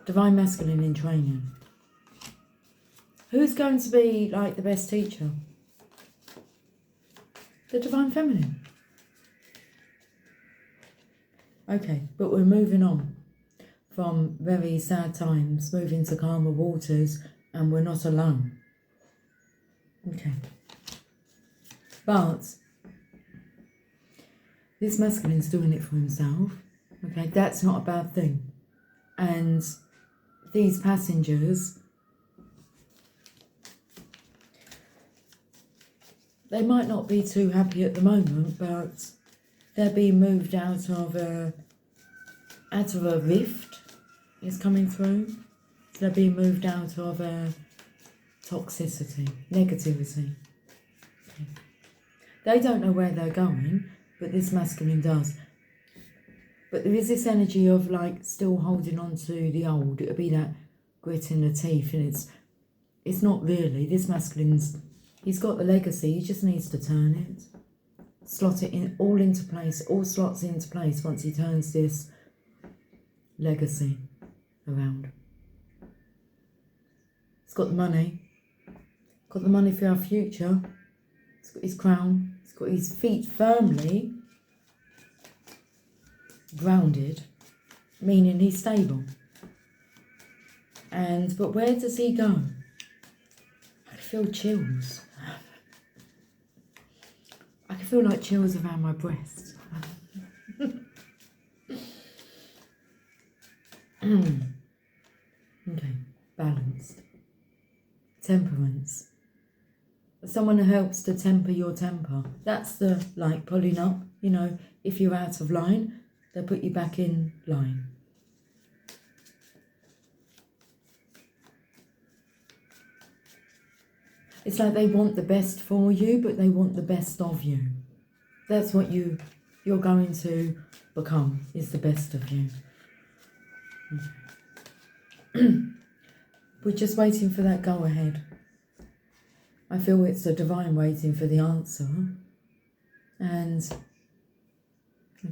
Speaker 1: Divine masculine in training. Who's going to be like the best teacher? The divine feminine. Okay, but we're moving on from very sad times, moving to calmer waters, and we're not alone. Okay. But This masculine's doing it for himself. Okay, that's not a bad thing. And these passengers, they might not be too happy at the moment, but they're being moved out of a rift is coming through. So they're being moved out of a toxicity, negativity. Okay. They don't know where they're going, but this masculine does. But there is this energy of like still holding on to the old. It'll be that grit in the teeth, and it's not really. This masculine's, he's got the legacy, he just needs to turn it. Slot it in all into place, all slots into place once he turns this legacy around. He's got the money. Got the money for our future. He's got his crown. He's got his feet firmly grounded, meaning he's stable. But where does he go? I can feel chills. I can feel like chills around my breast. Okay, balanced. Temperance. Someone who helps to temper your temper. That's the, like, pulling up, you know, if you're out of line, they'll put you back in line. It's like they want the best for you, but they want the best of you. That's what you're going to become, is the best of you. We're just waiting for that go-ahead. I feel it's the divine waiting for the answer. And,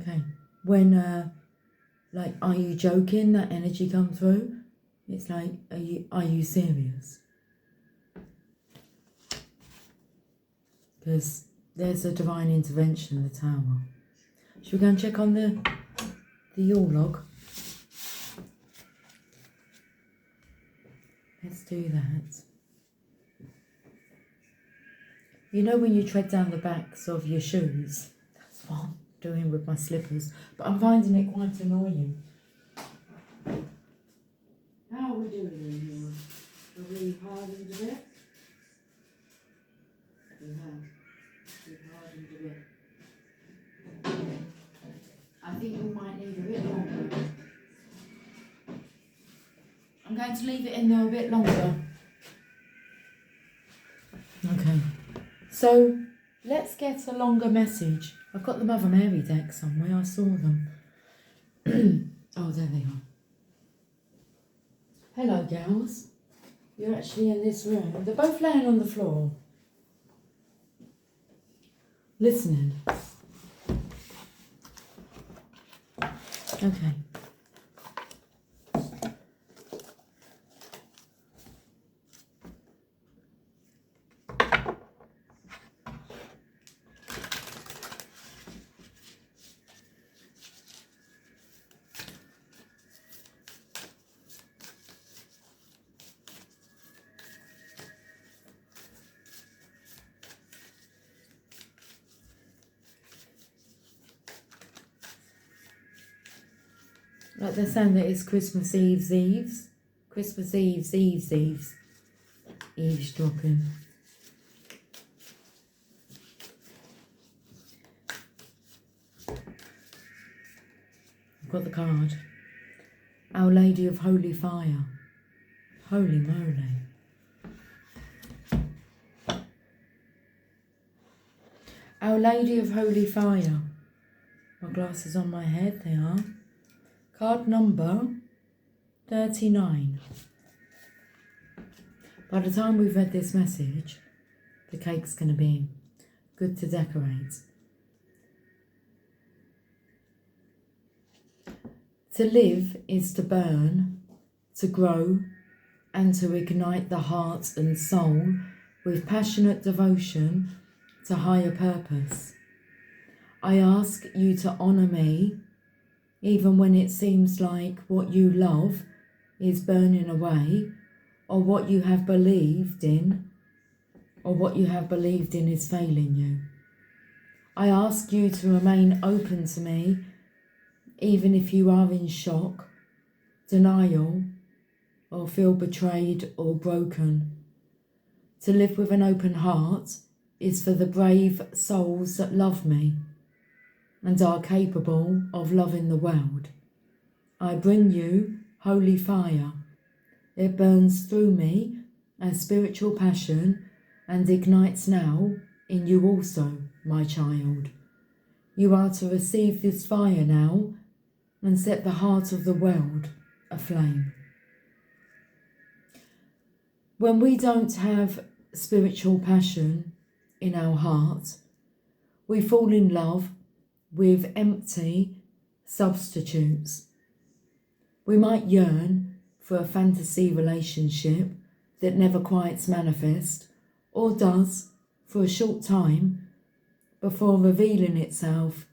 Speaker 1: okay, when, like, are you joking? That energy come through. It's like, are you serious? Because there's a divine intervention in the Tower. Should we go and check on the Yule log? Let's do that. You know when you tread down the backs of your shoes? That's what I'm doing with my slippers. But I'm finding it quite annoying. How are we doing in here? Are we hardened a bit? We have. We've hardened a bit. I think we might need a bit longer. I'm going to leave it in there a bit longer. Okay. So, let's get a longer message. I've got the Mother Mary deck somewhere. I saw them. Oh, there they are. Hello, gals. You're actually in this room. They're both laying on the floor. Listening. Okay. Like they're saying that it's Christmas Eve's. Christmas Eve's. Eavesdropping. I've got the card. Our Lady of Holy Fire. Holy moly. Our Lady of Holy Fire. My glasses on my head, they are. Card number 39. By the time we've read this message, the cake's going to be good to decorate. To live is to burn, to grow, and to ignite the heart and soul with passionate devotion to higher purpose. I ask you to honour me, even when it seems like what you love is burning away, or what you have believed in, is failing you. I ask you to remain open to me, even if you are in shock, denial, or feel betrayed or broken. To live with an open heart is for the brave souls that love me and are capable of loving the world. I bring you holy fire. It burns through me as spiritual passion and ignites now in you also, my child. You are to receive this fire now and set the heart of the world aflame. When we don't have spiritual passion in our heart, we fall in love with empty substitutes. We might yearn for a fantasy relationship that never quite manifests, or does for a short time, before revealing itself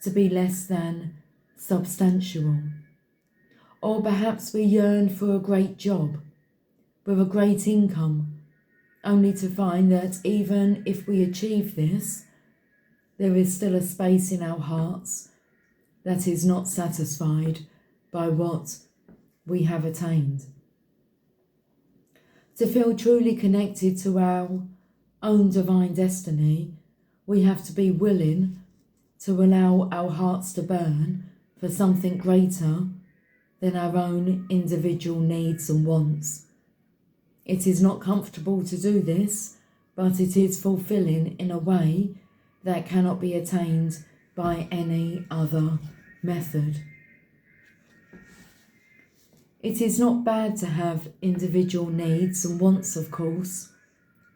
Speaker 1: to be less than substantial. Or perhaps we yearn for a great job with a great income, only to find that even if we achieve this, there is still a space in our hearts that is not satisfied by what we have attained. To feel truly connected to our own divine destiny, we have to be willing to allow our hearts to burn for something greater than our own individual needs and wants. It is not comfortable to do this, but it is fulfilling in a way that cannot be attained by any other method. It is not bad to have individual needs and wants, of course.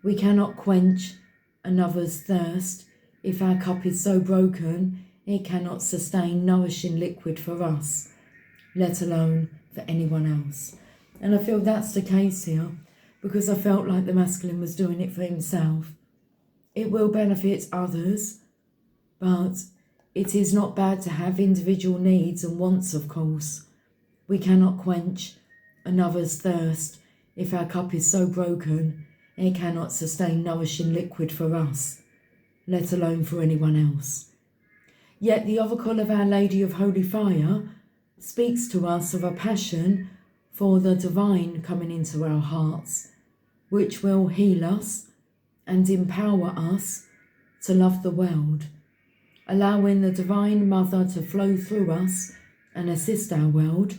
Speaker 1: We cannot quench another's thirst if our cup is so broken it cannot sustain nourishing liquid for us, let alone for anyone else. And I feel that's the case here, because I felt like the masculine was doing it for himself. It will benefit others, but it is not bad to have individual needs and wants, of course. We cannot quench another's thirst if our cup is so broken it cannot sustain nourishing liquid for us, let alone for anyone else. Yet the oracle of Our Lady of Holy Fire speaks to us of a passion for the divine coming into our hearts, which will heal us and empower us to love the world, allowing the Divine Mother to flow through us and assist our world,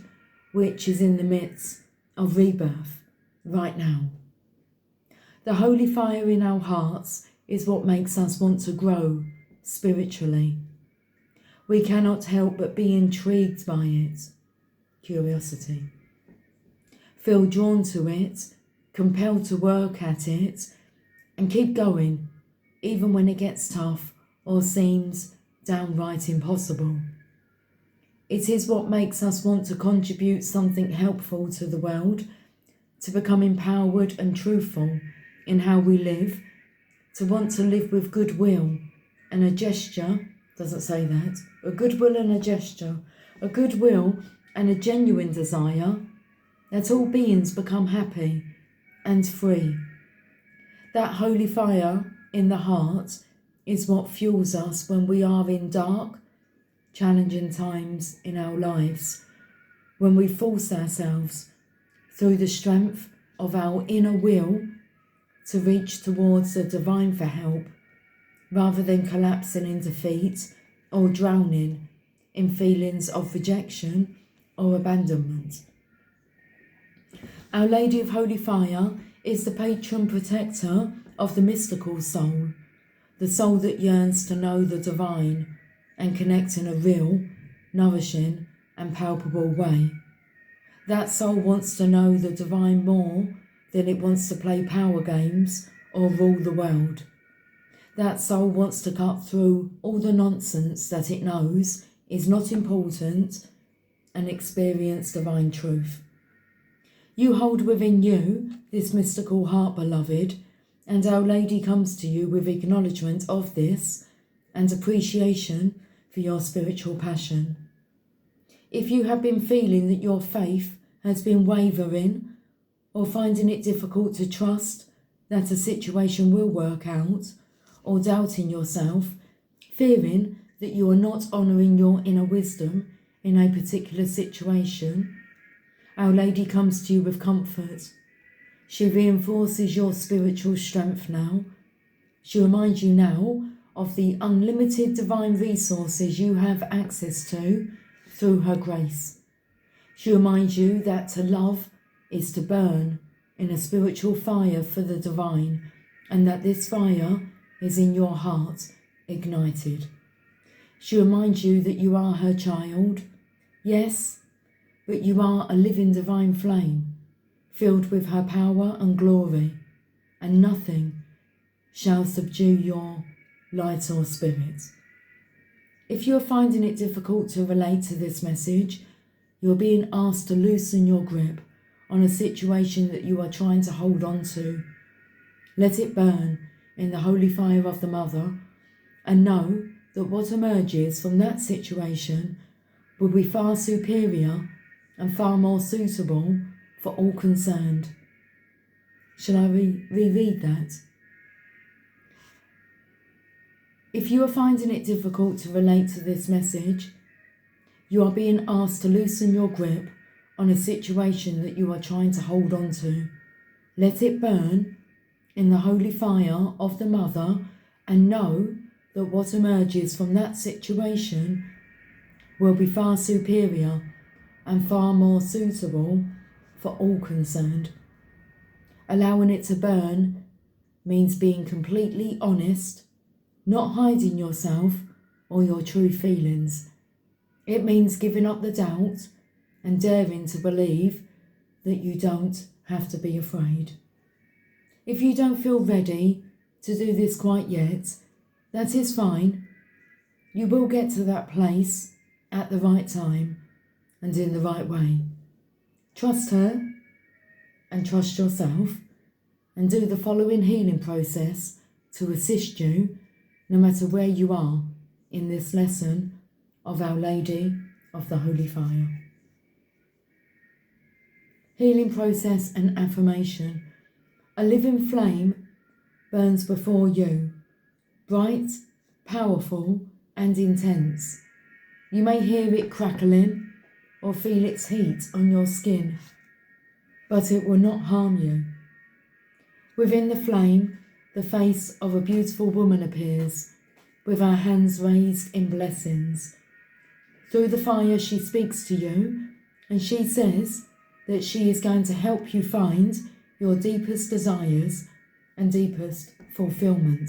Speaker 1: which is in the midst of rebirth right now. The holy fire in our hearts is what makes us want to grow spiritually. We cannot help but be intrigued by it, curiosity, feel drawn to it, compelled to work at it, and keep going, even when it gets tough or seems downright impossible. It is what makes us want to contribute something helpful to the world, to become empowered and truthful in how we live, to want to live with goodwill and a gesture, doesn't say that, a goodwill and a gesture, a goodwill and a genuine desire that all beings become happy and free. That holy fire in the heart is what fuels us when we are in dark, challenging times in our lives, when we force ourselves through the strength of our inner will to reach towards the divine for help, rather than collapsing in defeat or drowning in feelings of rejection or abandonment. Our Lady of Holy Fire is the patron protector of the mystical soul, the soul that yearns to know the divine and connect in a real, nourishing and palpable way. That soul wants to know the divine more than it wants to play power games or rule the world. That soul wants to cut through all the nonsense that it knows is not important and experience divine truth. You hold within you this mystical heart, beloved, and Our Lady comes to you with acknowledgement of this and appreciation for your spiritual passion. If you have been feeling that your faith has been wavering or finding it difficult to trust that a situation will work out, or doubting yourself, fearing that you are not honouring your inner wisdom in a particular situation, Our Lady comes to you with comfort. She reinforces your spiritual strength now. She reminds you now of the unlimited divine resources you have access to through her grace. She reminds you that to love is to burn in a spiritual fire for the divine, and that this fire is in your heart, ignited. She reminds you that you are her child, yes, but you are a living divine flame, filled with her power and glory, and nothing shall subdue your light or spirit. If you are finding it difficult to relate to this message, you are being asked to loosen your grip on a situation that you are trying to hold on to. Let it burn in the holy fire of the Mother, and know that what emerges from that situation will be far superior and far more suitable for all concerned. Shall I reread that? If you are finding it difficult to relate to this message, you are being asked to loosen your grip on a situation that you are trying to hold on to. Let it burn in the holy fire of the Mother, and know that what emerges from that situation will be far superior and far more suitable for all concerned. Allowing it to burn means being completely honest, not hiding yourself or your true feelings. It means giving up the doubt and daring to believe that you don't have to be afraid. If you don't feel ready to do this quite yet, that is fine. You will get to that place at the right time and in the right way. Trust her and trust yourself, and do the following healing process to assist you no matter where you are in this lesson of Our Lady of the Holy Fire. Healing process and affirmation. A living flame burns before you, bright, powerful and intense. You may hear it crackling or feel its heat on your skin, but it will not harm you. Within the flame, the face of a beautiful woman appears, with her hands raised in blessings. Through the fire she speaks to you, and she says that she is going to help you find your deepest desires and deepest fulfillment.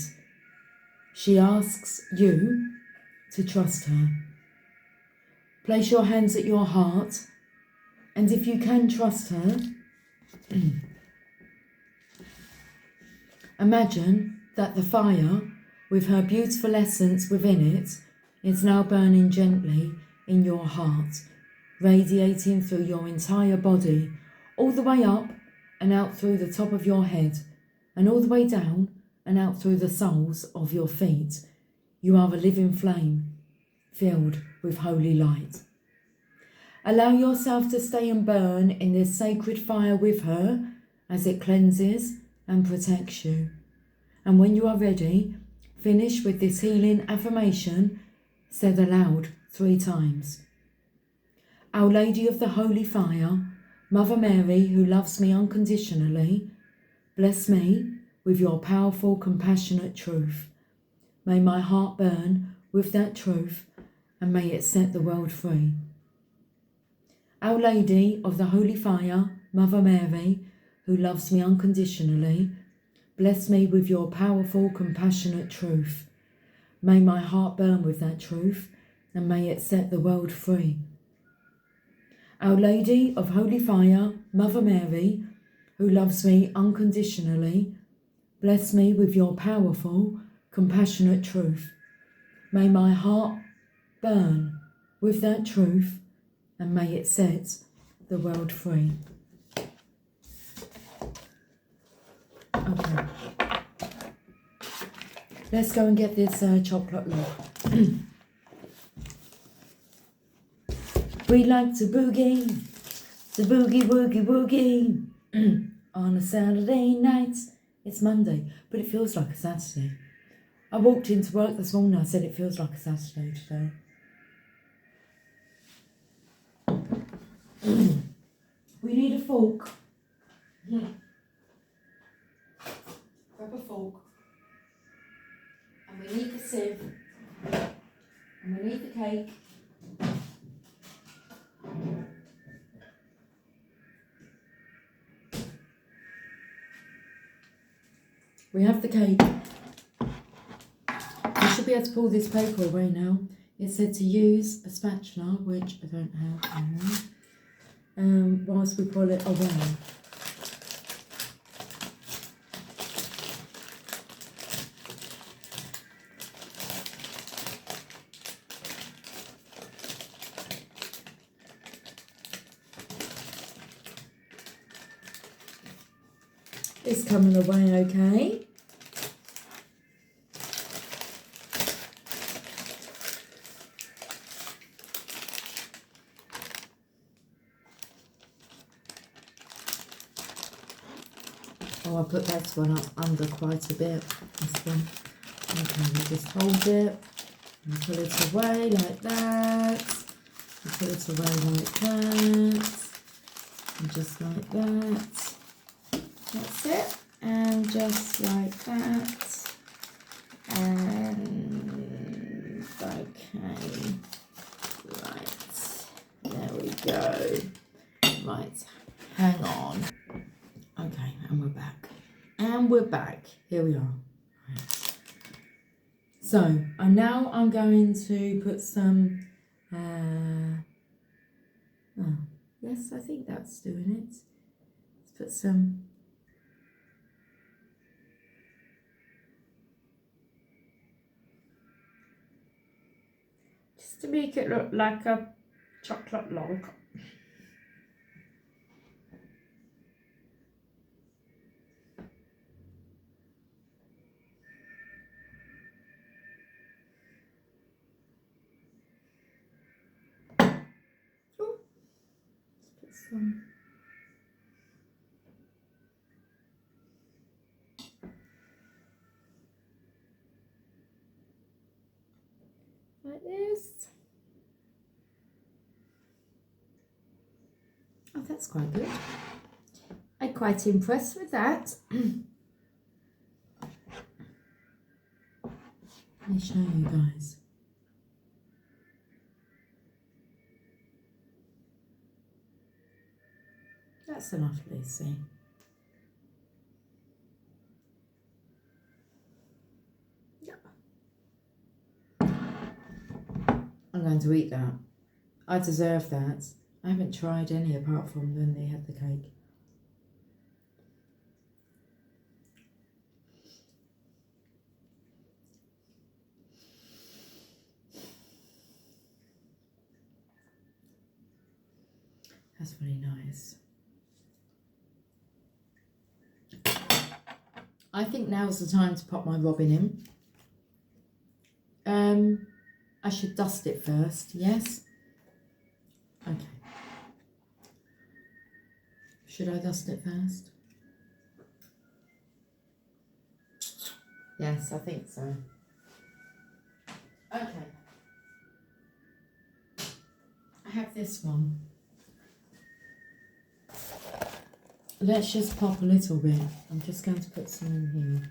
Speaker 1: She asks you to trust her. Place your hands at your heart, and if you can trust her, imagine that the fire, with her beautiful essence within it, is now burning gently in your heart, radiating through your entire body, all the way up and out through the top of your head, and all the way down and out through the soles of your feet. You are a living flame, filled with holy light. Allow yourself to stay and burn in this sacred fire with her as it cleanses and protects you. And when you are ready, finish with this healing affirmation said aloud 3 times. Our Lady of the Holy Fire, Mother Mary, who loves me unconditionally, bless me with your powerful, compassionate truth. May my heart burn with that truth, and may it set the world free. Our Lady of the Holy Fire, Mother Mary, who loves me unconditionally, bless me with your powerful, compassionate truth. May my heart burn with that truth, and may it set the world free. Our Lady of Holy Fire, Mother Mary, who loves me unconditionally, bless me with your powerful, compassionate truth. May my heart burn with that truth, and may it set the world free. Okay. Let's go and get this chocolate log. We like to boogie, woogie woogie on a Saturday night. It's Monday, but it feels like a Saturday. I walked into work this morning, I said it feels like a Saturday today. We need a fork. Grab a fork. And we need the sieve. And we need the cake. We have the cake. You should be able to pull this paper away now. It said to use a spatula, which I don't have anymore, whilst we pull it away. It's coming away okay. Oh, I put that one up under quite a bit, this one. Okay, we just hold it and pull it away like that. And pull it away like that. And just like that. That's it. And just like that. And okay. Right. There we go. Right. Hang on. Okay, and we're back. And we're back. Here we are. Right. So, I'm going to put some, oh, yes, I think that's doing it. Let's put some, just to make it look like a chocolate log. Some. Like this. Oh, that's quite good. I'm quite impressed with that. Let me show you guys. That's enough, Lucy. I'm going to eat that. I deserve that. I haven't tried any apart from when they had the cake. That's really nice. I think now's the time to pop my robin in. I should dust it first, yes? Okay. Should I dust it first? Yes, I think so. Okay. I have this one. Let's just pop a little bit. I'm just going to put some in here.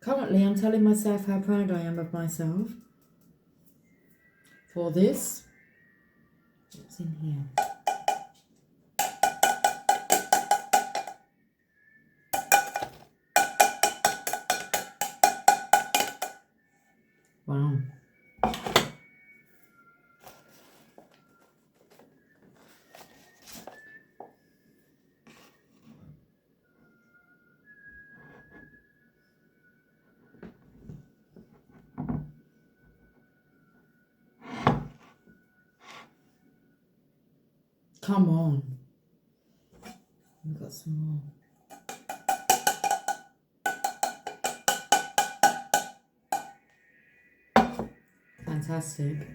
Speaker 1: Currently, I'm telling myself how proud I am of myself for this. What's in here? Wow. Come on. We've got some more. fantastic.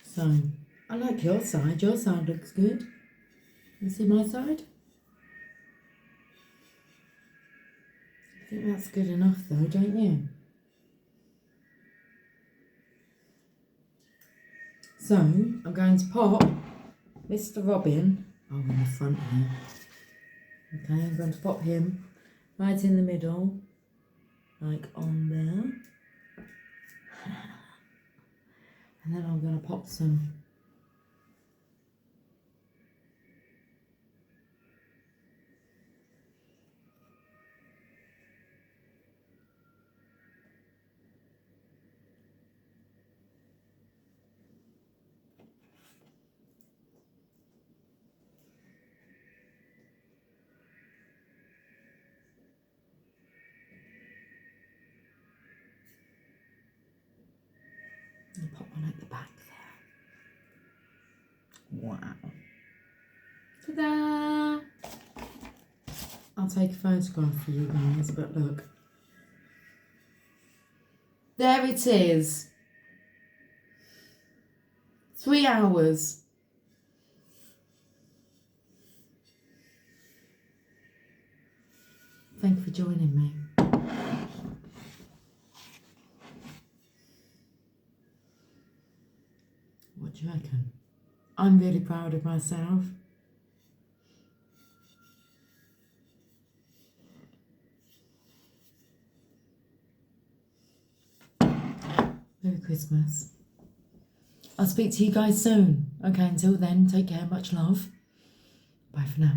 Speaker 1: So, I like your side. Your side looks good. You see my side? I think that's good enough though, don't you? So, I'm going to pop Mr. Robin, in the front here. Okay, I'm going to pop him right in the middle, like on there. And then I'm going to pop some and pop one at the back there. Wow. Ta-da! I'll take a photograph for you guys, but look. There it is. 3 hours. Thank you for joining me. What do you reckon? I'm really proud of myself. Merry Christmas. I'll speak to you guys soon. Okay, until then, take care, much love. Bye for now.